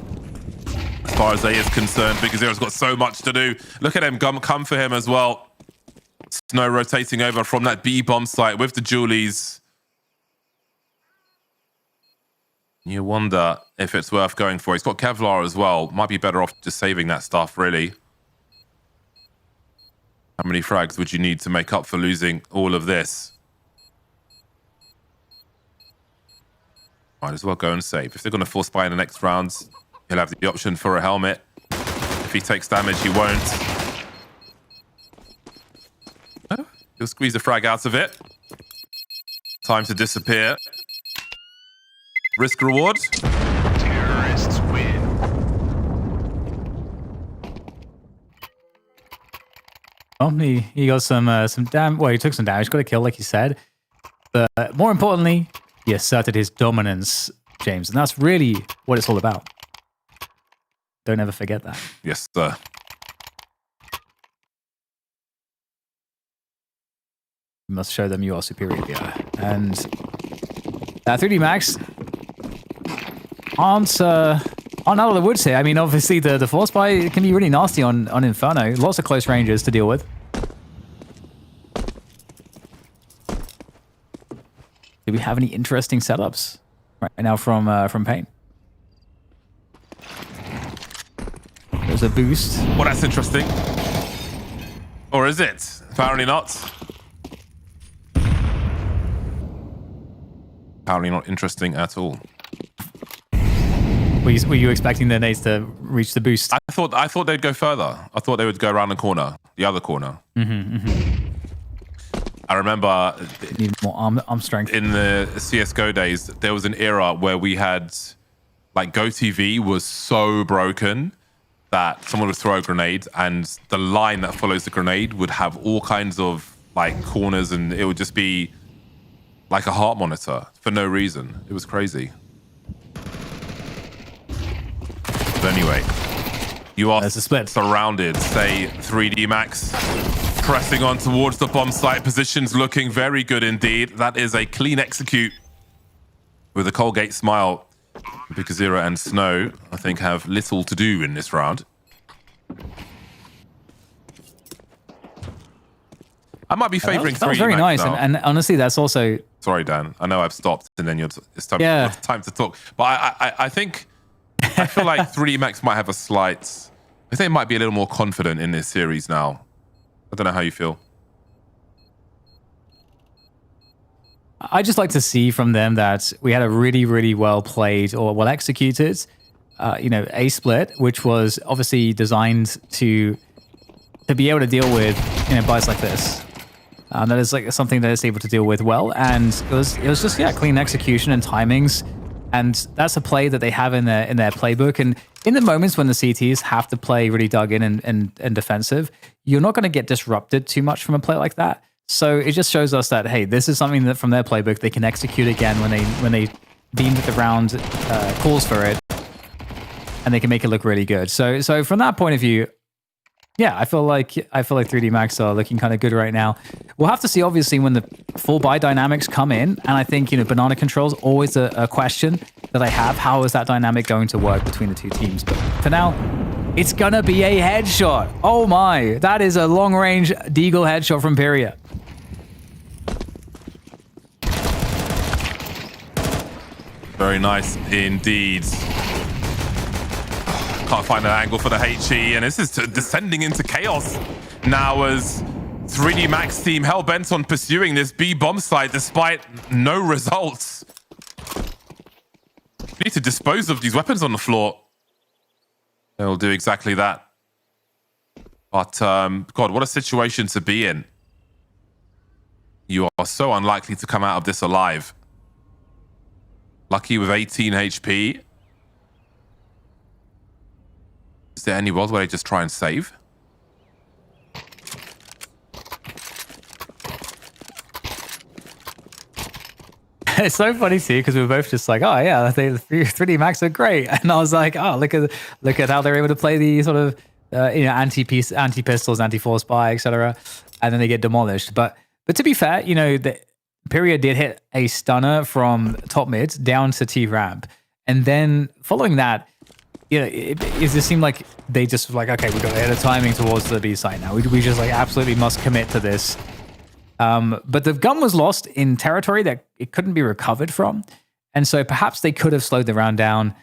As far as A is concerned, Big Zero's got so much to do. Look at him come for him as well. Snow rotating over from that B bomb site with the Julies. You wonder if it's worth going for. He's got Kevlar as well. Might be better off just saving that stuff, really. How many frags would you need to make up for losing all of this? Might as well go and save. If they're going to force buy in the next rounds, he'll have the option for a helmet. If he takes damage, he won't. Oh, he'll squeeze a frag out of it. Time to disappear. Risk reward. Terrorists win. Well, he got some damage. Well, he took some damage. Got a kill, like you said. But more importantly, he asserted his dominance, James, and that's really what it's all about. Don't ever forget that. Yes, sir. You must show them you are superior. And 3D Max aren't out of the woods here. I mean, obviously the force buy can be really nasty on Inferno. Lots of close ranges to deal with. Do we have any interesting setups right now from paiN? There's a boost. Well, that's interesting. Or is it? Apparently not. Apparently not interesting at all. Were you expecting the nades to reach the boost? I thought they'd go further. I thought they would go around the corner, the other corner. I remember Need more arm strength. in the CS:GO days, there was an era where we had, like, GoTV was so broken that someone would throw a grenade and the line that follows the grenade would have all kinds of, like, corners, and it would just be like a heart monitor for no reason. It was crazy. But anyway, you are There's a split. surrounded. Say 3D Max pressing on towards the bomb site. Positions looking very good indeed. That is a clean execute with a Colgate smile. Because Zero and Snow, I think, have little to do in this round. I might be favoring 3D That was very Max nice, now. and honestly, that's also. Sorry, Dan. I know I've stopped, and then it's time, Yeah. it's time to talk. But I think I feel like 3D Max might have a slight. I think they might be a little more confident in this series now. I don't know how you feel. I just like to see from them that we had a really, really well played or well executed, A split, which was obviously designed to be able to deal with buys like this. That is like something that it's able to deal with well, and it was just clean execution and timings, and that's a play that they have in their playbook. And in the moments when the CTs have to play really dug in and defensive, you're not going to get disrupted too much from a play like that. So it just shows us that, hey, this is something that from their playbook they can execute again when they deem that the round calls for it, and they can make it look really good. So from that point of view, yeah, I feel like 3D Max are looking kind of good right now. We'll have to see, obviously, when the full buy dynamics come in, and I think banana control's always a question that I have. How is that dynamic going to work between the two teams? But for now, it's gonna be a headshot. Oh my, that is a long-range Deagle headshot from Pyria. Very nice indeed. Can't find an angle for the HE, and this is descending into chaos now as 3D Max team hell-bent on pursuing this B bomb site despite no results. We need to dispose of these weapons on the floor. They'll do exactly that. But, God, what a situation to be in. You are so unlikely to come out of this alive. Lucky with 18 HP. Is there any world where they just try and save? it's so funny to you because we were both just like, oh yeah, I think the 3D Max are great, and I was like, oh look at how they're able to play the sort of anti pistols, anti force buy, etc. And then they get demolished. But to be fair, the Period did hit a stunner from top mid down to T ramp, and then following that, it just seemed like they just like, okay, we got to hit a timing towards the B site now. We just like absolutely must commit to this. But the gun was lost in territory that it couldn't be recovered from. And so perhaps they could have slowed the round down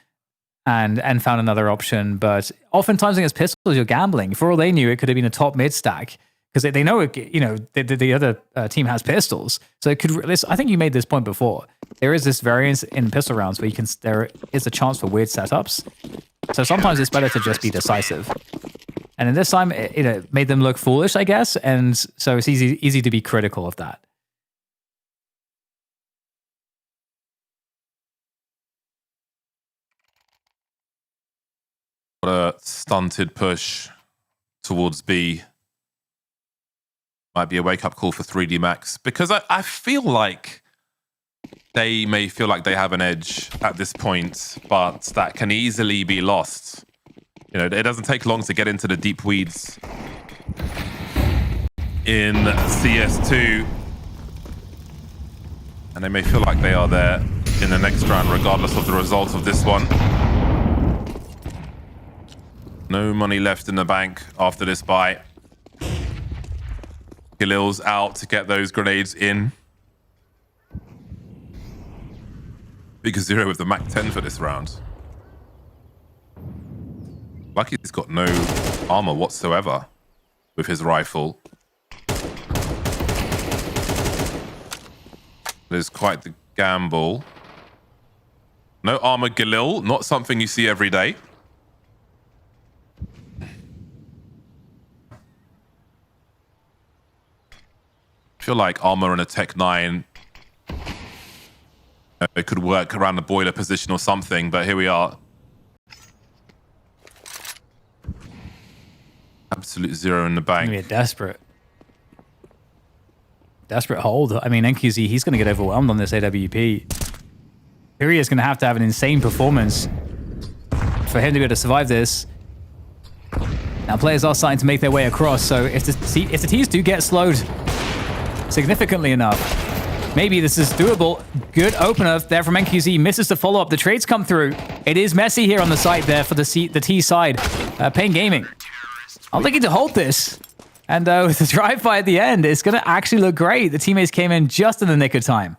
and found another option. But oftentimes against pistols, you're gambling. For all they knew, it could have been a top mid stack because they know, the other team has pistols. So it could, I think you made this point before. There is this variance in pistol rounds where there is a chance for weird setups. So sometimes it's better to just be decisive. And in this time, it made them look foolish, I guess. And so it's easy to be critical of that. What a stunted push towards B. Might be a wake-up call for 3D Max. Because I feel like they may feel like they have an edge at this point, but that can easily be lost. It doesn't take long to get into the deep weeds in CS2. And they may feel like they are there in the next round, regardless of the result of this one. No money left in the bank after this buy. Khalil's out to get those grenades in. Big 0 with the Mac 10 for this round. Lucky he's got no armor whatsoever with his rifle. It is quite the gamble. No armor Galil, not something you see every day. I feel like armor and a Tech 9, it could work around the boiler position or something, but here we are. Absolute 0 in the bank. Gonna be a desperate hold. I mean, NQZ, he's going to get overwhelmed on this AWP. Period is going to have an insane performance for him to be able to survive this. Now players are starting to make their way across, so if the T's do get slowed significantly enough, maybe this is doable. Good opener there from NQZ. Misses to follow up. The trades come through. It is messy here on the site there for the T side. paiN Gaming are looking to hold this. And with the drive-by at the end, it's going to actually look great. The teammates came in just in the nick of time.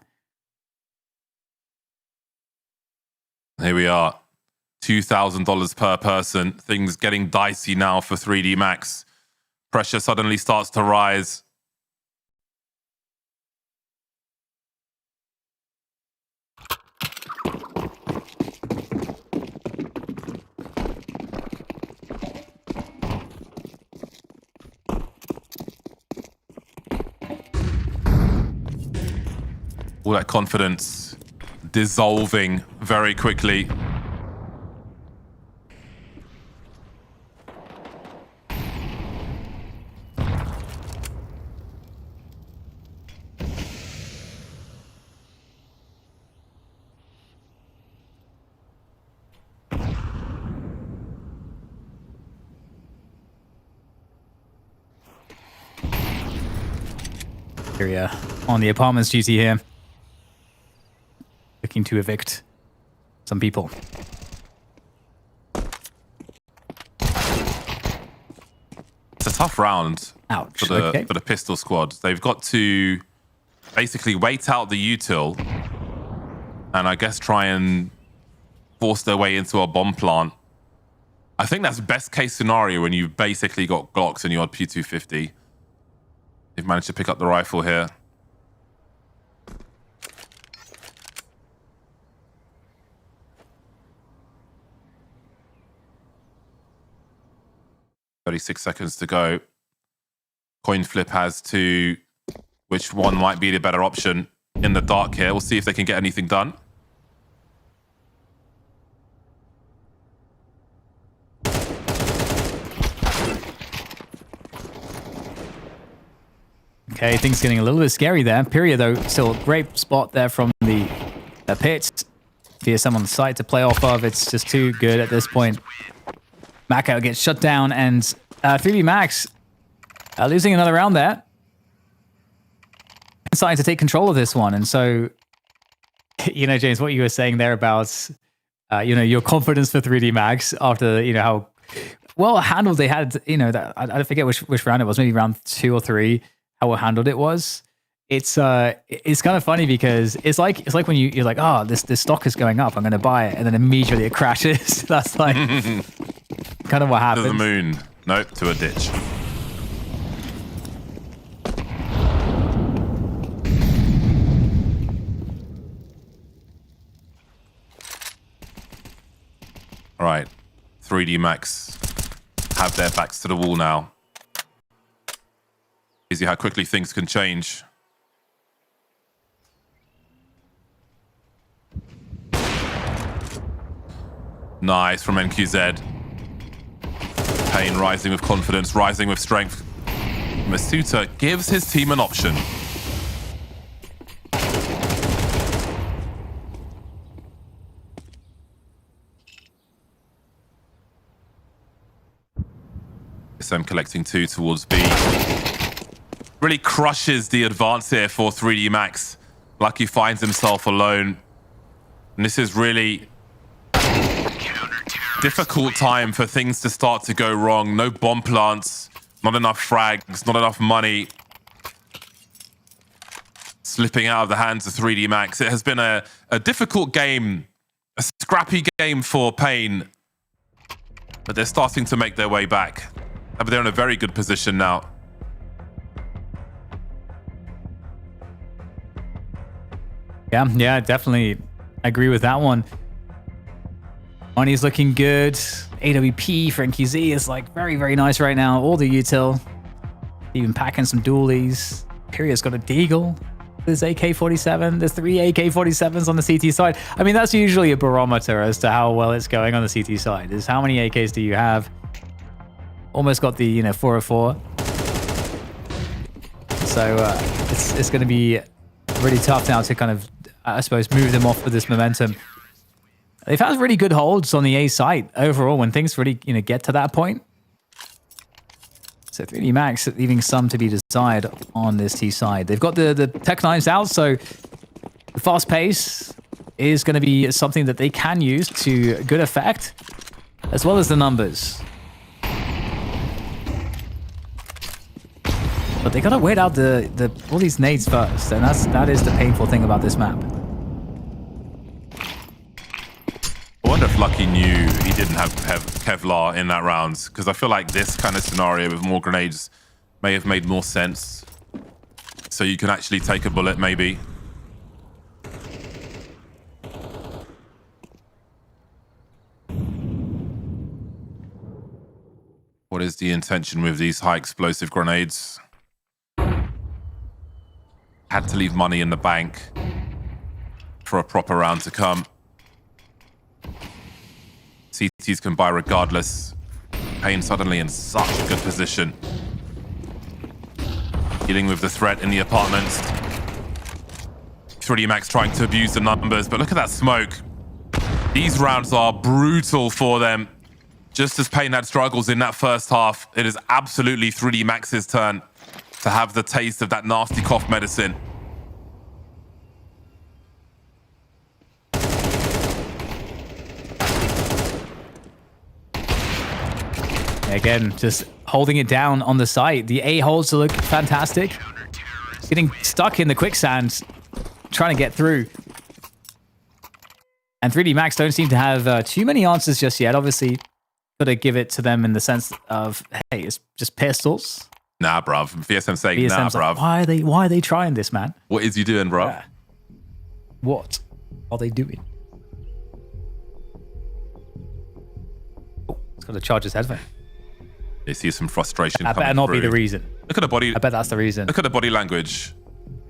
Here we are. $2,000 per person. Things getting dicey now for 3D Max. Pressure suddenly starts to rise. All that confidence dissolving very quickly. Area on the apartments duty here. Looking to evict some people. It's a tough round. Ouch. For the pistol squad. They've got to basically wait out the util and I guess try and force their way into a bomb plant. I think that's best case scenario when you've basically got Glocks and you're on P250. They've managed to pick up the rifle here. "36 seconds to go. Coin flip has to which one might be the better option in the dark here. We'll see if they can get anything done. Okay, things getting a little bit scary there. Period, though, still a great spot there from the A pit. VSM on the site to play off of. It's just too good at this point. Mako gets shut down, and 3D Max losing another round there. Starting to take control of this one. And so, you know, James, what you were saying there about, you know, your confidence for 3D Max after, you know, how well handled they had, you know, that I forget which round it was, maybe round 2 or 3, how well handled it was. It's kind of funny because it's like when you're like, oh, this stock is going up, I'm going to buy it, and then immediately it crashes. That's like kind of what happens. To the moon. Nope, to a ditch. All right, 3D Max have their backs to the wall now. Easy how quickly things can change. Nice from NQZ. paiN rising with confidence, rising with strength. misutaaa gives his team an option. SM collecting 2 towards B. Really crushes the advance here for 3D Max. Lucky finds himself alone. And this is really difficult time for things to start to go wrong. No bomb plants, not enough frags, not enough money. Slipping out of the hands of 3D Max. It has been a difficult game, a scrappy game for paiN. But they're starting to make their way back. But they're in a very good position now. Yeah, definitely agree with that one. Money's looking good. AWP for NQZ is like very, very nice right now. All the util. Even packing some dualies. Imperia's got a deagle. There's AK-47. There's 3 AK-47s on the CT side. I mean, that's usually a barometer as to how well it's going on the CT side. Is how many AKs do you have? Almost got the, you know, 404. So it's going to be really tough now to kind of, I suppose, move them off with this momentum. They've had really good holds on the A site overall when things really, you know, get to that point. So 3D Max leaving some to be desired on this T side. They've got the Tech 9s out, so the fast pace is going to be something that they can use to good effect, as well as the numbers. But they gotta wait out all these nades first, and that is the painful thing about this map. I wonder if Lucky knew he didn't have Kevlar in that round, because I feel like this kind of scenario with more grenades may have made more sense. So you can actually take a bullet, maybe. What is the intention with these high explosive grenades? Had to leave money in the bank for a proper round to come. CTs can buy regardless. paiN suddenly in such a good position. Dealing with the threat in the apartments. 3D Max trying to abuse the numbers, but look at that smoke. These rounds are brutal for them. Just as paiN had struggles in that first half, it is absolutely 3D Max's turn to have the taste of that nasty cough medicine. Again, just holding it down on the site. The A holds look fantastic. Getting stuck in the quicksand, trying to get through. And 3D Max don't seem to have too many answers just yet. Obviously, got to give it to them in the sense of, hey, it's just pistols. Nah, bruv. VSM saying, VSM's nah, bruv. Like, why are they trying this, man? What is he doing, bruv? What are they doing? Oh, it's got to charge his headphone. They see some frustration I coming better not through. be the reason. Look at the body. I bet that's the reason. Look at the body language.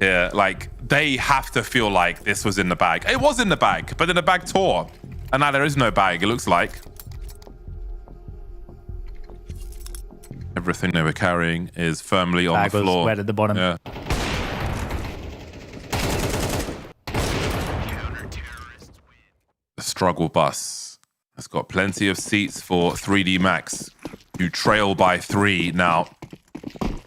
Yeah, like, they have to feel like this was in the bag. It was in the bag, but then the bag tore. And now there is no bag, it looks like. Everything they were carrying is firmly on the floor. Bag was wet at the bottom. Yeah. The struggle bus has got plenty of seats for 3D Max, who trail by 3 now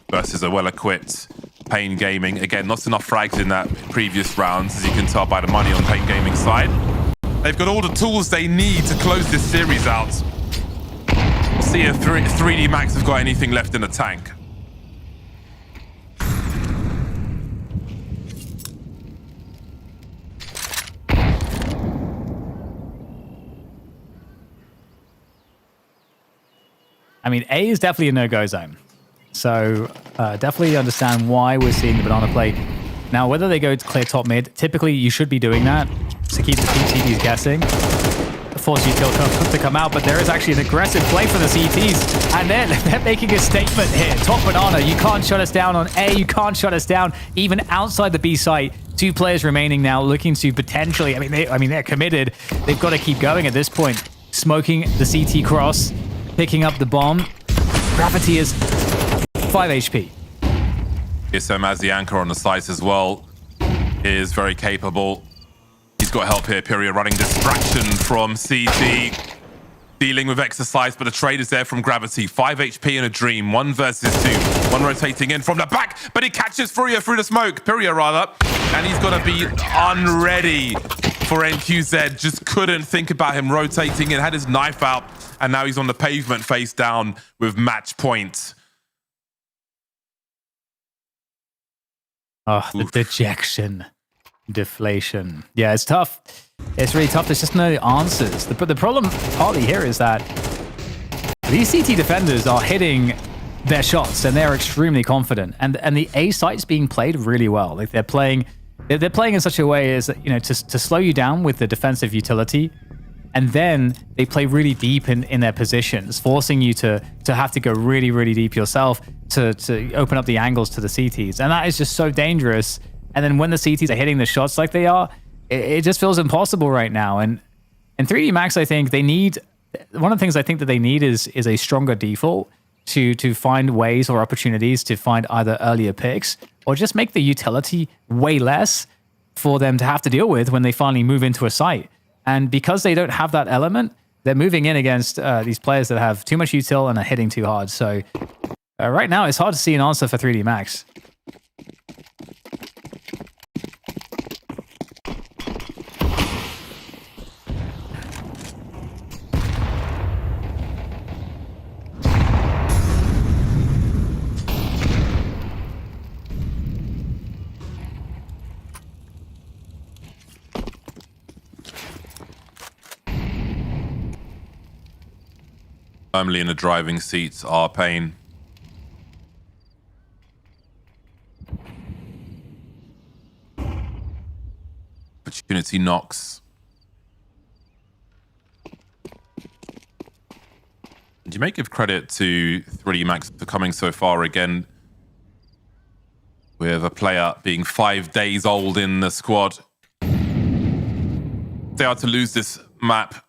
versus a well-equipped paiN Gaming. Again, not enough frags in that previous rounds, as you can tell by the money on paiN Gaming's side. They've got all the tools they need to close this series out. See if 3D Max have got anything left in the tank. I mean, A is definitely a no-go zone. So definitely understand why we're seeing the banana play. Now, whether they go to clear top mid, typically you should be doing that to keep the CTs guessing. Force util to come out, but there is actually an aggressive play for the CTs. And they're making a statement here. Top banana, you can't shut us down on A, you can't shut us down even outside the B site. 2 players remaining now looking to potentially, they're committed. They've got to keep going at this point. Smoking the CT cross, picking up the bomb. Graviti is 5 HP. ISM as the anchor on the site as well is very capable. He's got help here. Pyria running distraction from CT. Dealing with exercise, but the trade is there from Graviti. 5 HP in a dream. 1 versus 2. 1 rotating in from the back, but he catches Pyria through the smoke. Pyria rather. And he's going to be unready for NQZ. Just couldn't think about him rotating in. Had his knife out. And now he's on the pavement face down with match point. Oh, the dejection. Deflation. Yeah, it's tough. It's really tough. There's just no answers. But the problem partly here is that these CT defenders are hitting their shots and they're extremely confident. And the A site's being played really well. Like they're playing in such a way as, you know, to slow you down with the defensive utility. And then they play really deep in their positions, forcing you to have to go really, really deep yourself to open up the angles to the CTs. And that is just so dangerous. And then when the CTs are hitting the shots like they are, it just feels impossible right now. And 3D Max, I think they need, one of the things I think that they need is a stronger default to find ways or opportunities to find either earlier picks or just make the utility way less for them to have to deal with when they finally move into a site. And because they don't have that element, they're moving in against these players that have too much util and are hitting too hard. So right now, it's hard to see an answer for 3D Max. Firmly in the driving seats are paiN. Opportunity knocks. And you may give credit to 3D Max for coming so far again with a player being 5 days old in the squad. If they are to lose this map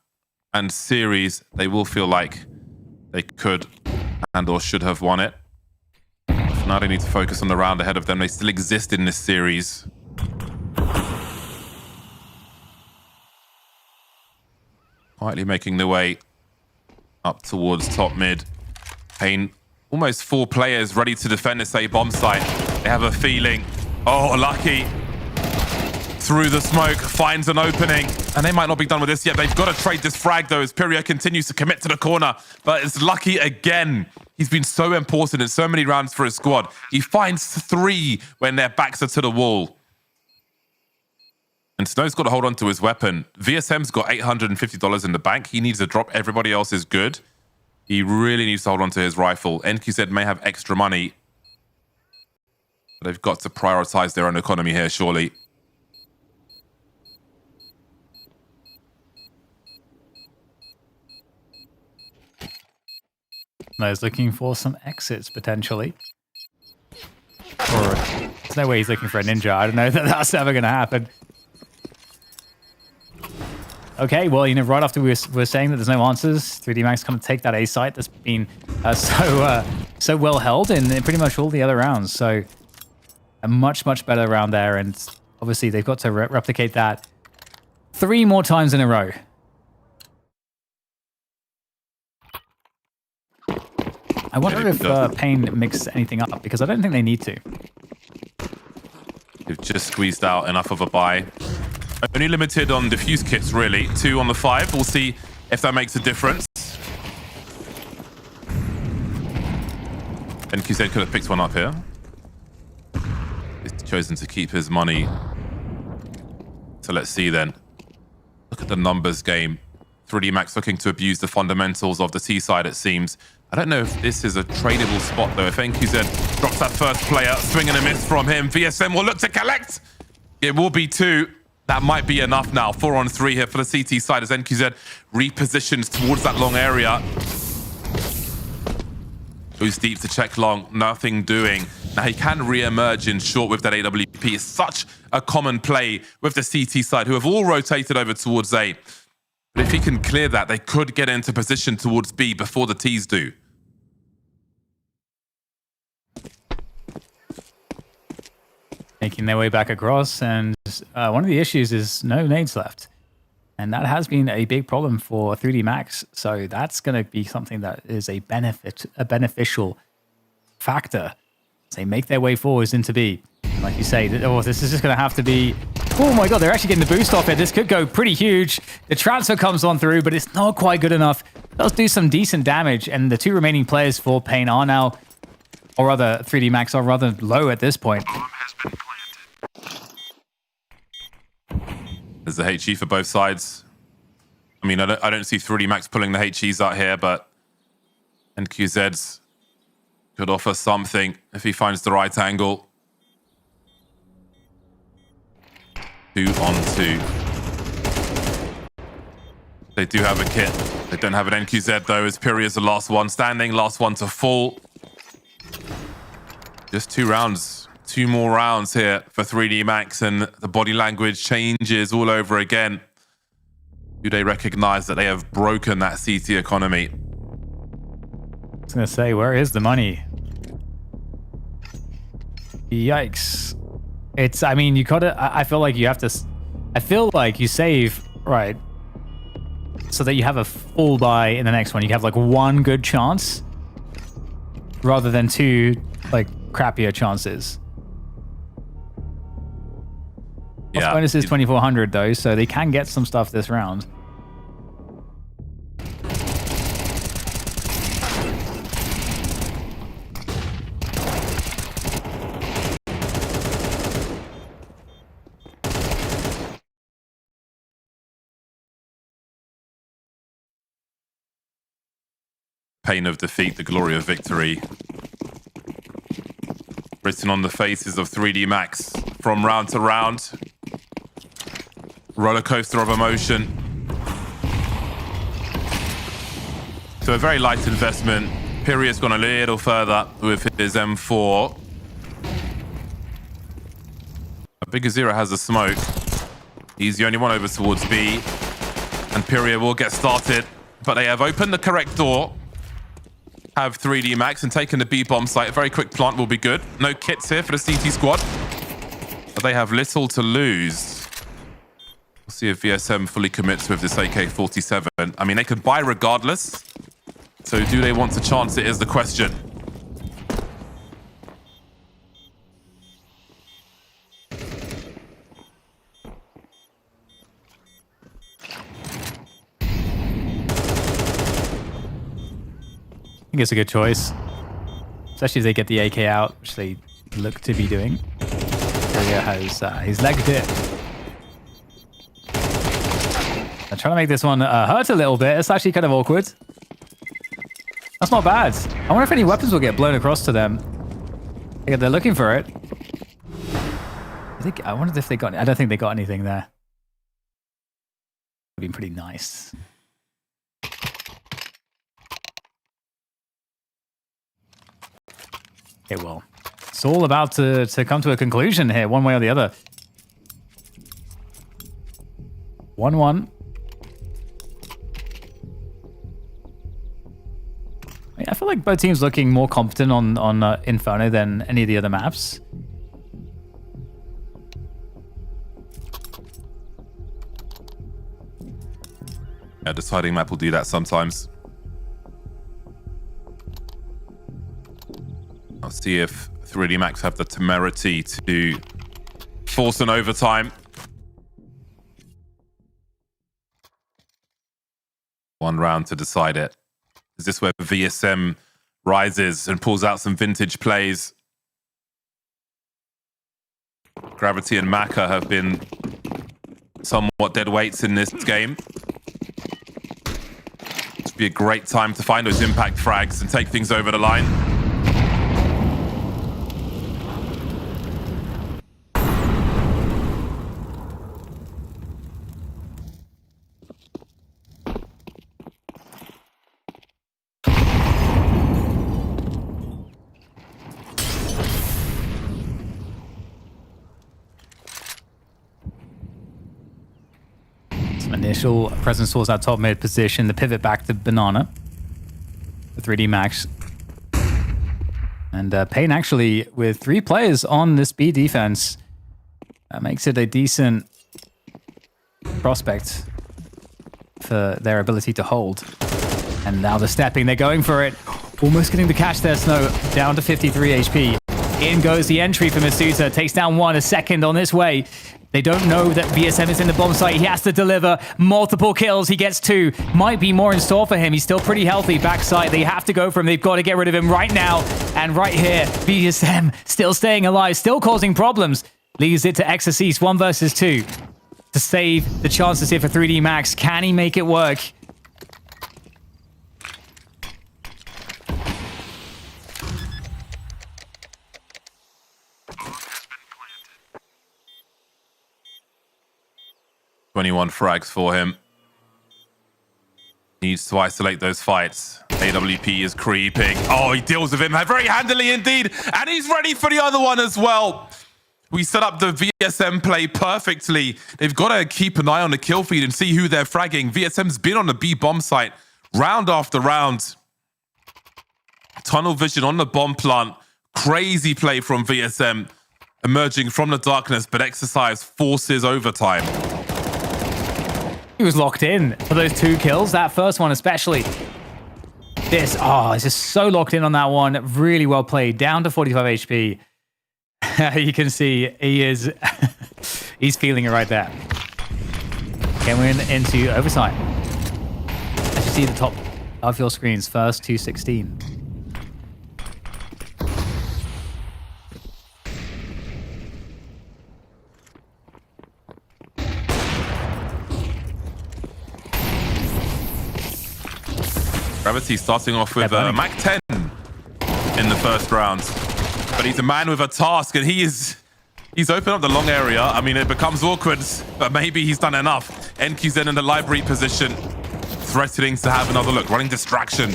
and series, they will feel like they could and or should have won it. So now they need to focus on the round ahead of them. They still exist in this series. Quietly making their way up towards top mid. paiN, almost 4 players ready to defend this A bomb site. They have a feeling. Oh, Lucky. Through the smoke, finds an opening. And they might not be done with this yet. They've got to trade this frag, though, as Pyria continues to commit to the corner. But it's Lucky again. He's been so important in so many rounds for his squad. He finds 3 when their backs are to the wall. And Snow's got to hold on to his weapon. VSM's got $850 in the bank. He needs a drop. Everybody else is good. He really needs to hold on to his rifle. NQZ may have extra money. But they've got to prioritize their own economy here, surely. He's looking for some exits, potentially. Or there's no way he's looking for a ninja. I don't know that that's ever going to happen. Okay, well, you know, right after we were saying that there's no answers, 3D Max kind of take that A site that's been so well held in pretty much all the other rounds. So a much better round there. And obviously they've got to replicate that 3 more times in a row. I wonder if paiN mixed anything up, because I don't think they need to. They've just squeezed out enough of a buy. Only limited on diffuse kits, really. 2 on the 5. We'll see if that makes a difference. NQZ could have picked one up here. He's chosen to keep his money. So let's see then. Look at the numbers game. 3D Max looking to abuse the fundamentals of the T side, it seems. I don't know if this is a tradable spot, though. If NQZ drops that first player, swing and a miss from him, VSM will look to collect. It will be 2. That might be enough now. 4 on 3 here for the CT side as NQZ repositions towards that long area. Goes deep to check long, nothing doing. Now he can re-emerge in short with that AWP. It's such a common play with the CT side, who have all rotated over towards A. But if he can clear that, they could get into position towards B before the Ts do. Making their way back across, and one of the issues is no nades left. And that has been a big problem for 3D Max. So that's going to be something that is a beneficial factor as they make their way forwards into B. And like you say, this is just going to have to be... Oh my god, they're actually getting the boost off it. This could go pretty huge. The transfer comes on through, but it's not quite good enough. It does do some decent damage, and the 2 remaining players for paiN are now, or rather 3D Max are rather low at this point. Bomb has been planted. There's the HE for both sides. I mean, I don't see 3D Max pulling the HEs out here, but NQZ could offer something if he finds the right angle. 2 on 2. They do have a kit. They don't have an NQZ though, as Piri is the last one standing, last one to fall. Just 2 rounds. 2 more rounds here for 3D Max, and the body language changes all over again. Do they recognize that they have broken that CT economy? I was going to say, where is the money? Yikes. It's, I mean, you gotta, I feel like you have to, I feel like you save, right, so that you have a full buy in the next one. You have like 1 good chance rather than 2 like crappier chances. Yeah. Bonus is 2,400 though, so they can get some stuff this round. Pain of defeat, the glory of victory. Written on the faces of 3D Max from round to round. Roller coaster of emotion. So a very light investment. Piri has gone a little further with his M4. Bigger Zero has a smoke. He's the only one over towards B. And Piri will get started. But they have opened the correct door. Have 3D Max and taken the B bomb site. A very quick plant will be good. No kits here for the CT squad. But they have little to lose. We'll see if VSM fully commits with this AK-47. I mean, they could buy regardless. So do they want to chance it is the question. I think it's a good choice, especially if they get the AK out, which they look to be doing. Korea has he's legged it. I'm trying to make this one hurt a little bit. It's actually kind of awkward. That's not bad. I wonder if any weapons will get blown across to them. Yeah, they're looking for it. I wondered if they got. I don't think they got anything there. Would have been pretty nice. Okay, well, it's all about to come to a conclusion here, one way or the other. 1-1. I feel like both teams looking more competent on Inferno than any of the other maps. Yeah, deciding map will do that sometimes. I'll see if 3D Max have the temerity to force an overtime. One round to decide it. Is this where VSM rises and pulls out some vintage plays? Graviti and Maka have been somewhat dead weights in this game. This would be a great time to find those impact frags and take things over the line. Initial presence towards that top mid position, the pivot back to Banana, the 3D Max. And paiN actually, with 3 players on this B defense, makes it a decent prospect for their ability to hold. And now they're stepping, they're going for it. Almost getting the catch there, Snow, down to 53 HP. In goes the entry for misutaaa, takes down 1, a second on this way. They don't know that VSM is in the bomb site. He has to deliver multiple kills. He gets 2. Might be more in store for him. He's still pretty healthy. Backside, they have to go for him. They've got to get rid of him right now. And right here, VSM still staying alive, still causing problems. Leaves it to Exorcist, 1 versus 2. To save the chances here for 3D Max. Can he make it work? "21 frags for him. Needs to isolate those fights. AWP is creeping. Oh, he deals with him very handily indeed. And he's ready for the other one as well. We set up the VSM play perfectly. They've got to keep an eye on the kill feed and see who they're fragging. VSM's been on the B bomb site round after round. Tunnel vision on the bomb plant. Crazy play from VSM. Emerging from the darkness, but Exercise forces overtime. He was locked in for those 2 kills, that first one especially. This, it's just so locked in on that one. Really well played, down to 45 HP. You can see he is, he's feeling it right there. Okay, we're into overtime. As you see the top of your screens, first to 16. Graviti starting off with Mac 10 in the first round. But he's a man with a task, and he's opened up the long area. I mean, it becomes awkward, but maybe he's done enough. NQZ in the library position, threatening to have another look, running distraction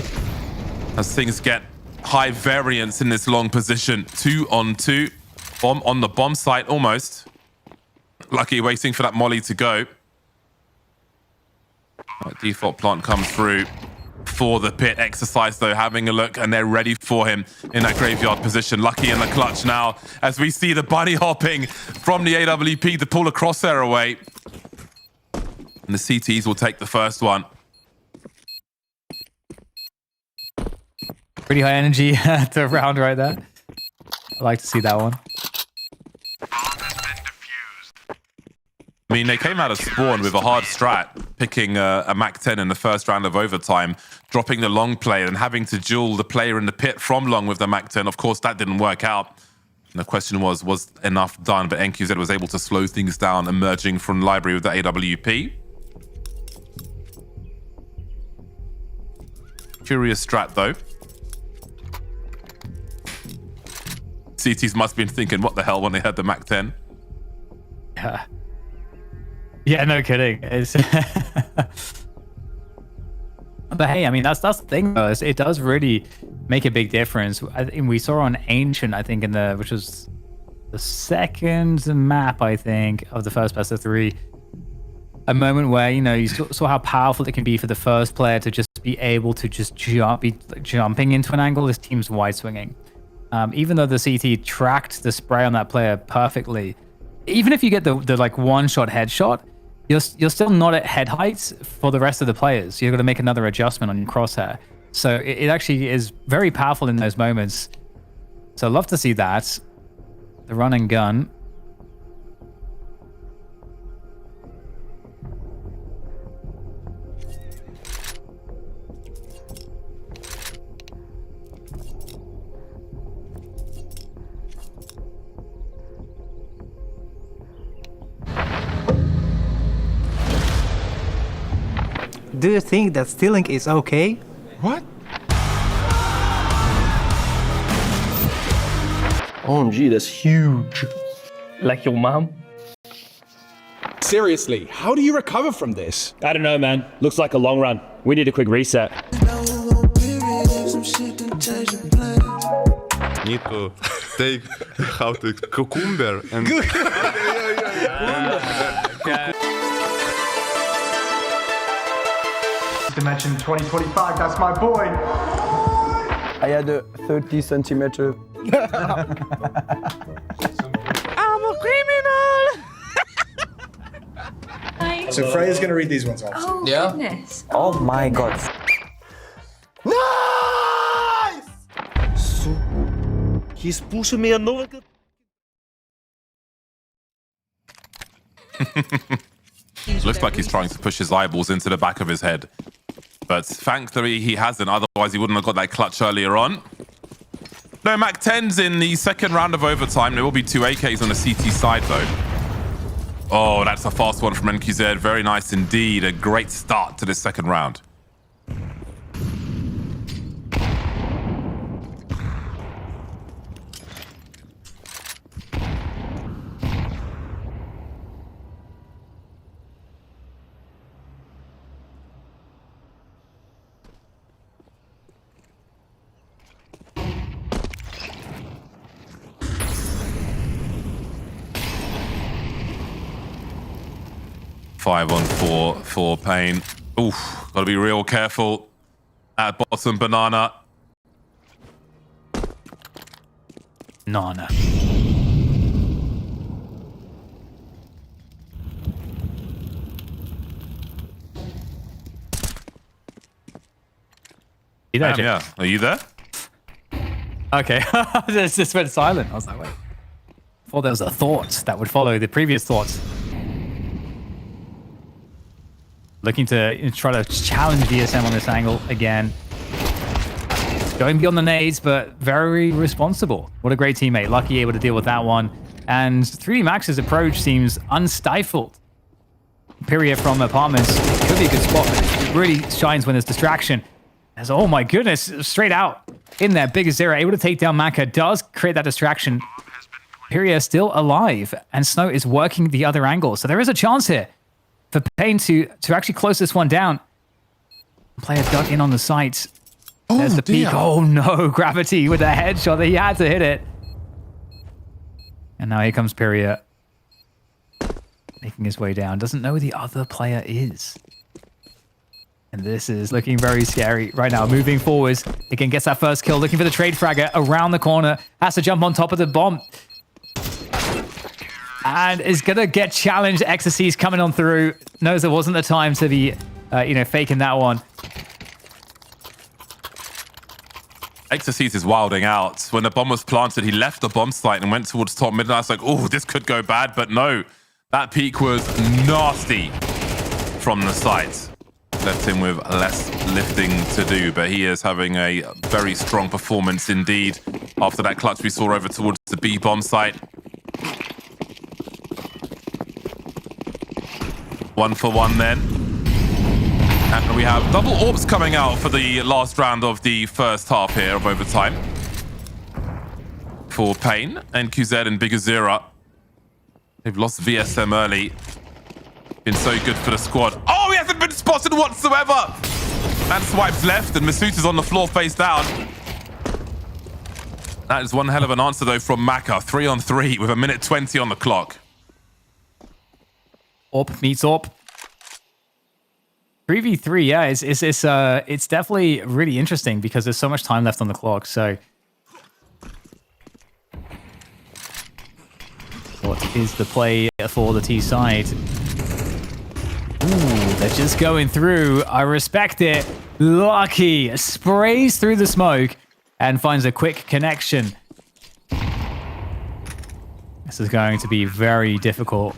as things get high variance in this long position. 2 on 2. Bomb on the bomb site almost. Lucky waiting for that molly to go. Default plant comes through for the pit. Exercise though having a look, and they're ready for him in that graveyard position. Lucky in the clutch now as we see the bunny hopping from the AWP to pull a crosshair away, and the CTs will take the first one. Pretty high energy to round right there. I like to see that one. I mean, they came out of spawn with a hard strat, picking a Mac 10 in the first round of overtime, dropping the long play and having to duel the player in the pit from long with the Mac 10. Of course, that didn't work out. And the question was enough done? But NQZ was able to slow things down, emerging from the library with the AWP. Curious strat, though. CTs must have been thinking, what the hell, when they had the Mac 10? Yeah. Yeah, no kidding. It's but hey, I mean, that's the thing though. It does really make a big difference. I think we saw on Ancient, I think, which was the second map, I think, of the first best of 3. A moment where, you know, you saw how powerful it can be for the first player to just be able to just be jumping into an angle. This team's wide swinging. Even though the CT tracked the spray on that player perfectly, even if you get the like one-shot headshot, you're still not at head heights for the rest of the players. You're going to make another adjustment on your crosshair. So it actually is very powerful in those moments. So love to see that. The run and gun. Do you think that stealing is okay? What? OMG, that's huge. Like your mom? Seriously, how do you recover from this? I don't know, man. Looks like a long run. We need a quick reset. Need to take how to cucumber and Dimension 2025, that's my boy. I had a 30 centimeter. I'm a criminal. So Freya's gonna read these ones off. Oh, goodness. Oh my god. Nice! So, he's pushing me another. Looks like he's trying to push his eyeballs into the back of his head. But thankfully he hasn't, otherwise he wouldn't have got that clutch earlier on. No Mac 10s in the second round of overtime. There will be 2 AKs on the CT side though. Oh, that's a fast one from NQZ. Very nice indeed. A great start to this second round. Five on four for paiN. Oof, gotta be real careful at bottom banana. Nana. You there, Jim? Yeah, are you there? Okay, just went silent. I was like, wait. Thought there was a thought that would follow the previous thoughts. Looking to try to challenge DSM on this angle again. Going beyond the nades, but very responsible. What a great teammate. Lucky able to deal with that one. And 3D Max's approach seems unstifled. Pyria from apartments could be a good spot, but it really shines when there's distraction. As, oh my goodness, straight out in there. Big Zero able to take down Maka, does create that distraction. Pyria still alive, and Snow is working the other angle. So there is a chance here for paiN to actually close this one down. Player dug in on the site. There's the peak. Oh no, Graviti with a headshot. He had to hit it. And now here comes Pyria. Making his way down. Doesn't know who the other player is. And this is looking very scary right now. Moving forwards. Again, gets that first kill. Looking for the trade fragger around the corner. Has to jump on top of the bomb. And is going to get challenged. Ecstasy's coming on through. Knows there wasn't the time to be, faking that one. Ecstasy's is wilding out. When the bomb was planted, he left the bomb site and went towards top mid. And I was like, oh, this could go bad. But no, that peak was nasty from the site. Left him with less lifting to do. But he is having a very strong performance indeed. After that clutch we saw over towards the B bomb site. 1 for 1 then. And we have double orbs coming out for the last round of the first half here of overtime. For paiN, NQZ and Big Azira. They've lost VSM early. Been so good for the squad. Oh, he hasn't been spotted whatsoever! And swipes left and misutaaa's on the floor face down. That is one hell of an answer though from Maka. 3 on 3 with 1:20 on the clock. Orp meets Orp. 3v3, yeah, it's definitely really interesting because there's so much time left on the clock. So, what is the play for the T side? Ooh, they're just going through. I respect it. Lucky sprays through the smoke and finds a quick connection. This is going to be very difficult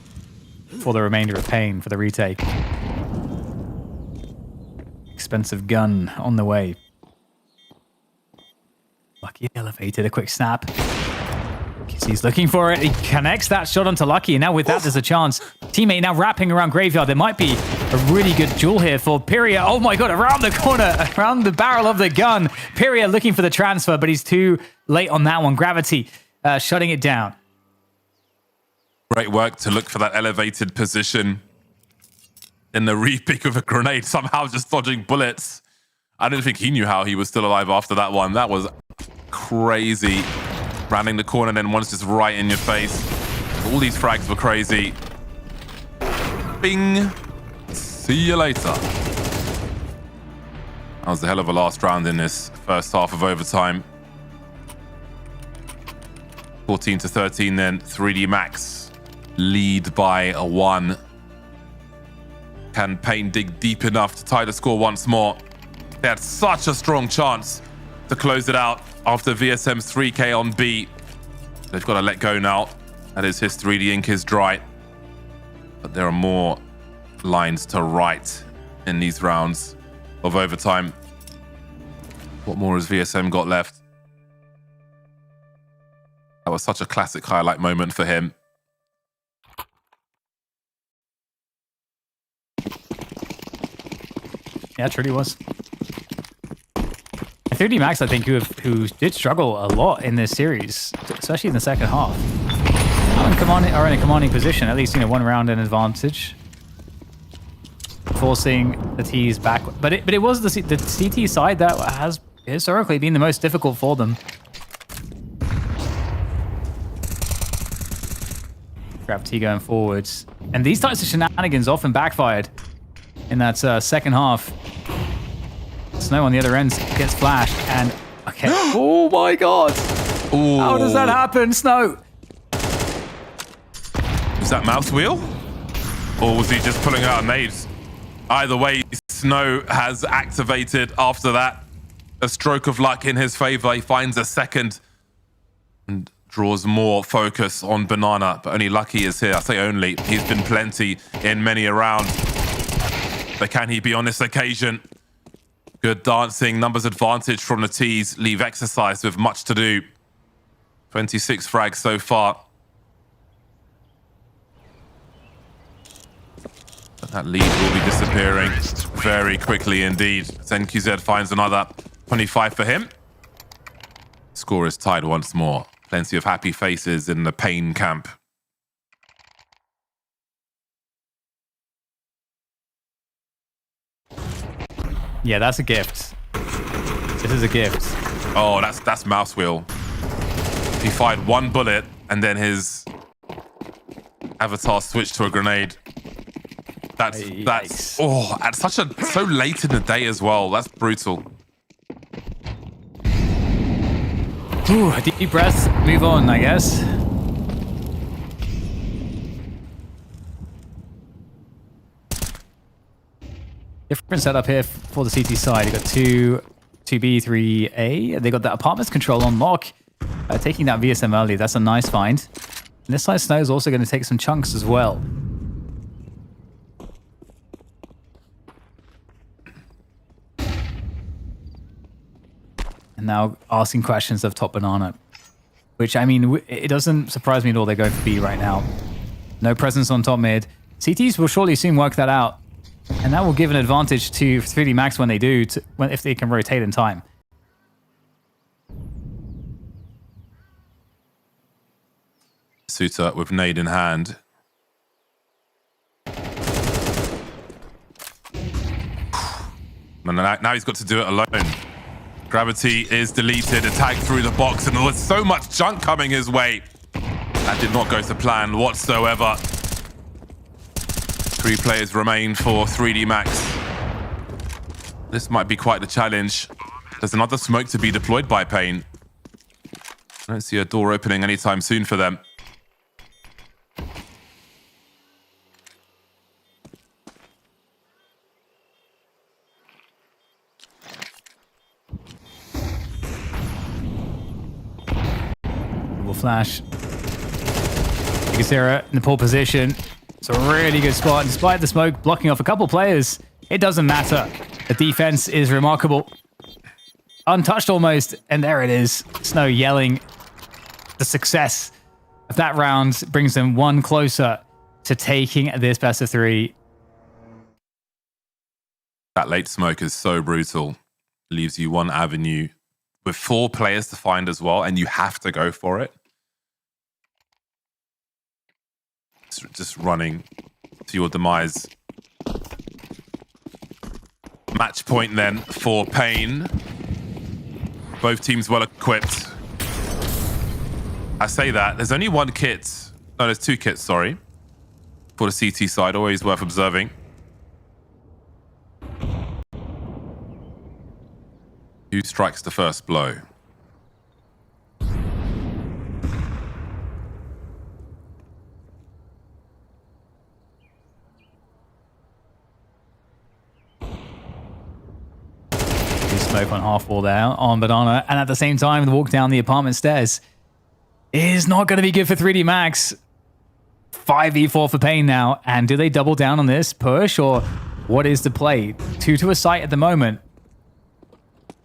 for the remainder of paiN for the retake. Expensive gun on the way. Lucky elevated, a quick snap. He's looking for it. He connects that shot onto Lucky, and now with that, there's a chance. Teammate now wrapping around Graveyard. There might be a really good duel here for Pyria. Oh my god, around the corner, around the barrel of the gun. Pyria looking for the transfer, but he's too late on that one. Graviti shutting it down. Great work to look for that elevated position in the re-pick of a grenade, somehow just dodging bullets. I don't think he knew how he was still alive after that one. That was crazy. Rounding the corner, then one's just right in your face. All these frags were crazy. Bing. See you later. That was a hell of a last round in this first half of overtime. 14-13 then. 3D Max lead by 1. Can paiN dig deep enough to tie the score once more? They had such a strong chance to close it out after VSM's 3K on B. They've got to let go now. That is history. The ink is dry. But there are more lines to write in these rounds of overtime. What more has VSM got left? That was such a classic highlight moment for him. Yeah, it truly was. 3D Max, I think, who did struggle a lot in this series, especially in the second half. Are in a commanding position, at least, you know, 1 round in advantage. Forcing the T's back. But it was the CT side that has historically been the most difficult for them. Graviti going forwards. And these types of shenanigans often backfired in that second half. Snow on the other end gets flashed, and okay. Oh my god! Ooh. How does that happen, Snow? Was that mouse wheel? Or was he just pulling out nades? Either way, Snow has activated after that. A stroke of luck in his favor. He finds a second and draws more focus on Banana, but only Lucky is here. I say only. He's been plenty in many a round. But can he be on this occasion? Good dancing, numbers advantage from the T's. Leave exercise with much to do. 26 frags so far. But that lead will be disappearing very quickly indeed. ZenQZ finds another 25 for him. Score is tied once more. Plenty of happy faces in the paiN camp. Yeah, that's a gift. This is a gift. Oh, that's mouse wheel. He fired 1 bullet and then his avatar switched to a grenade. That's so late in the day as well. That's brutal. Ooh, a deep breath. Move on, I guess. Different setup here for the CT side. You've got 2B, 3A. They got that apartments control on lock. Taking that VSM early. That's a nice find. And this side, Snow is also going to take some chunks as well. And now asking questions of top Banana. Which, I mean, it doesn't surprise me at all they're going for B right now. No presence on top mid. CTs will surely soon work that out. And that will give an advantage to 3D Max when they do, if they can rotate in time. Misutaaa with nade in hand. And now he's got to do it alone. Graviti is deleted, attacked through the box, and there was so much junk coming his way. That did not go to plan whatsoever. 3 players remain for 3D Max. This might be quite the challenge. There's another smoke to be deployed by paiN. I don't see a door opening anytime soon for them. Flash. Gazera in the pole position. It's a really good spot. Despite the smoke blocking off a couple players, it doesn't matter. The defense is remarkable. Untouched almost, and there it is. Snow yelling. The success of that round brings them one closer to taking this best of 3. That late smoke is so brutal. Leaves you one avenue with 4 players to find as well, and you have to go for it. Just running to your demise. Match point then for paiN. Both teams well equipped. I say that. There's only one kit. No, there's 2 kits, sorry. For the CT side, always worth observing. Who strikes the first blow? Smoke on half wall there on Banana, and at the same time the walk down the apartment stairs is not going to be good for 3D Max. 5v4 for paiN now, and do they double down on this push, or what is the play? 2 to a site at the moment,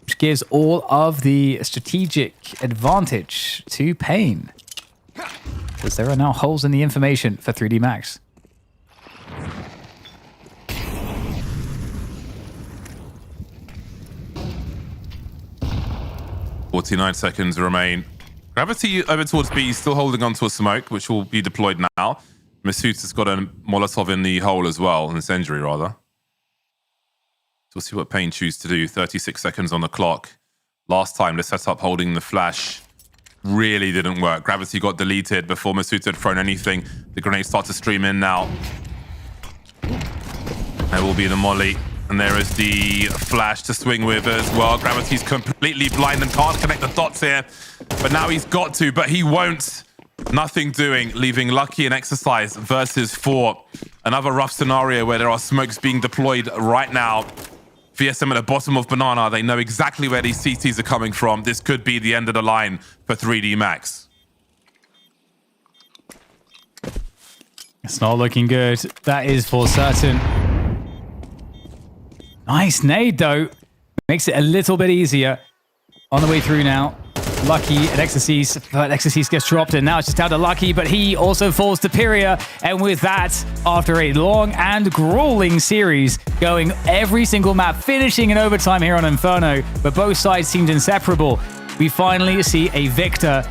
which gives all of the strategic advantage to paiN, because there are now holes in the information for 3D Max. 49 seconds remain. Graviti over towards B, still holding on to a smoke, which will be deployed now. misutaaa's got a Molotov in the hole as well, an incendiary rather. So we'll see what paiN choose to do. 36 seconds on the clock. Last time the setup holding the flash really didn't work. Graviti got deleted before misutaaa had thrown anything. The grenades start to stream in now. There will be the molly. And there is the flash to swing with as well. Graviti's completely blind and can't connect the dots here. But now he's got to, but he won't. Nothing doing, leaving Lucky and Exercise versus 4. Another rough scenario where there are smokes being deployed right now. VSM at the bottom of Banana. They know exactly where these CTs are coming from. This could be the end of the line for 3D Max. It's not looking good. That is for certain. Nice nade, though. Makes it a little bit easier. On the way through now. Lucky and Exercise, but Exercise gets dropped, and now it's just down to Lucky, but he also falls to Pyria. And with that, after a long and grueling series, going every single map, finishing in overtime here on Inferno, but both sides seemed inseparable, we finally see a victor